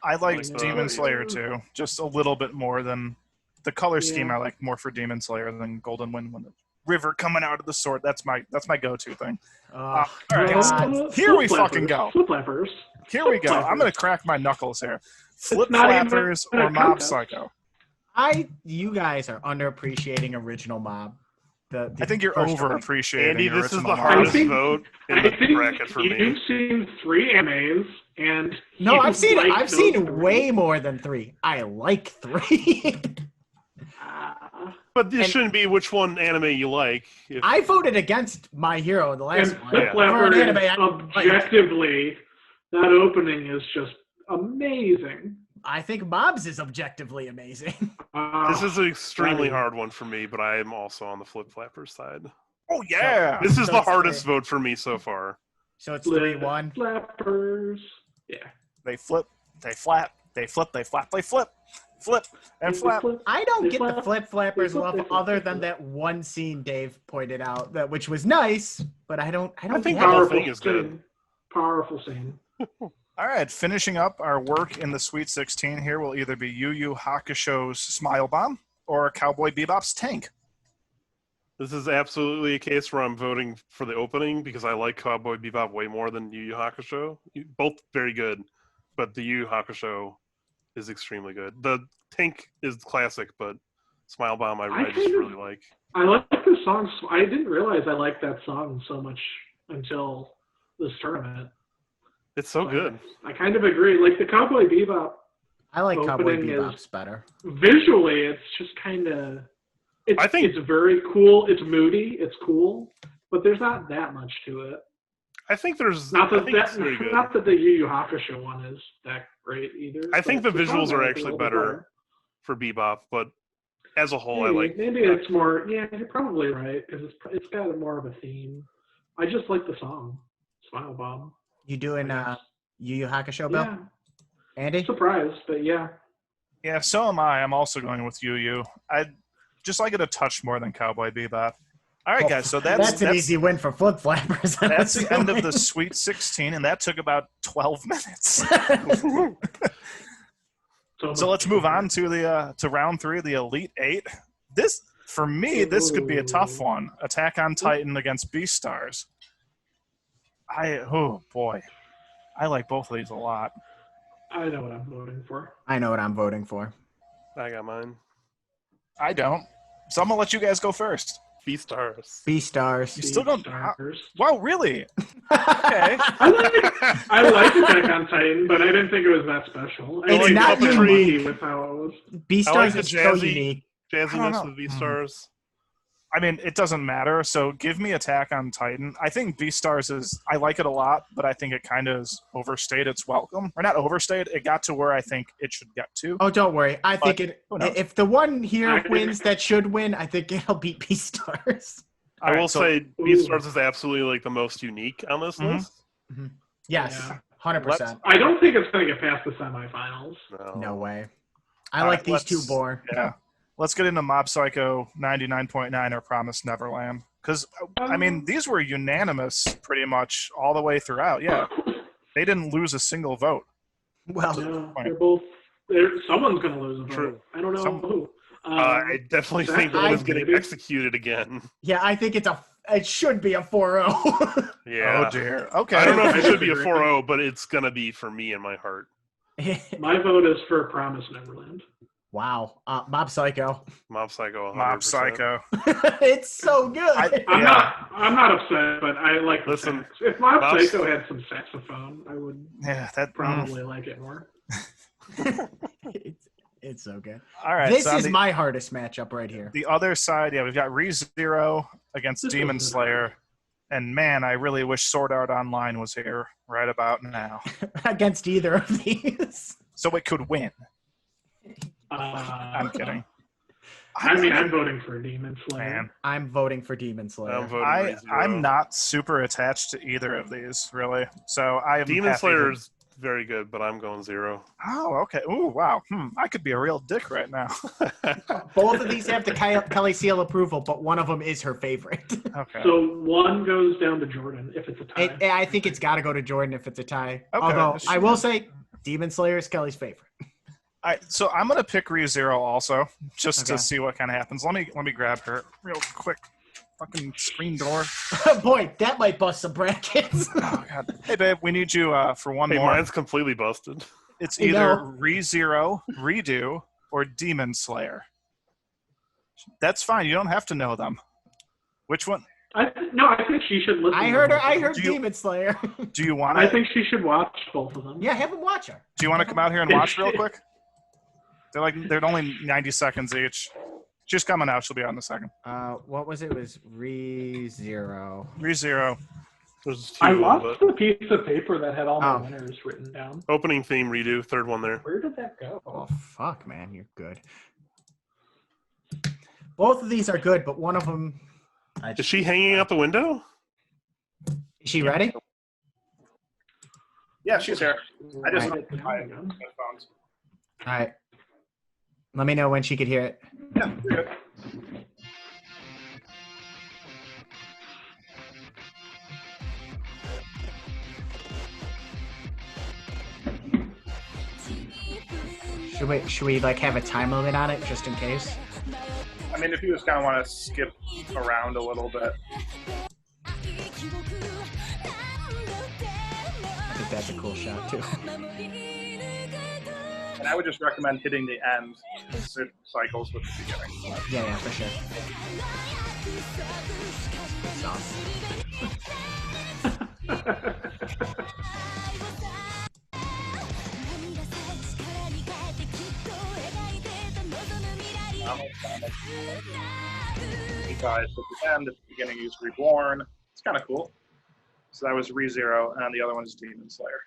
I liked Like, Demon uh, Slayer too, just a little bit more than the color scheme. Yeah. I like more for Demon Slayer than Golden Wind when the river coming out of the sword. That's my go-to thing. All right, God. here we fucking go. Flip flappers. Here we go. Flip I'm gonna crack my knuckles here. Flip not even Flappers a or Mob contest. Psycho? You guys are underappreciating Original Mob. I think you're first overappreciating Andy, your this is original the Mob. hardest think- vote in I the think bracket for me. you've seen 3 animes, and No, you I've seen like I've those seen 3. way more than 3. I like 3. But this And- shouldn't be which one anime you like. If, I voted against My Hero in the last And one. Flip Yeah. For Flapper an is anime, objectively, that opening is just amazing. I think Mobs is objectively amazing. this is an extremely Right. hard one for me, but I am also on the Flip Flappers side. Oh yeah. This is So the it's hardest three. vote for me so far. So it's Flip 3-1. Flappers. Yeah. They flip. They flap. They flip. They flap. They flip. Flip and flap. I don't They get the flap, Flip Flappers they flip, love they flip, other they than flip. that one scene Dave pointed out, that which was nice, but I don't think get the it. whole Powerful thing is good. scene. Powerful scene. All right, finishing up our work in the Sweet 16 here will either be Yu Yu Hakusho's Smile Bomb or Cowboy Bebop's Tank. This is absolutely a case where I'm voting for the opening because I like Cowboy Bebop way more than Yu Yu Hakusho. Both very good, but the Yu Yu Hakusho is extremely good. The Tank is classic, but Smile Bomb I I just kind of- really like. I like the song. I didn't realize I liked that song so much until this tournament. It's so good. I kind of agree. Like the Cowboy Bebop, I like Cowboy opening is- Bebop's better. visually, it's just kind of. I think- it's very cool. It's moody. It's cool, but there's not that much to it. I think there's Not I that think it's very good. not that the Yu Yu Hakusho one is that great either. I think but the visuals song's are a actually little bit better for Bebop, but as a whole, I Maybe, like. maybe it's more. Yeah, you're probably right because it's got more of a theme. I just like the song, Smile Bomb. You doing Yu Yu Hakusho, Bill? Yeah, Andy? surprised, but yeah. Yeah, so am I. I'm also going with Yu Yu. I just like it a touch more than Cowboy Bebop. All right, guys, so that's an easy win for Flip Flappers. that's the end of the Sweet 16, and that took about 12 minutes. So let's move on to the to round 3, the Elite 8. This, for me, this could be a tough one. Attack on Titan against Beastars. Oh boy, I like both of these a lot. I know what I'm voting for. I know what I'm voting for. I got mine. I don't. So I'm gonna let you guys go first. Beastars. Beastars. You still don't. Stars. Wow, really? Okay. I like Attack on Titan, but I didn't think it was that special. I It's like not puppetry. unique with how it was. Beastars I like the is so jazzy- unique. I don't Jazziness know. of Beastars. I mean, it doesn't matter. So give me Attack on Titan. I think Beastars is. I like it a lot, but I think it kind of overstayed its welcome, or not overstayed. It got to where I think it should get to. Oh, don't worry. I think who knows? if the one here I- wins that should win, I think it'll beat Beastars. All I right, will so- say Beastars is absolutely like the most unique on this Mhm. list. Yes, Yeah. 100%. I don't think it's going to get past the semifinals. No way. I All like right, these two let's- more. Yeah. Let's get into Mob Psycho 99.9 or Promise Neverland. Because, I mean, these were unanimous pretty much all the way throughout. Yeah. They didn't lose a single vote. Well, No, they're both. Someone's going to lose a vote. True. I don't know who. I definitely think one is getting maybe. executed again. yeah, I think it should be a 4-0. Yeah. Oh, dear. Okay. I don't know if it I should be a agree. 4-0, but it's gonna be for me in my heart. My vote is for Promise Neverland. Wow. Mob Psycho. Mob Psycho. 100%. Mob Psycho. It's so good. I'm Yeah. not upset, but I like the Listen, sax. If Mob Mob- Psycho had some saxophone, I would Yeah, that probably like it more. It's so good. All right. This so on is the, my hardest matchup right here. the other side, yeah, we've got ReZero against This Demon was- Slayer. And man, I really wish Sword Art Online was here right about now. Against either of these. So it could win. I'm I'm kidding. I mean, I'm voting for Demon Slayer. Man, I'm voting for Demon Slayer. I'm voting I'm ReZero. not super attached to either of these, really. So I am Demon happy Slayer to- is very good, but I'm going 0. Oh, okay. Ooh, wow. I could be a real dick right now. Both of these have the Kelly seal approval, but one of them is her favorite. Okay. So one goes down to Jordan if it's a tie. I think it's got to go to Jordan if it's a tie. Okay. Although I will say Demon Slayer is Kelly's favorite. All right, so I'm gonna pick ReZero also, just Okay. to see what kind of happens. Let me grab her real quick. Fucking screen door. Boy, that might bust some brackets. Oh god. Hey babe, we need you for one Hey, more. mine's completely busted. It's You either know. ReZero, Redo, or Demon Slayer. That's fine. You don't have to know them. Which one I think she should listen. I to heard her. both I of heard them. Demon Slayer. do you want I to? think she should watch both of them. Yeah, have him watch her. Do you want to come out here and watch real quick? They're only 90 seconds each. She's coming out. She'll be out in a second. What was it? It was ReZero. ReZero. There's 2 I of them, lost but the piece of paper that had all my Oh. winners written down. opening theme redo, third one there. Where did that go? Oh fuck, man, you're good. Both of these are good, but one of them. Is she hanging out the window? Is she ready? Yeah, she's here. I just Right. don't my headphones. All right. Let me know when she could hear it. Yeah, you're good. Should we like have a time limit on it just in case? I mean, if you just kind of want to skip around a little bit. I think that's a cool shot too. And I would just recommend hitting the end since it cycles with the beginning. Yeah, for sure. That's You guys at the end, at the beginning, use Reborn. It's kind of cool. So that was ReZero, and the other one is Demon Slayer.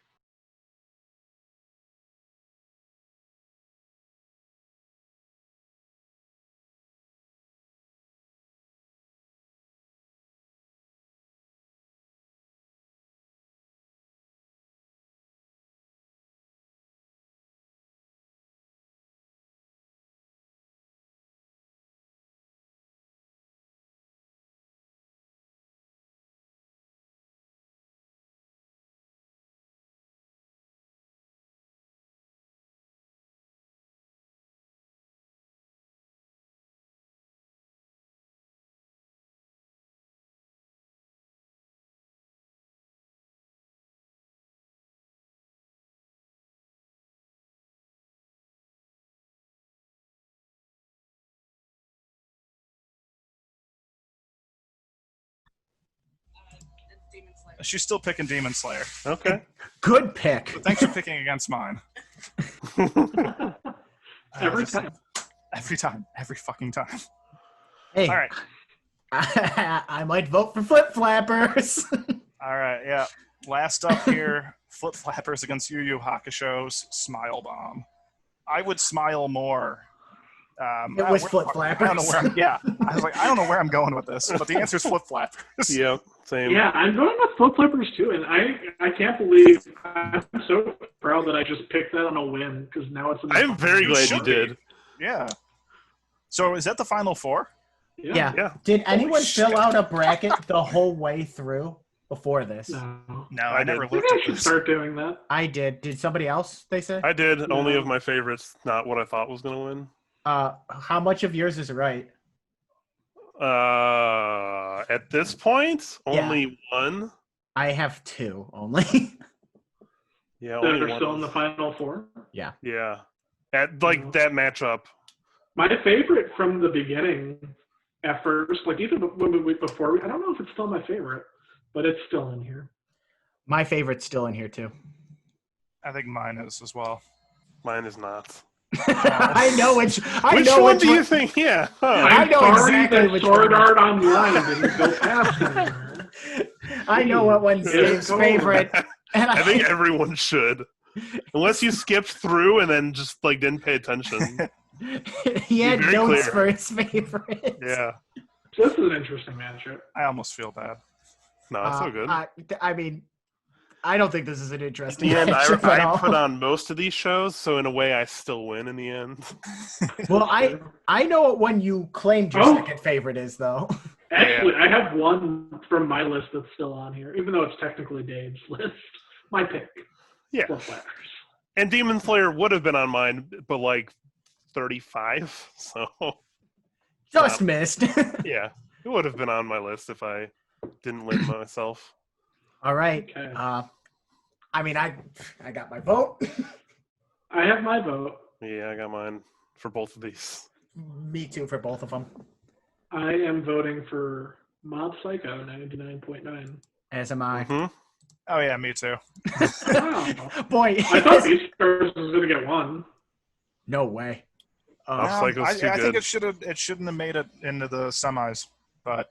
She's still picking Demon Slayer. Okay. Good pick. But thanks for picking against mine. Every time. Every fucking time. Hey, All right. I might vote for Flip Flappers. All right, yeah. Last up here, Flip Flappers against Yu Yu Hakusho's Smile Bomb. I would smile more. It was Flip Flappers. I don't know where I was like, I don't know where I'm going with this, but the answer is Flip Flappers. Yep. Same. Yeah, I'm going with Flip Flappers too, and I can't believe I'm so proud that I just picked that on a whim because now it's. I'm very glad you should be. did. Yeah. So is that the final four? Yeah. Yeah. Did anyone shit. fill out a bracket the whole way through before this? No. No, I never did. Maybe looked I at should this. start doing that. I did. Did somebody else? They say. I did. Only No. of my favorites, not what I thought was going to win. How much of yours is right? At this point, Yeah. only one. I have 2 only. Yeah, That only are one. still in the final four. Yeah. At that matchup. My favorite from the beginning, at first, like even before, I don't know if it's still my favorite, but it's still in here. My favorite's still in here too. I think mine is as well. Mine is not. I know which. I Which know one which do you think? Yeah. Huh. I I'm know sorry exactly that which Sword one. Art Online didn't go past anymore. I know what one's Yeah. Dave's favorite. And I think everyone should. Unless you skipped through and then just like didn't pay attention. he had very notes clear. for his favorite. Yeah. So this is an interesting matchup. I almost feel bad. No, it's so good. I mean, I don't think this is an In interesting the end, matchup at I all. put on most of these shows, so in a way, I still win in the end. Well, I know what one you claimed your Oh. second favorite is, though. Actually, I have one from my list that's still on here, even though it's technically Dave's list. My pick. Yeah. Flip Flappers. And Demon Slayer would have been on mine, but like 35. So Just missed. yeah, it would have been on my list if I didn't limit myself. All right. Okay. I mean, I got my vote. I have my vote. Yeah, I got mine for both of these. Me too for both of them. I am voting for Mob Psycho 99.9. As am I. Mhm. Oh yeah, me too. Wow. Boy, I thought Beast Stars was going to get one. no way. Mob Psycho's too I think good. it shouldn't have made it into the semis, but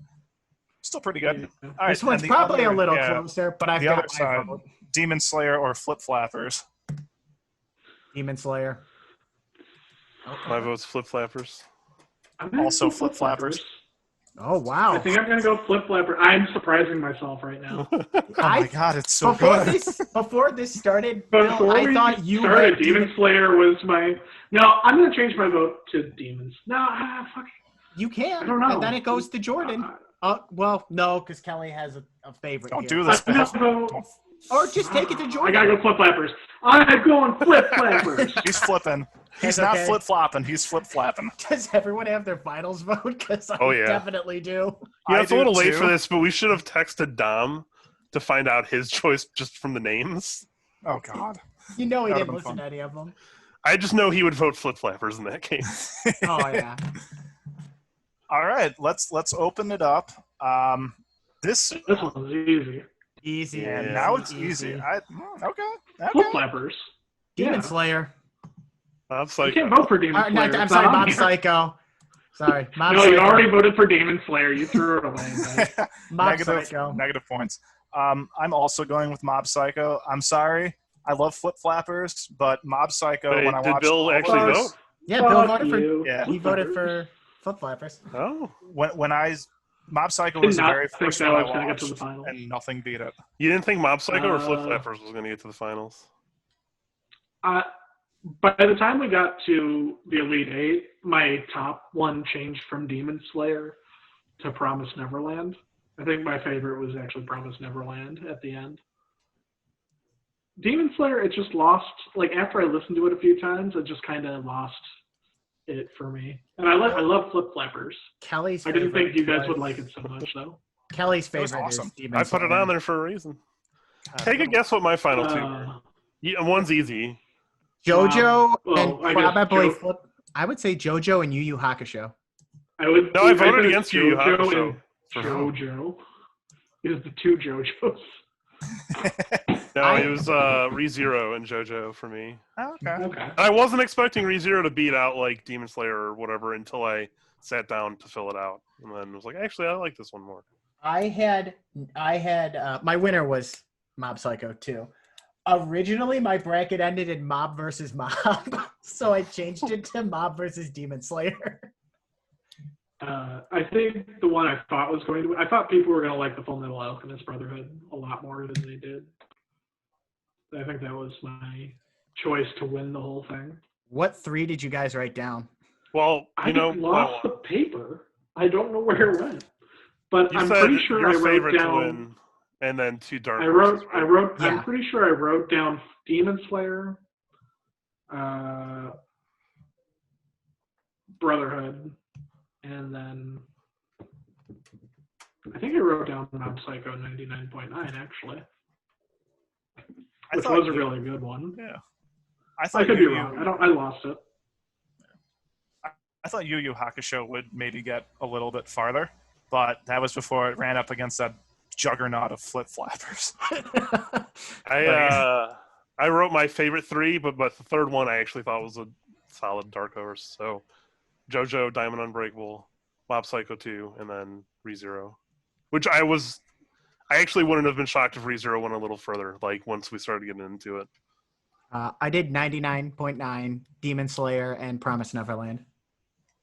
still pretty good. All right, This one's and the probably other- a little yeah, closer, but I've the got other my side, vote. Demon Slayer or Flip Flappers. Demon Slayer. My vote's Flip Flappers. I'm gonna Also go Flip Flappers. Oh wow! I think I'm going to go Flip Flapper. I'm surprising myself right now. Oh my god, it's so before good. before this started, But Bill, I we thought you started, had Demon Slayer was my... No, I'm going to change my vote to Demons. No, fuck. You can, I don't know. and then it goes to Jordan. Well, no, because Kelly has a favorite. Don't here. do this, I'm Bill. gonna go... Or just take it to I Jordan. gotta go Flip Flappers. I'm going Flip Flappers. He's flipping. He's It's not okay. flip flopping. He's flip flapping. Does everyone have their finals vote? Because I Oh, yeah. definitely do. Yeah, I it's a do little late too. for this, but we should have texted Dom to find out his choice just from the names. Oh god. You know he That'd didn't been listen fun. to any of them. I just know he would vote Flip Flappers in that case. Oh yeah. All right, let's open it up. This This one's easy. Easy. Yeah, and now it's easy. Okay. Flip Flappers. Demon Yeah. Slayer. I'm You Psycho. can't vote for Demon No, Slayer. I'm It's sorry, not on Mob here. Psycho. Sorry, Mob No, Psycho. you already voted for Demon Slayer. You threw it away. man. Mob Psycho. negative points. I'm also going with Mob Psycho. I'm sorry. I love Flip Flappers, but Mob Psycho Wait, when I did watched Bill all of actually those- vote? Yeah, Bill Fuck voted for. you. Yeah. He voted for Flip Flappers. Oh. when Mob Psycho Did was the not very think first that one I was gonna get to the watched, finals. and nothing beat it. You didn't think Mob Psycho or Flip Uh, Flappers was going to get to the finals? By the time we got to the Elite Eight, my top one changed from Demon Slayer to Promise Neverland. I think my favorite was actually Promise Neverland at the end. Demon Slayer, it just lost, like after I listened to it a few times, it just kind of lost it for me. And I love Flip Flappers. Kelly's. I didn't think favorite you guys was- would like it so much though. Kelly's It was favorite awesome. is Demon I put it Slayer. on there for a reason. Take a guess what my final two were. Uh, Yeah, one's easy. JoJo well, and I guess probably Jo- Flip. I would say JoJo and Yu Yu Hakusho. I would. No, I voted think against Yu Yu JoJo Hakusho. and JoJo is the two JoJos. No, it was ReZero and JoJo for me. Oh, okay. Okay. I wasn't expecting ReZero to beat out like Demon Slayer or whatever until I sat down to fill it out, and then was like, actually, I like this one more. I had my winner was Mob Psycho 2. Originally, my bracket ended in Mob versus Mob, so I changed it to Mob versus Demon Slayer. I think the one I thought was going to. I thought people were going to like the Full Metal Alchemist Brotherhood a lot more than they did. I think that was my choice to win the whole thing. What 3 did you guys write down? Well, I lost the paper. I don't know where it went, but you I'm said pretty sure your I wrote favorite to down. win, and then 2 dark. I wrote. Yeah. I'm pretty sure I wrote down Demon Slayer, Brotherhood, and then I think I wrote down Mob Psycho 99.9 actually, which was a really good one. Yeah. I could be wrong. I lost it. I thought Yu Yu Hakusho would maybe get a little bit farther, but that was before it ran up against that juggernaut of flip flappers. I wrote my favorite 3, but the third one I actually thought was a solid dark horse. So JoJo, Diamond Unbreakable, Mob Psycho 2, and then ReZero. Which I actually wouldn't have been shocked if ReZero went a little further, like once we started getting into it. I did 99.9, Demon Slayer, and Promise Neverland.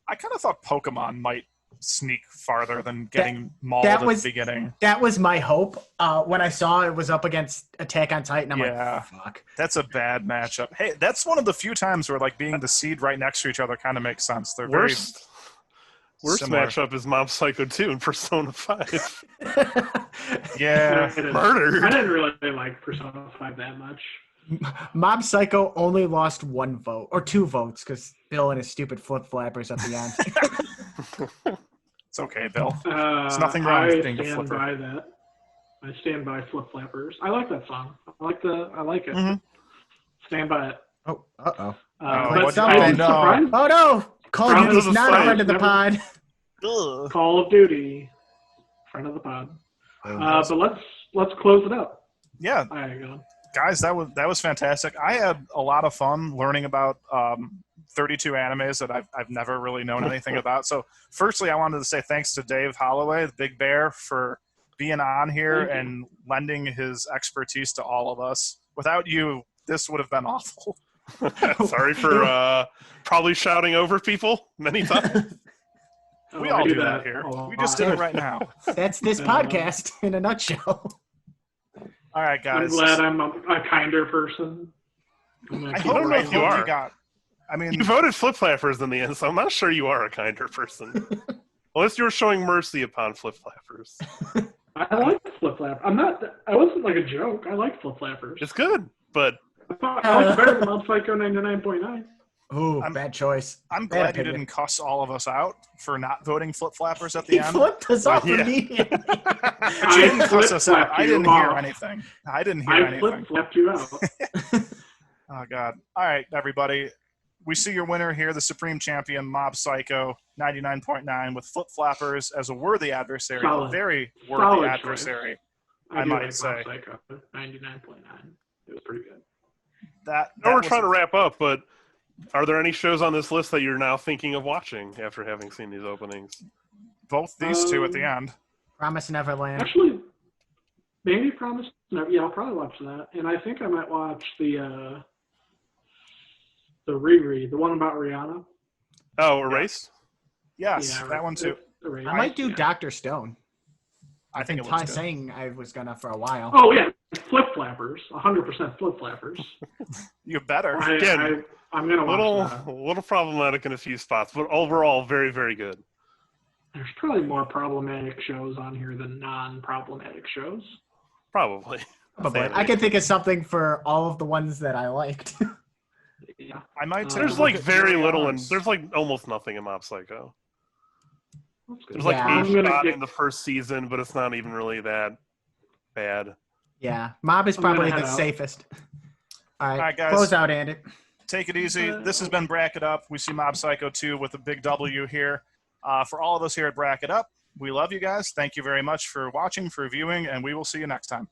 I kind of thought Pokemon might sneak farther than getting mauled at the beginning. That was my hope. When I saw it was up against Attack on Titan, I'm like, fuck. That's a bad matchup. Hey, that's one of the few times where like being the seed right next to each other kind of makes sense. They're Worst similar. matchup is Mob Psycho 2 and Persona 5. Yeah. Murdered. I didn't really like Persona 5 that much. Mob Psycho only lost 1 vote, or 2 votes, because Bill and his stupid flip flappers at the end. It's okay, Bill. There's nothing wrong with being a stand flipper. by that. I stand by Flip Flappers. I like that song. I like it. Mhm. Stand by it. Oh, uh-oh. But something. I'm No. surprised. Oh, no! Call of Friend of Duty's the not a site. friend of the Never- pod. Ugh. Call of Duty, friend of the pod. But let's close it up. Yeah, All right, go. guys, that was fantastic. I had a lot of fun learning about 32 animes that I've never really known anything about. So, firstly, I wanted to say thanks to Dave Holloway, the Big Bear, for being on here Thank you. and lending his expertise to all of us. Without you, this would have been awful. Sorry for probably shouting over people many times. We Oh, all I do that here. a We just lot. did it right now. That's this podcast in a nutshell. All right, I'm guys. glad I'm a kinder person. I don't know if you are. got. I mean, You voted Flip Flappers in the end, so I'm not sure you are a kinder person. Unless you were showing mercy upon Flip Flappers. I like Flip Flap. I wasn't like a joke. I like Flip Flappers. It's good, but I like better than Mob Psycho 99.9. Ooh, I'm- bad choice. I'm Bad glad you opinion. didn't cuss all of us out for not voting flip flappers at He the end. flipped us off Yeah. immediately. But you didn't cuss us out. flip-flapped I you didn't hear off. anything. I didn't hear I anything. flip-flapped you out. Oh, God. All right, everybody. We see your winner here, the Supreme Champion, Mob Psycho, 99.9, with Flip Flappers as a worthy adversary. A Solid. very worthy Solid adversary. I I do might like say. Mob Psycho 99.9. It was pretty good. That I know we're was- trying to wrap up, but are there any shows on this list that you're now thinking of watching after having seen these openings? both these two at the end. Promise Neverland. Actually, maybe Promise. No, yeah, I'll probably watch that, and I think I might watch the Riri, the one about Rihanna. Oh, Erased? Yes, Yeah, that one too. Erased. I might do Yeah. Dr. Stone. I think it Ty looks good. saying I was gonna for a while. Oh yeah, Flip Flappers, 100% Flip Flappers. You better. Again, I'm gonna watch that. little problematic in a few spots, but overall very, very good. There's probably more problematic shows on here than non-problematic shows. Probably. But Sadly. I can think of something for all of the ones that I liked. Yeah. I might take There's a look like at very Yuri little, on. and there's like almost nothing in Mob Psycho. That's good. There's like Yeah. I'm a gonna shot get- in the first season, but it's not even really that bad. Yeah, Mob is I'm gonna probably head the out. safest. All right, right, guys. close out, Andy. Take it easy. This has been Bracket Up. We see Mob Psycho 2 with a big W here. For all of us here at Bracket Up, we love you guys. Thank you very much for watching, for viewing, and we will see you next time.